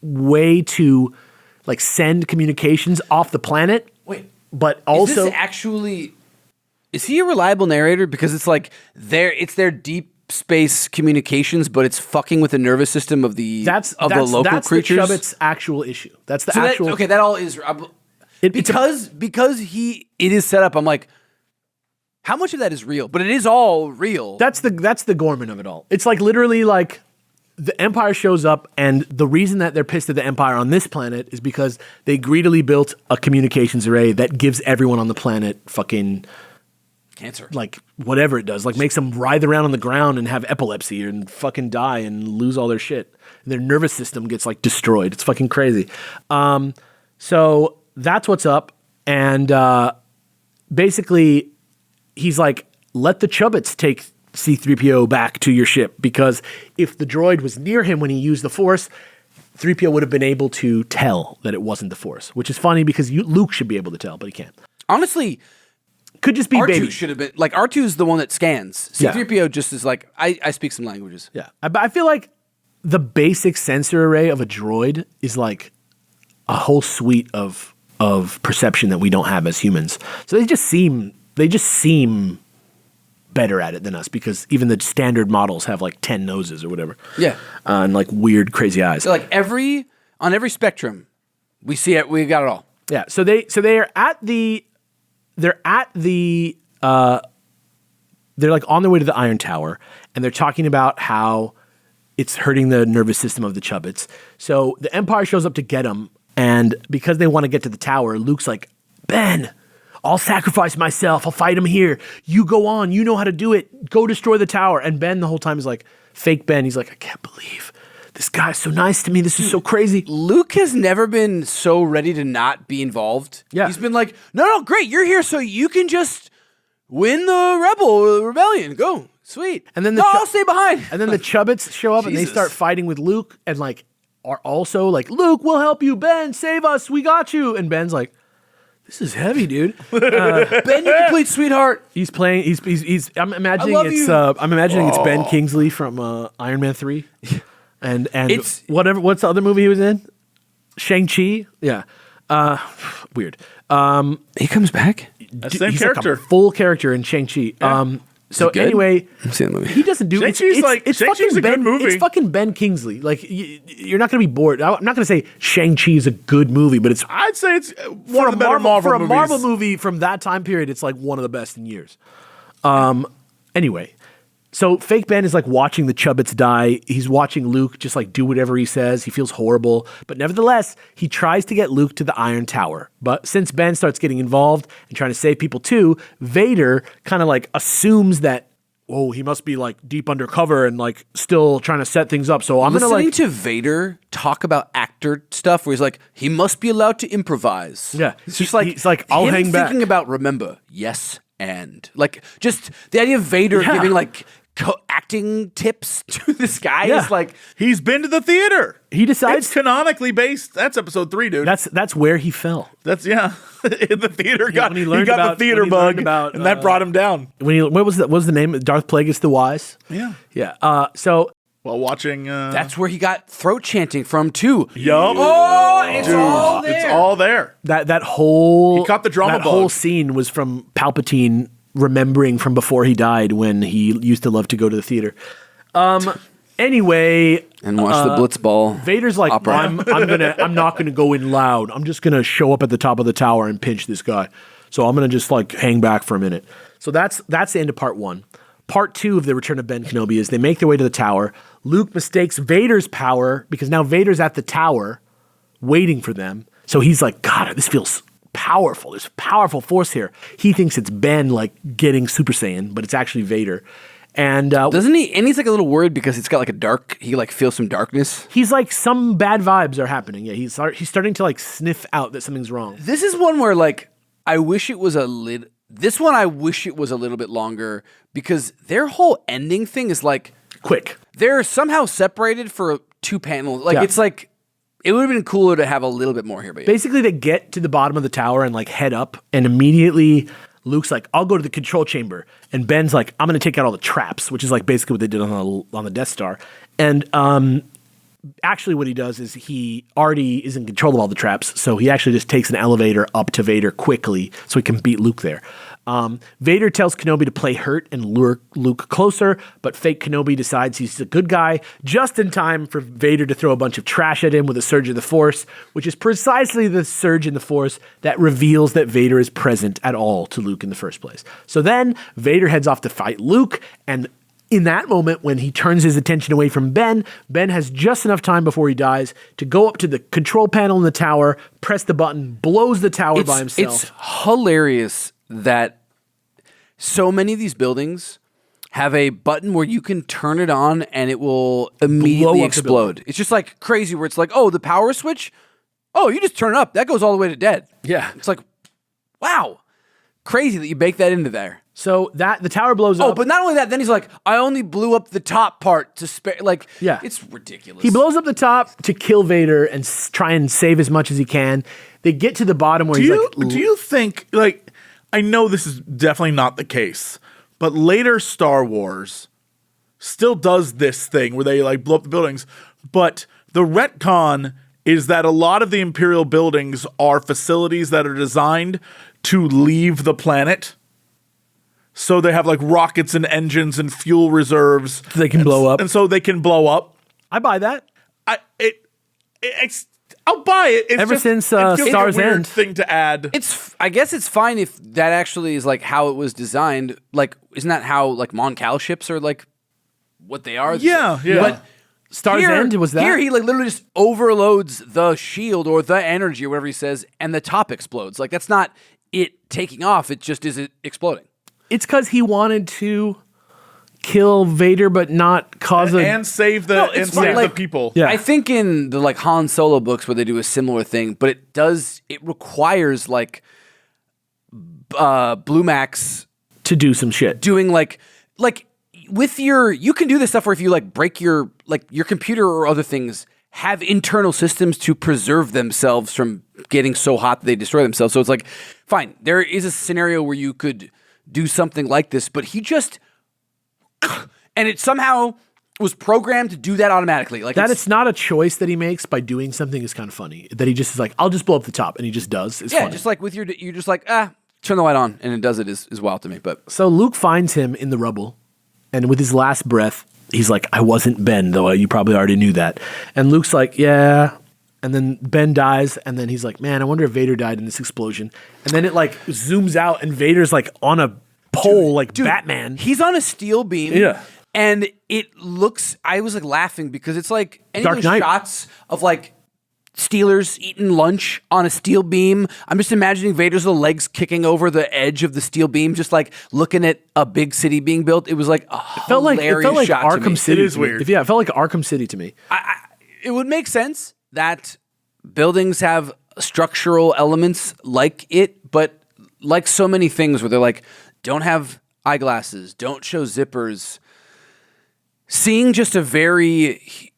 way to like send communications off the planet. Wait. But also, is he a reliable narrator? Because it's like it's their deep space communications, but it's fucking with the nervous system of the local creatures. That's the Chubbit's actual issue. That's the So actual. that all is because it is set up. I'm like, how much of that is real? But it is all real. That's the Gorman of it all. It's like literally like the Empire shows up, and the reason that they're pissed at the Empire on this planet is because they greedily built a communications array that gives everyone on the planet fucking cancer, like whatever it does, like makes them writhe around on the ground and have epilepsy and fucking die and lose all their shit. Their nervous system gets like destroyed. It's fucking crazy. So that's what's up, and basically he's like, let the Chubbits take C-3PO back to your ship, because if the droid was near him when he used the Force, 3PO would have been able to tell that it wasn't the Force, which is funny because Luke should be able to tell, but he can't. Honestly, could just be R2 baby. should have been like R2 is the one that scans. C-3PO just is like I speak some languages. Yeah, but I feel like the basic sensor array of a droid is like a whole suite of perception that we don't have as humans. So they just seem better at it than us, because even the standard models have like 10 noses or whatever. Yeah. And like weird, crazy eyes. So like on every spectrum, we see it. We got it all. Yeah. So they're like on their way to the Iron Tower, and they're talking about how it's hurting the nervous system of the Chubbits. So the Empire shows up to get them, and because they want to get to the tower, Luke's like, Ben, I'll sacrifice myself. I'll fight him here. You go on. You know how to do it. Go destroy the tower. And Ben the whole time is like, fake Ben. He's like, I can't believe this guy's so nice to me. This is so crazy. Luke has never been so ready to not be involved. Yeah. He's been like, no, great. You're here so you can just win the rebellion. Go. Sweet. And then I'll stay behind. And then the Chubbits show up and they Jesus. start fighting with Luke, and like are also like, Luke, we'll help you. Ben, save us. We got you. And Ben's like, this is heavy, dude. Ben, you complete sweetheart. He's playing. He's. I'm imagining I love it's. you. I'm imagining it's Ben Kingsley from Iron Man 3, and It's- whatever. What's the other movie he was in? Shang-Chi. Yeah. Weird. He comes back. That's the same he's character. like a full character in Shang-Chi. So it good? anyway, I've seen the movie. he doesn't do. Shang-Chi's It's Shang-Chi's fucking a good Ben. movie. It's fucking Ben Kingsley. Like you're not going to be bored. I'm not going to say Shang-Chi is a good movie, but it's I'd say it's one of the better Marvel for a movies. Marvel movie from that time period. It's like one of the best in years. Anyway, so fake Ben is like watching the Chubbits die. He's watching Luke just like do whatever he says. He feels horrible, but nevertheless, he tries to get Luke to the Iron Tower. But since Ben starts getting involved and trying to save people too, Vader kind of like assumes that, oh, he must be like deep undercover and like still trying to set things up. So I'm gonna Listening like, to Vader talk about actor stuff where he's like, he must be allowed to improvise. Yeah. It's just like, He's like, I'll him hang back. thinking about, remember, yes, and. Like, just the idea of Vader Yeah. giving like acting tips to this guy Yeah. is like, He's been to the theater. he decides It's canonically based. That's episode 3, dude. that's where he fell. That's in the theater. when he He learned got about- the theater when he learned bug, about, and that brought him down. What was the name? Darth Plagueis the Wise. Yeah. Yeah. So While watching. that's where he got throat chanting from too. Yup. Oh, it's Dude, all there. it's all there. that whole He caught the drama that whole bug. scene was from Palpatine remembering from before he died when he used to love to go to the theater. Anyway, And watch the Blitzball. Vader's like, opera. I'm not gonna go in loud. I'm just gonna show up at the top of the tower and pinch this guy. So I'm gonna just like hang back for a minute. So that's the end of part 1. Part 2 of the Return of Ben Kenobi is they make their way to the tower. Luke mistakes Vader's power because now Vader's at the tower waiting for them. So he's like, God, this feels powerful. There's a powerful force here. He thinks it's Ben like getting Super Saiyan, but it's actually Vader. And Doesn't he? And he's like a little worried because it's got like a dark, he like feels some darkness. he's like, some bad vibes are happening. Yeah, he's starting to like sniff out that something's wrong. This is one where like, I wish it was a little, this one I wish it was a little bit longer because their whole ending thing is like, Quick. they're somehow separated for 2 panels. Like Yeah. it's like, it would have been cooler to have a little bit more here. But yeah. Basically, they get to the bottom of the tower and like head up, and immediately Luke's like, I'll go to the control chamber. And Ben's like, I'm going to take out all the traps, which is like basically what they did on the Death Star. And actually what he does is he already is in control of all the traps, so he actually just takes an elevator up to Vader quickly so he can beat Luke there. Vader tells Kenobi to play hurt and lure Luke closer, but fake Kenobi decides he's a good guy just in time for Vader to throw a bunch of trash at him with a surge of the Force, which is precisely the surge in the Force that reveals that Vader is present at all to Luke in the first place. So then Vader heads off to fight Luke, and in that moment, when he turns his attention away from Ben has just enough time before he dies to go up to the control panel in the tower, press the button, blows the tower by himself. It's hilarious that so many of these buildings have a button where you can turn it on and it will immediately explode. It's just like crazy where it's like, oh, the power switch? Oh, you just turn it up. That goes all the way to dead. Yeah. It's like, wow. Crazy that you bake that into there. So that the tower blows up. Oh, but not only that, then he's like, I only blew up the top part to spare. Like, yeah, it's ridiculous. He blows up the top to kill Vader and try and save as much as he can. They get to the bottom where do you think, like, I know this is definitely not the case, but later Star Wars still does this thing where they like blow up the buildings, but the retcon is that a lot of the Imperial buildings are facilities that are designed to leave the planet. So they have like rockets and engines and fuel reserves. They can blow up. And so they can blow up. I buy that. I'll buy it. It's Ever since it feels Star's like a weird End thing to add. I guess it's fine if that actually is like how it was designed. Like, isn't that how like Mon Cal ships are like what they are? Yeah. But Star's End was that. Here he like literally just overloads the shield or the energy or whatever he says, and the top explodes. Like that's not it taking off. It just is it exploding. It's because he wanted to kill Vader, but not cause and save the people. Yeah. I think in the like Han Solo books where they do a similar thing, but it requires like Blue Max to do some shit. Doing like with you can do this stuff where if you like break your computer or other things have internal systems to preserve themselves from getting so hot that they destroy themselves. So it's like, fine, there is a scenario where you could do something like this, but he just and it somehow was programmed to do that automatically. Like that it's not a choice that he makes by doing something is kind of funny. That he just is like, I'll just blow up the top, and he just does. It's funny. Just like with you're just like, turn the light on, and it does it is wild to me. But so Luke finds him in the rubble, and with his last breath, he's like, I wasn't Ben, though you probably already knew that. And Luke's like, yeah. And then Ben dies, and then he's like, man, I wonder if Vader died in this explosion. And then it like zooms out, and Vader's like on a pole like Batman. He's on a steel beam. Yeah. And it looks, I was like laughing because it's like any Dark of those Knight. shots of like Steelers eating lunch on a steel beam. I'm just imagining Vader's little legs kicking over the edge of the steel beam, just like looking at a big city being built. It was like a hilarious shot to me. Arkham City. It is weird. Yeah, it felt like Arkham City to me. It would make sense that buildings have structural elements like it, but like so many things where they're like, don't have eyeglasses, don't show zippers. Seeing just a very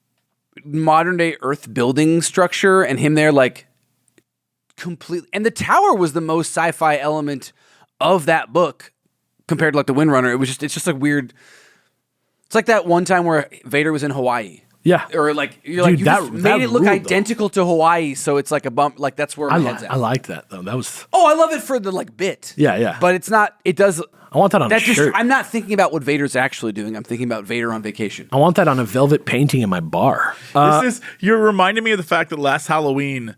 modern day Earth building structure and him there like completely, and the tower was the most sci-fi element of that book compared to like the Windrunner. It's just like weird. It's like that one time where Vader was in Hawaii. Yeah. Or like you that made it look ruled, identical to Hawaii, so it's like a bump. Like that's where my head's at. I liked that though. That was. Oh, I love it for the like bit. Yeah. But it's not. It does. I want that on a shirt. I'm not thinking about what Vader's actually doing. I'm thinking about Vader on vacation. I want that on a velvet painting in my bar. You're reminding me of the fact that last Halloween,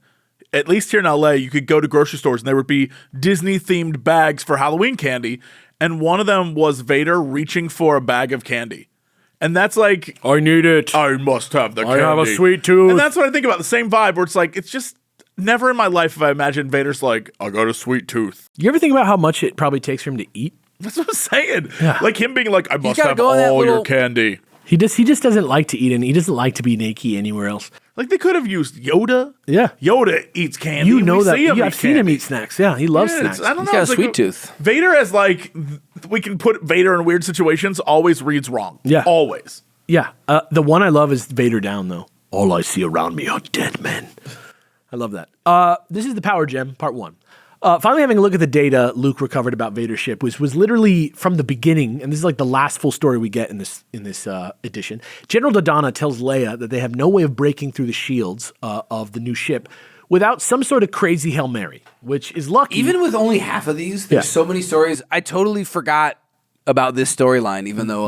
at least here in LA, you could go to grocery stores and there would be Disney themed bags for Halloween candy, and one of them was Vader reaching for a bag of candy. And that's like, I need it. I must have the candy. I have a sweet tooth. And that's what I think about, the same vibe where it's like, it's just never in my life have I imagined Vader's like, I got a sweet tooth. You ever think about how much it probably takes for him to eat? That's what I'm saying. Yeah. Like him being like, I must gotta have go in that all your little- candy. He just doesn't like to eat, and he doesn't like to be naked anywhere else. Like they could have used Yoda. Yeah. Yoda eats candy. You know We that. see him Yeah, eat I've seen him candy. eat snacks. Yeah, he loves Yeah, snacks. I don't know. He's got a it's like sweet tooth. Vader as like, we can put Vader in weird situations, always reads wrong. Yeah. Always. Yeah. The one I love is Vader down, though. All I see around me are dead men. I love that. This is the Power Gem, part 1. Finally, having a look at the data Luke recovered about Vader's ship was literally from the beginning, and this is like the last full story we get in this edition. General Dodonna tells Leia that they have no way of breaking through the shields of the new ship without some sort of crazy Hail Mary, which is lucky. Even with only half of these, there's so many stories. I totally forgot about this storyline, even though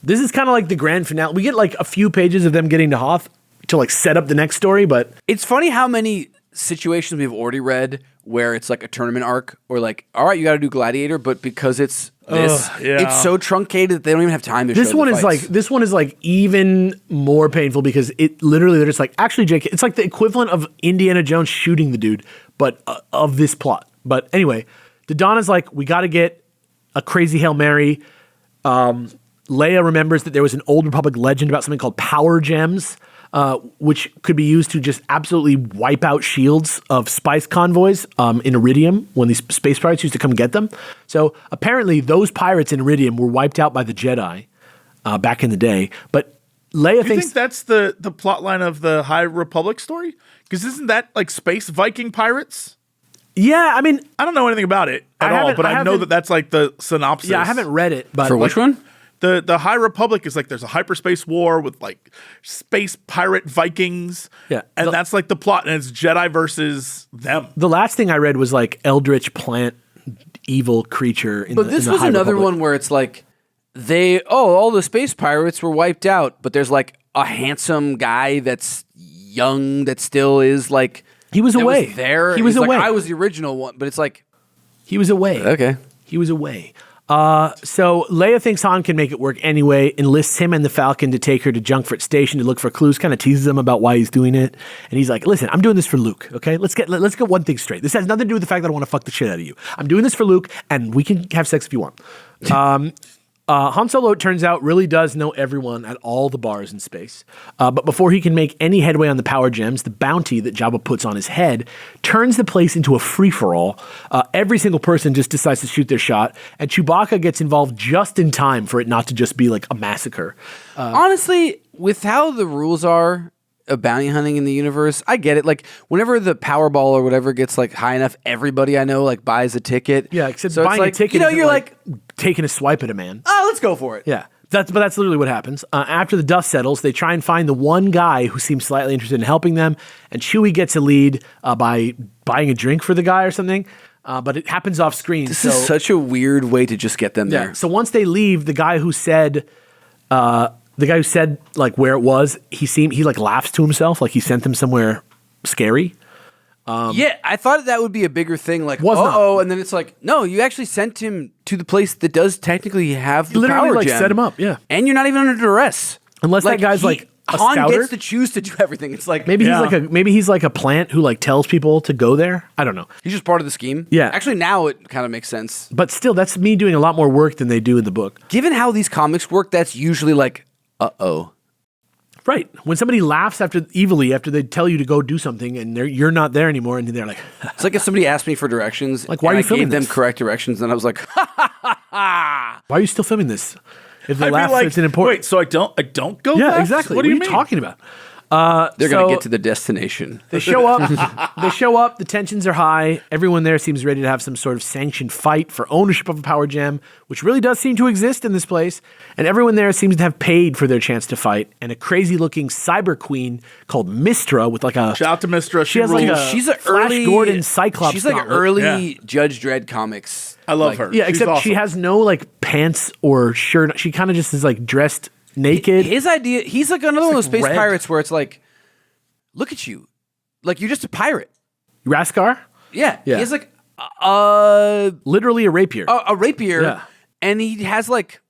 this is kind of like the grand finale. We get like a few pages of them getting to Hoth to like set up the next story, but it's funny how many situations we've already read where it's like a tournament arc or like, all right, you got to do Gladiator, but because it's this, it's so truncated that they don't even have time to this show one the is fights. like this one is like even more painful because it literally they're just like, actually, Jake, it's like the equivalent of Indiana Jones shooting the dude, but of this plot. But anyway, Dodonna's like, we got to get a crazy Hail Mary. Leia remembers that there was an Old Republic legend about something called power gems, which could be used to just absolutely wipe out shields of spice convoys in Iridium when these space pirates used to come get them. So apparently those pirates in Iridium were wiped out by the Jedi back in the day. But Leia You think that's the plot line of the High Republic story? Because isn't that like space Viking pirates? Yeah, I mean, I don't know anything about it at all, but I know that that's like the synopsis. Yeah, I haven't read it. But For which one? The High Republic is like there's a hyperspace war with like space pirate Vikings. Yeah. And that's like the plot, and it's Jedi versus them. The last thing I read was like Eldritch plant evil creature. But this was another one where it's like all the space pirates were wiped out, but there's like a handsome guy that's young that still is like he was away. There, he was away. Like, I was the original one, but it's like he was away. Okay, he was away. So Leia thinks Han can make it work anyway, enlists him and the Falcon to take her to Junkfort Station to look for clues, kind of teases him about why he's doing it. And he's like, listen, I'm doing this for Luke, okay? Let's get one thing straight. This has nothing to do with the fact that I want to fuck the shit out of you. I'm doing this for Luke, and we can have sex if you want. Han Solo, it turns out, really does know everyone at all the bars in space. But before he can make any headway on the power gems, the bounty that Jabba puts on his head turns the place into a free-for-all. Every single person just decides to shoot their shot, and Chewbacca gets involved just in time for it not to just be like a massacre. Honestly, with how the rules are of bounty hunting in the universe, I get it. Like, whenever the Powerball or whatever gets like high enough, everybody I know like buys a ticket. Yeah, except so buying it's like, a ticket, you're like taking a swipe at a man. Oh, let's go for it. Yeah. But that's literally what happens. After the dust settles, they try and find the one guy who seems slightly interested in helping them, and Chewie gets a lead by buying a drink for the guy or something, but it happens off screen. This is such a weird way to just get them yeah, there. so once they leave, the guy who said like where it was, he like laughs to himself, like he sent them somewhere scary. Yeah, I thought that would be a bigger thing. Like, Was not. and then it's like, no, you actually sent him to the place that does technically have the Literally, power like, gem. set him up, yeah. And you're not even under duress. Unless that guy's like a Han scouter. gets to choose to do everything. It's like Maybe he's like a plant who like tells people to go there. I don't know. he's just part of the scheme. Yeah. Actually, now it kind of makes sense. But still, that's me doing a lot more work than they do in the book. Given how these comics work, that's usually like, uh-oh. Right. When somebody laughs after they tell you to go do something and you're not there anymore, and they're like, It's like if somebody asked me for directions, Like, why and are you I filming gave them this? correct directions, and I was like, why are you still filming this? If the I'd laugh be like, isn't important. wait, so I don't go Yeah, left? exactly. What do you are mean? talking about? they're going to get to the destination. They show up. The tensions are high. Everyone there seems ready to have some sort of sanctioned fight for ownership of a power gem, which really does seem to exist in this place. And everyone there seems to have paid for their chance to fight. And a crazy-looking cyber queen called Mistra with like a... Shout out to Mistra. She has like rules. a She's an Flash early Gordon Cyclops. She's like gauntlet. early Judge Dredd comics. I love Like, her. Yeah, She's except she awesome. has no like pants or shirt. She kind of just is like dressed naked. His idea, he's like another one of those space red. pirates where it's like, look at you, like you're just a pirate. Raskar? Yeah, Yeah. he has like Literally a rapier. a rapier, Yeah. and he has like,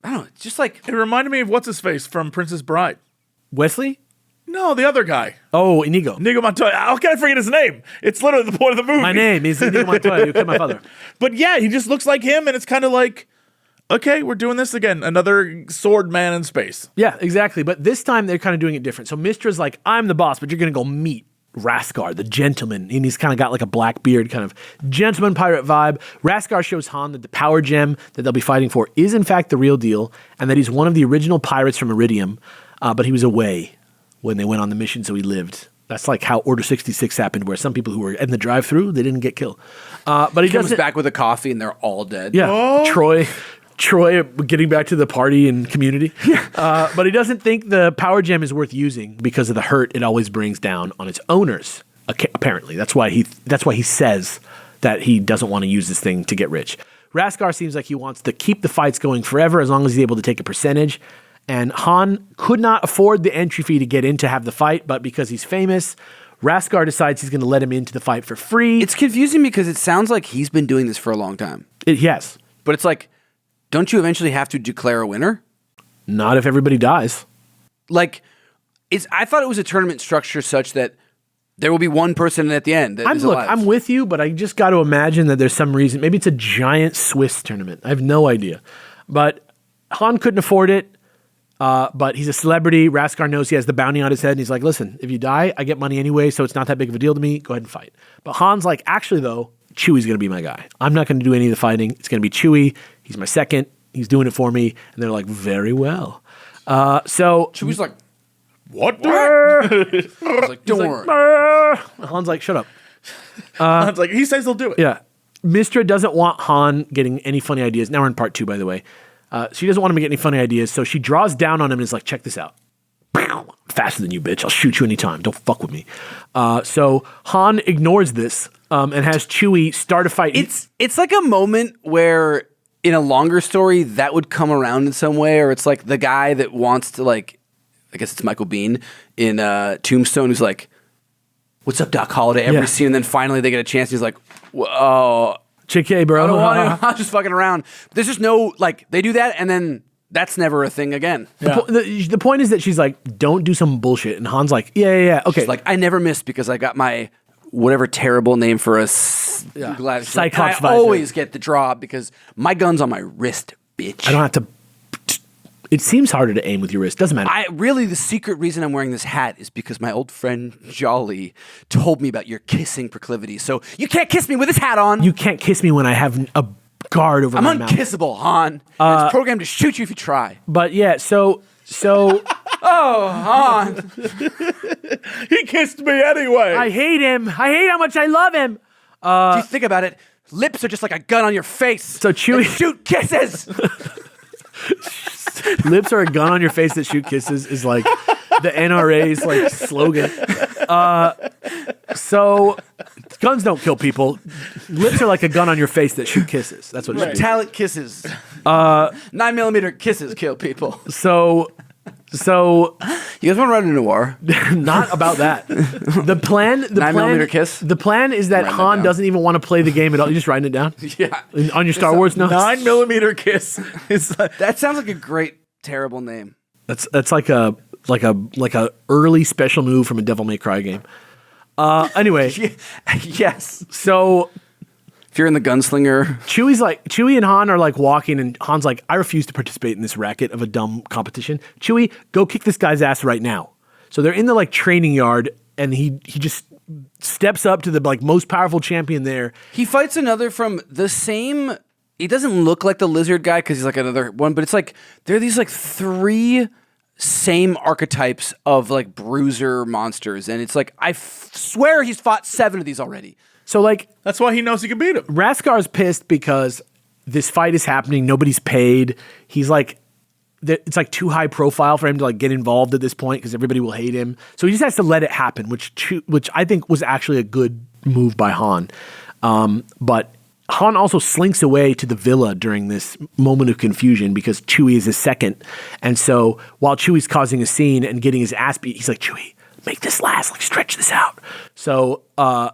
I don't know, it's just like It reminded me of what's his face from Princess Bride. Wesley? No, the other guy, Oh, Inigo. Inigo Montoya. How can I forget his name? It's literally the point of the movie. My name is Inigo Montoya. You killed my father. But yeah, he just looks like him, and it's kind of like, okay, we're doing this again. Another sword man in space. Yeah, exactly. But this time they're kind of doing it different. So Mistra's like, I'm the boss, but you're going to go meet Raskar, the gentleman. And he's kind of got like a black beard, kind of gentleman pirate vibe. Raskar shows Han that the power gem that they'll be fighting for is in fact the real deal, and that he's one of the original pirates from Iridium, but he was away when they went on the mission, so he lived That's like how Order 66 happened, where some people who were in the drive-thru, they didn't get killed. But he Comes doesn't. back with a coffee and they're all dead. Yeah, Troy getting back to the party and community. But he doesn't think the power gem is worth using because of the hurt it always brings down on its owners. Apparently, that's why he says that he doesn't want to use this thing to get rich. Raskar seems like he wants to keep the fights going forever as long as he's able to take a percentage. And Han could not afford the entry fee to get in to have the fight, but because he's famous, Raskar decides he's going to let him into the fight for free. It's confusing because it sounds like he's been doing this for a long time. Yes. But it's like, don't you eventually have to declare a winner? Not if everybody dies. Like, I thought it was a tournament structure such that there will be one person at the end that is alive. I'm with you, but I just got to imagine that there's some reason. Maybe it's a giant Swiss tournament. I have no idea. But Han couldn't afford it. But he's a celebrity. Raskar knows he has the bounty on his head, and he's like, listen, if you die, I get money anyway, so it's not that big of a deal to me. Go ahead and fight. But Han's like, actually, though, Chewie's going to be my guy. I'm not going to do any of the fighting. It's going to be Chewie. He's my second. He's doing it for me. And they're like, very well. So Chewie's like, What? I was like, don't worry. Han's like, shut up. Han's like, he says he'll do it. Yeah. Mistra doesn't want Han getting any funny ideas. Now we're in part 2, by the way. She doesn't want him to get any funny ideas, so she draws down on him and is like, check this out. Faster than you, bitch. I'll shoot you anytime. Don't fuck with me. So Han ignores this and has Chewie start a fight. It's like a moment where in a longer story that would come around in some way, or it's like the guy that wants to, like, I guess it's Michael Biehn in Tombstone, who's like, what's up, Doc Holliday? Every scene, and then finally they get a chance. He's like, whoa. JK, bro. I don't want to. I'm just fucking around. There's just no, like, they do that, and then that's never a thing again. Yeah. The point is that she's like, don't do some bullshit. And Han's like, yeah. Okay. She's like, I never missed because I got my whatever terrible name for a Cyclops like, I visor. always get the draw because my gun's on my wrist, bitch. I don't have to. It seems harder to aim with your wrist. Doesn't matter. Really, the secret reason I'm wearing this hat is because my old friend Jolly told me about your kissing proclivity. So you can't kiss me with this hat on. You can't kiss me when I have a guard over my mouth. I'm unkissable, Han. It's programmed to shoot you if you try. But yeah, so. Oh, Han. He kissed me anyway. I hate him. I hate how much I love him. Do you think about it? Lips are just like a gun on your face. So Chewie shoot kisses. Lips are a gun on your face that shoot kisses is like the NRA's like slogan. So guns don't kill people. Lips are like a gun on your face that shoot kisses. That's what it should be. Metallic kisses. 9mm kisses kill people. So You guys want to run into war? not about that. The plan. 9mm kiss? The plan is that Write that Han down. doesn't even want to play the game at all. You just writing it down Yeah. on your Star Wars notes. 9mm kiss. Is like, That sounds like a great, terrible name. That's like a early special move from a Devil May Cry game. Anyway, Yes. so If you're in the gunslinger. Chewie and Han are like walking, and Han's like, I refuse to participate in this racket of a dumb competition. Chewie, go kick this guy's ass right now. So they're in the like training yard, and he just steps up to the like most powerful champion there. He fights another from the same. He doesn't look like the lizard guy because he's like another one, but it's like there are these like 3 same archetypes of like bruiser monsters, and it's like I swear he's fought 7 of these already. So like that's why he knows he can beat him. Raskar's pissed because this fight is happening. Nobody's paid. He's like, it's like too high profile for him to like get involved at this point because everybody will hate him. So he just has to let it happen, which I think was actually a good move by Han. But Han also slinks away to the villa during this moment of confusion because Chewie is his second. And so while Chewie's causing a scene and getting his ass beat, he's like, Chewie, make this last, like stretch this out. So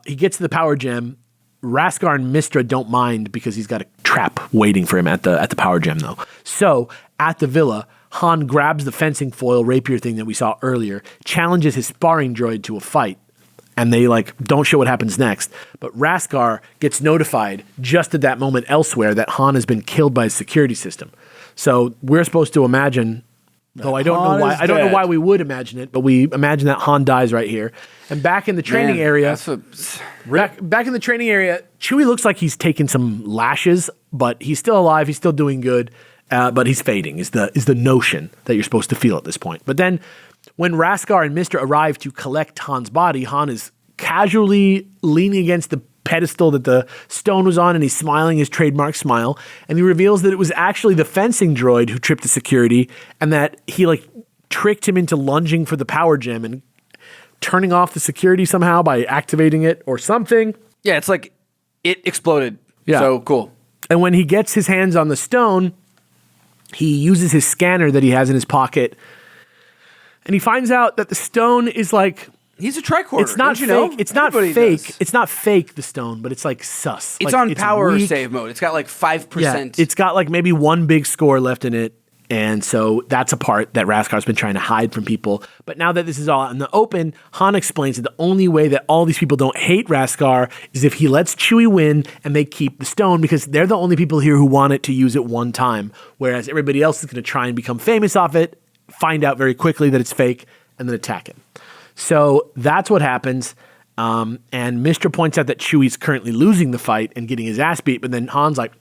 he gets to the power gem. Raskar and Mistra don't mind because he's got a trap waiting for him at the power gem though. So at the villa, Han grabs the fencing foil rapier thing that we saw earlier, challenges his sparring droid to a fight. And they like don't show what happens next. But Raskar gets notified just at that moment elsewhere that Han has been killed by his security system. So we're supposed to imagine, though I don't know why. I don't know why we would imagine it, but we imagine that Han dies right here. And back in the training area, back in the training area, Chewie looks like he's taken some lashes, but he's still alive. He's still doing good, but he's fading. Is the notion that you're supposed to feel at this point. But then when Raskar and Mister arrive to collect Han's body, Han is casually leaning against the pedestal that the stone was on, and he's smiling his trademark smile. And he reveals that it was actually the fencing droid who tripped the security, and that he like tricked him into lunging for the power gem and turning off the security somehow by activating it or something. Yeah, it's like it exploded. Yeah. So cool. And when he gets his hands on the stone, he uses his scanner that he has in his pocket, and he finds out that the stone is like... He's a tricorder. It's not fake. Know? It's not Everybody fake. does. It's not fake, the stone, but it's like sus. It's like, on power weak. save mode. It's got like 5%. Yeah, it's got like maybe one big score left in it. And so that's a part that Raskar's been trying to hide from people. But now that this is all out in the open, Han explains that the only way that all these people don't hate Raskar is if he lets Chewie win and they keep the stone, because they're the only people here who want it to use it one time. Whereas everybody else is going to try and become famous off it, find out very quickly that it's fake, and then attack him. So that's what happens. And Mister points out that Chewie's currently losing the fight and getting his ass beat. But then Han's like,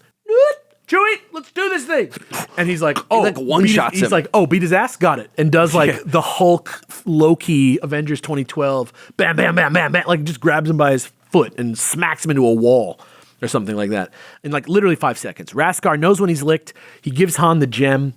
Chewie, let's do this thing. And he's like, oh, like one-shots him. He's like, oh, beat his ass? Got it. And does like the Hulk, Loki, Avengers 2012, bam, bam, bam, bam, bam, like just grabs him by his foot and smacks him into a wall or something like that. In like literally 5 seconds. Raskar knows when he's licked. He gives Han the gem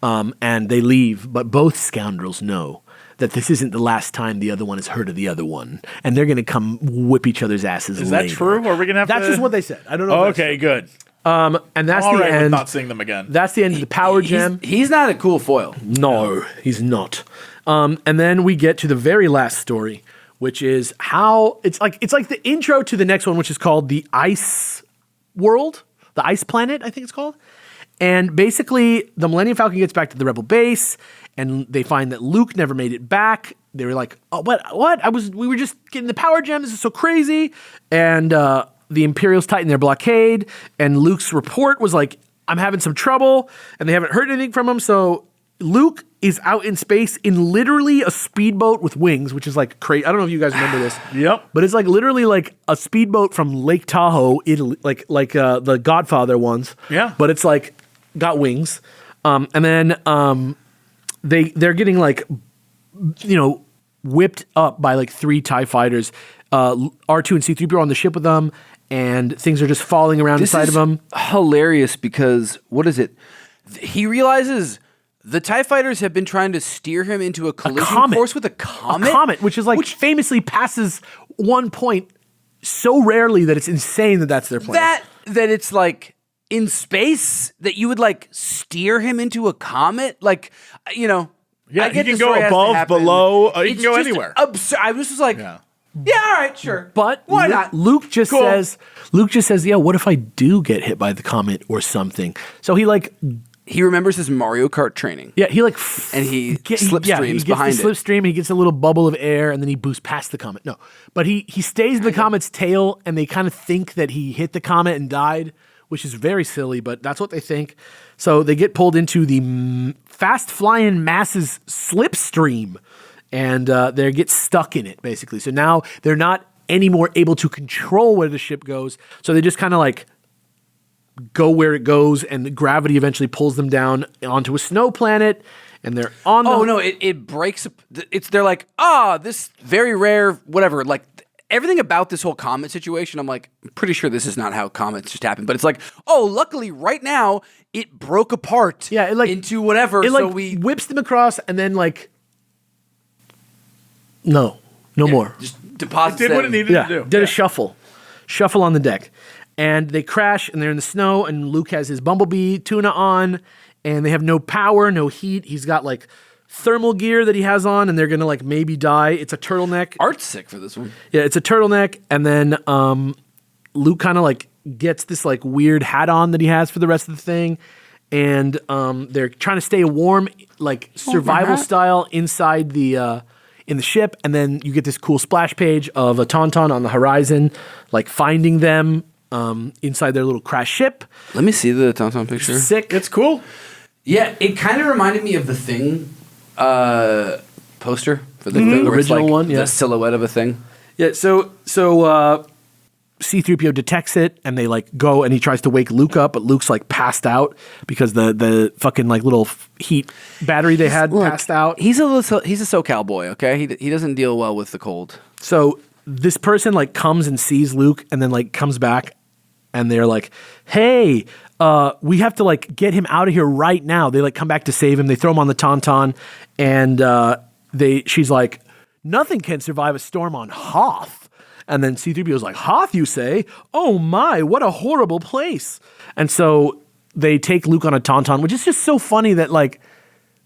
and they leave. But both scoundrels know that this isn't the last time the other one has heard of the other one. And they're going to come whip each other's asses Is later. that true? Or are we going to have That's to... just what they said. I don't know. Oh, if that's okay, good. and that's All the right with end. not seeing them again. That's the end of the power gem. He's not a cool foil. No, he's not. And then we get to the very last story, which is how it's like the intro to the next one, which is called the Ice World, the Ice Planet, I think it's called. And basically, the Millennium Falcon gets back to the Rebel base, and they find that Luke never made it back. They were like, "Oh, what? We were just getting the power gem. This is so crazy." And the Imperials tighten their blockade, and Luke's report was like, "I'm having some trouble," and they haven't heard anything from him. So Luke is out in space in literally a speedboat with wings, which is like crazy. I don't know if you guys remember this. Yep. But it's like literally like a speedboat from Lake Tahoe, Italy, like the Godfather ones. Yeah. But it's like got wings, and then they're getting like, you know, whipped up by like 3 TIE fighters. R2 and C-3PO are on the ship with them, and things are just falling around inside of them. Hilarious because what is it? He realizes the TIE fighters have been trying to steer him into a collision course with a comet. A comet, which is like famously passes one point so rarely that it's insane that that's their plan. That it's like in space that you would like steer him into a comet, like, you know. Yeah, I get he can the story go has to above, happen. below, he It's can go just anywhere. Absurd. I was just like, yeah, all right, sure. But why not? Luke just Cool. says, yeah, what if I do get hit by the comet or something? So he like, He remembers his Mario Kart training. yeah, he like, And he slipstreams he gets behind the it. slipstream, he gets a little bubble of air, and then he boosts past the comet. No, but he stays in the comet's tail, and they kind of think that he hit the comet and died, which is very silly, but that's what they think. So they get pulled into the fast-flying masses slipstream, and they get stuck in it, basically. So now they're not anymore able to control where the ship goes, so they just kind of like go where it goes, and the gravity eventually pulls them down onto a snow planet, and they're on the... Oh, no, it breaks. They're like, this very rare, whatever. Like, everything about this whole comet situation, I'm like, I'm pretty sure this is not how comets just happen. But it's like, luckily right now, it broke apart into whatever. It so like we whips them across, and then like... No more. just deposit Did what it needed to do. Did a shuffle on the deck, and they crash, and they're in the snow, and Luke has his Bumblebee tuna on, and they have no power, no heat. He's got like thermal gear that he has on, and they're gonna like maybe die. It's a turtleneck. Art's sick for this one. Yeah, it's a turtleneck, and then Luke kind of like gets this like weird hat on that he has for the rest of the thing, and they're trying to stay warm, like survival style inside the in the ship, and then you get this cool splash page of a Tauntaun on the horizon, like finding them inside their little crash ship. Let me see the Tauntaun picture. Sick. It's cool. Yeah, it kind of reminded me of the Thing poster for the The where it's original like one, yeah. the silhouette of a thing. Yeah, so C-3PO detects it, and they like go, and he tries to wake Luke up, but Luke's like passed out because the fucking like little heat battery they had passed out. He's a SoCal boy, okay? He doesn't deal well with the cold. So this person like comes and sees Luke, and then like comes back, and they're like, "Hey, we have to like get him out of here right now." They like come back to save him. They throw him on the Tauntaun, and she's like, "Nothing can survive a storm on Hoth." And then C-3PO's like, "Hoth, you say? Oh my, what a horrible place." And so they take Luke on a Tauntaun, which is just so funny that like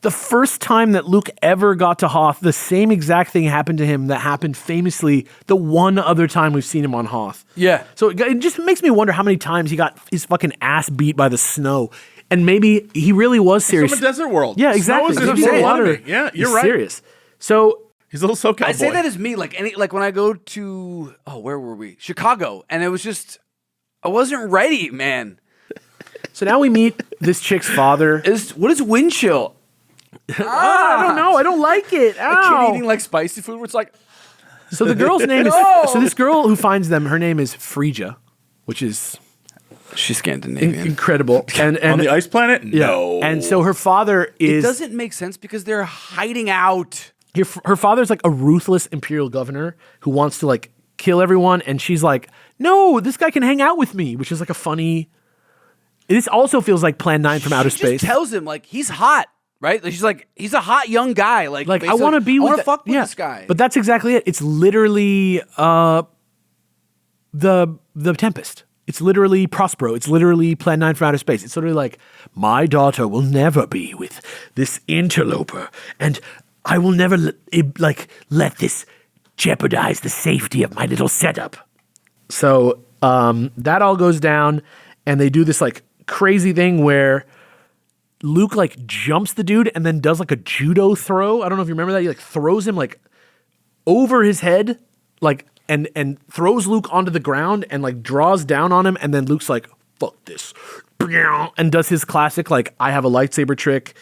the first time that Luke ever got to Hoth, the same exact thing happened to him that happened famously the one other time we've seen him on Hoth. Yeah. So it just makes me wonder how many times he got his fucking ass beat by the snow. And maybe he really was serious. From a desert world. Yeah, exactly. Snow is his mortal enemy. Yeah, you're right. Serious. So he's a little SoCal boy. I say that as me, like when I go to where were we? Chicago, and it was just I wasn't ready, man. So now we meet this chick's father. What is wind chill? I don't know. I don't like it. A Ow. kid eating like spicy food, where it's like So the girl's name is. No. So this girl who finds them, her name is Frisia, which is she's Scandinavian. incredible. And on the ice planet? yeah. No. And so her father It is. doesn't make sense because they're hiding out. Her father's like a ruthless imperial governor who wants to like kill everyone, and she's like, "No, this guy can hang out with me," which is like a funny. This also feels like Plan 9 from outer She space. just tells him like he's hot, right? Like, she's like he's a hot young guy. Like I want to be I with wanna fuck with this guy. But that's exactly it. It's literally the Tempest. It's literally Prospero. It's literally Plan 9 from outer space. It's literally like, my daughter will never be with this interloper, and I will never let this jeopardize the safety of my little setup. So that all goes down, and they do this like crazy thing where Luke like jumps the dude and then does like a judo throw. I don't know if you remember that. He like throws him like over his head, like and throws Luke onto the ground and like draws down on him, and then Luke's like, "Fuck this," and does his classic like I have a lightsaber trick.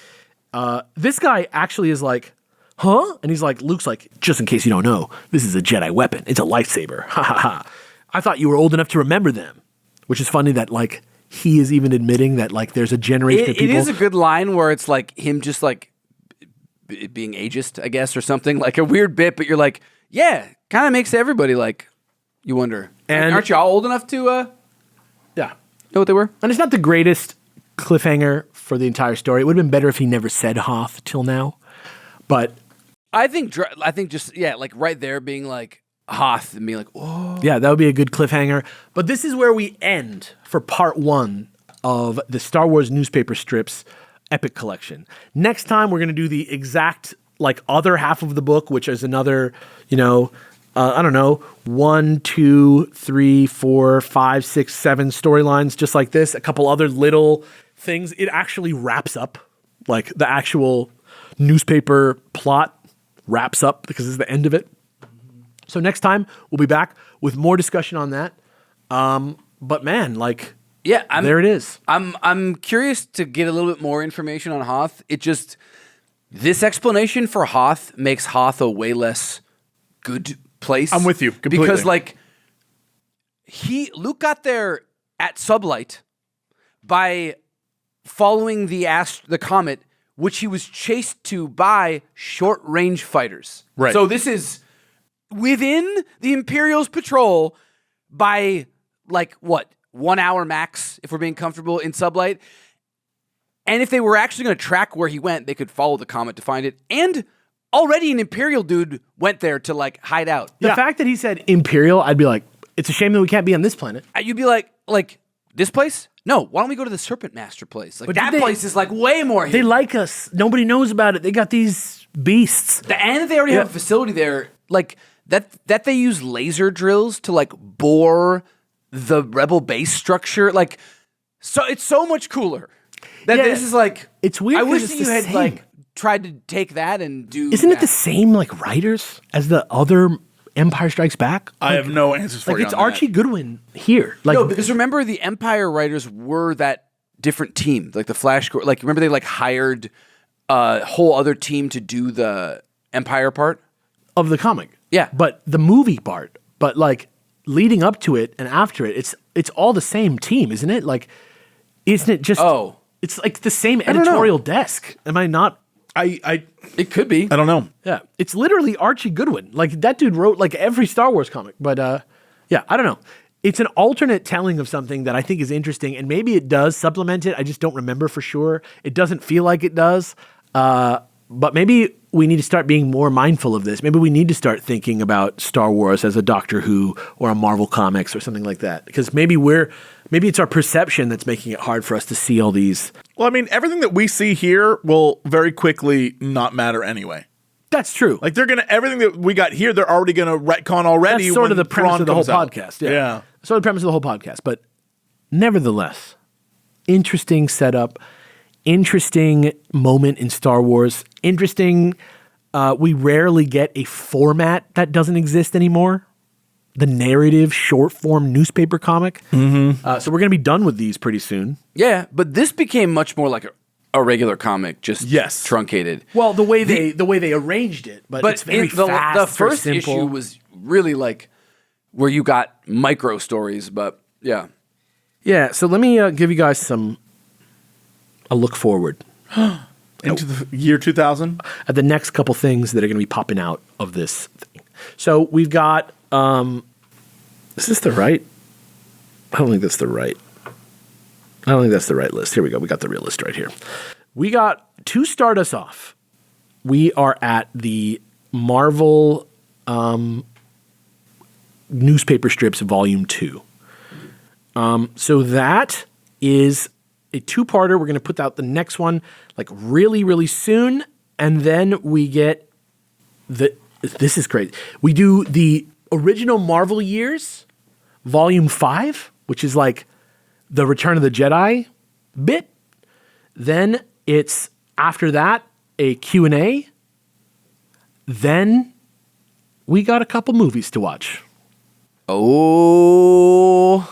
This guy actually is like, "Huh?" And he's like, Luke's like, "Just in case you don't know, this is a Jedi weapon. It's a lightsaber. Ha ha ha. I thought you were old enough to remember them." Which is funny that like he is even admitting that like there's a generation of people. It is a good line where it's like him just like being ageist, I guess, or something, like a weird bit, but you're like, yeah, kind of makes everybody like, you wonder. And aren't you all old enough to Yeah. know what they were? And it's not the greatest cliffhanger for the entire story. It would have been better if he never said Hoth till now. But I think just, yeah, like right there being like Hoth and being like, oh. yeah, that would be a good cliffhanger. But this is where we end for part 1 of the Star Wars newspaper strips epic collection. Next time, we're going to do the exact like other half of the book, which is another, I don't know, 1, 2, 3, 4, 5, 6, 7 storylines just like this. A couple other little things. It actually wraps up, like the actual newspaper plot wraps up because it's the end of it. So next time we'll be back with more discussion on that. But man, like, yeah, there it is. I'm curious to get a little bit more information on Hoth. This explanation for Hoth makes Hoth a way less good place. I'm with you completely. Because like Luke got there at sublight by following the comet, which he was chased to by short range fighters. Right. So this is within the Imperial's patrol by like what, 1 hour max if we're being comfortable in sublight. And if they were actually going to track where he went, they could follow the comet to find it. And already an Imperial dude went there to like hide out. The fact that he said Imperial, I'd be like, it's a shame that we can't be on this planet. You'd be like this place? No, why don't we go to the Serpent Master place? Like But that did they- place is like way more They hidden. like us. Nobody knows about it. They got these beasts. And they already have a facility there, like that they use laser drills to like bore the rebel base structure. Like, so it's so much cooler. That Yeah, this is like, it's weird I 'cause wish it's that you the had same. like tried to take that and do. Isn't it that. the same like writers as the other Empire Strikes Back? I have no answers for Like you it's on that. Archie Goodwin here. Like No, because remember the Empire writers were that different team, like the Flash. Like remember they like hired a whole other team to do the Empire part. of the comic. Yeah. But the movie part. But like leading up to it and after it, it's all the same team, isn't it? Like, isn't it just? Oh. It's like the same editorial desk. Am I not? It could be. I don't know. Yeah, it's literally Archie Goodwin. Like that dude wrote like every Star Wars comic. But yeah, I don't know. It's an alternate telling of something that I think is interesting, and maybe it does supplement it. I just don't remember for sure. It doesn't feel like it does. But maybe we need to start being more mindful of this. Maybe we need to start thinking about Star Wars as a Doctor Who or a Marvel Comics or something like that. Because maybe it's our perception that's making it hard for us to see all these. Well, I mean, everything that we see here will very quickly not matter anyway. That's true. Like everything that we got here, they're already gonna retcon already. That's sort of when the premise Thrawn of the whole comes out. podcast. Yeah. Sort of the premise of the whole podcast. But nevertheless, interesting setup, interesting moment in Star Wars. Interesting. We rarely get a format that doesn't exist anymore. The narrative short form newspaper comic. Mm-hmm. So we're going to be done with these pretty soon. Yeah, but this became much more like a regular comic, just truncated. Well, the way they arranged it, but it's very fast. The first very simple. issue was really like where you got micro stories, but yeah. Yeah, so let me give you guys a look forward. Into the year 2000? At the next couple things that are going to be popping out of this thing. So we've got, is this the right? I don't think that's the right. I don't think that's the right list. Here we go. We got the real list right here. We got, to start us off, we are at the Marvel newspaper strips volume 2. So that is a two-parter. We're going to put out the next one like really, really soon. And then we get this is great. We do the original Marvel years, volume 5, which is like the Return of the Jedi bit. Then it's after that a Q&A. Then we got a couple movies to watch. Oh.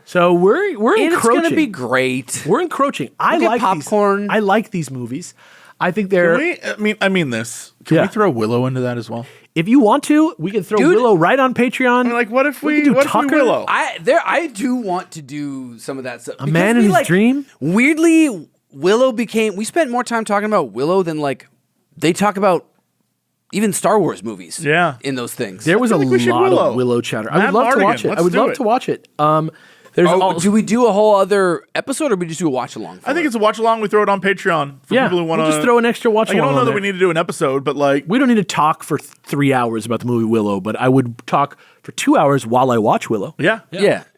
So we're encroaching. It's going to be great. We're encroaching. I like popcorn. I like these movies. I think they're. I mean this. Can we throw Willow into that as well? If you want to, we can throw Willow right on Patreon. I mean, like, what if we do what if we Tucker? Willow? I do want to do some of that stuff. A man in his dream? Weirdly, Willow became. We spent more time talking about Willow than like they talk about even Star Wars movies. Yeah. In those things. There was a like lot of Willow chatter. I would love to watch it. I would love to watch it. Do we do a whole other episode, or we just do a watch along? I think it's a watch along. We throw it on Patreon for people who want to. We'll just throw an extra watch along. I don't know that we need to do an episode, but like we don't need to talk for 3 hours about the movie Willow, but I would talk for 2 hours while I watch Willow. Yeah,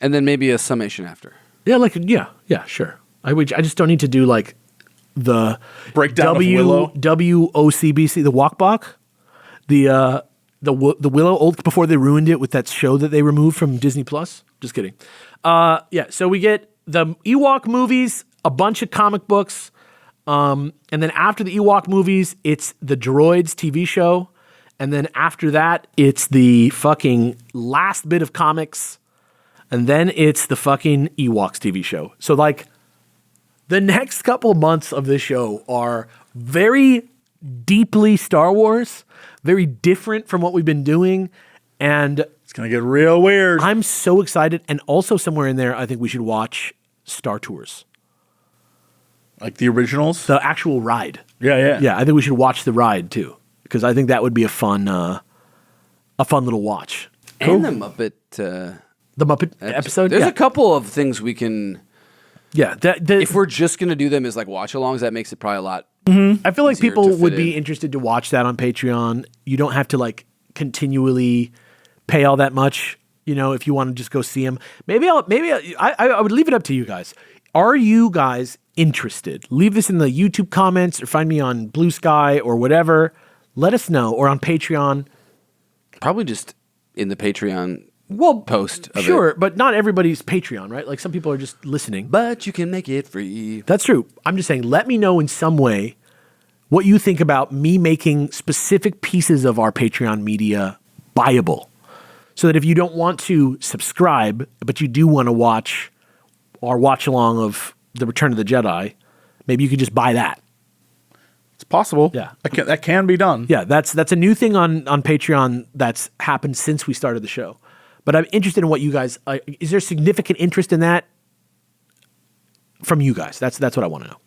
and then maybe a summation after. Yeah, sure. I just don't need to do like the breakdown of Willow, WOCBC, the Walkbach, the Willow old before they ruined it with that show that they removed from Disney Plus. Just kidding. So we get the Ewok movies, a bunch of comic books, and then after the Ewok movies, it's the Droids TV show, and then after that, it's the fucking last bit of comics, and then it's the fucking Ewoks TV show. So like, the next couple months of this show are very deeply Star Wars, very different from what we've been doing, and it's going to get real weird. I'm so excited. And also somewhere in there, I think we should watch Star Tours. Like the originals? The actual ride. Yeah. Yeah, I think we should watch the ride too. Because I think that would be a fun little watch. And the Muppet... the Muppet episode? There's a couple of things we can... Yeah. If we're just going to do them as like watch-alongs, that makes it probably a lot I feel like people would be in. interested to watch that on Patreon. You don't have to like continually pay all that much, if you want to just go see them. Maybe I would leave it up to you guys. Are you guys interested? Leave this in the YouTube comments or find me on Blue Sky or whatever. Let us know, or on Patreon. Probably just in the Patreon post of sure, it. but not everybody's Patreon, right? Like some people are just listening. But you can make it free. That's true. I'm just saying, let me know in some way what you think about me making specific pieces of our Patreon media buyable. So that if you don't want to subscribe, but you do want to watch our watch along of The Return of the Jedi, maybe you could just buy that. It's possible. Yeah. That can be done. Yeah, that's a new thing on Patreon that's happened since we started the show. But I'm interested in what you guys. Is there significant interest in that from you guys? That's what I want to know.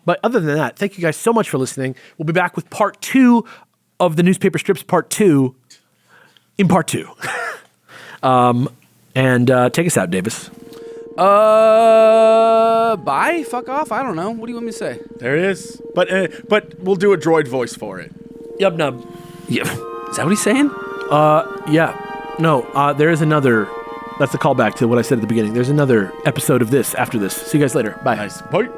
But other than that, thank you guys so much for listening. We'll be back with part 2 of the newspaper strips, part 2, in part 2. And take us out, Davis. Bye. Fuck off. I don't know. What do you want me to say? There it is. But we'll do a droid voice for it. Yub nub. Yeah. Is that what he's saying? Yeah. No, there is another. That's the callback to what I said at the beginning. There's another episode of this after this. See you guys later. Bye. Nice. Bye.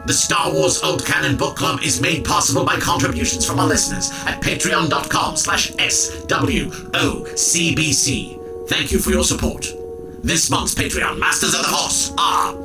The Star Wars Old Canon Book Club is made possible by contributions from our listeners at patreon.com/SWOCBC. Thank you for your support. This month's Patreon Masters of the Force are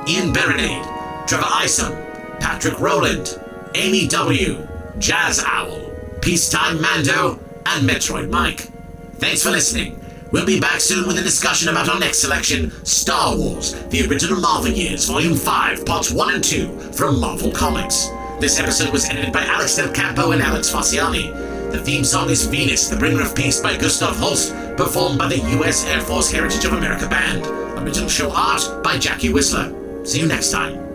Ian Berenade, Trevor Isom, Patrick Rowland, Amy W., Jazz Owl, Peacetime Mando, and Metroid Mike. Thanks for listening. We'll be back soon with a discussion about our next selection, Star Wars, the original Marvel Years, Volume 5, Parts 1 and 2, from Marvel Comics. This episode was edited by Alex Del Campo and Alex Fasciani. The theme song is Venus, the Bringer of Peace by Gustav Holst, performed by the U.S. Air Force Heritage of America Band. Original show art by Jackie Whistler. See you next time.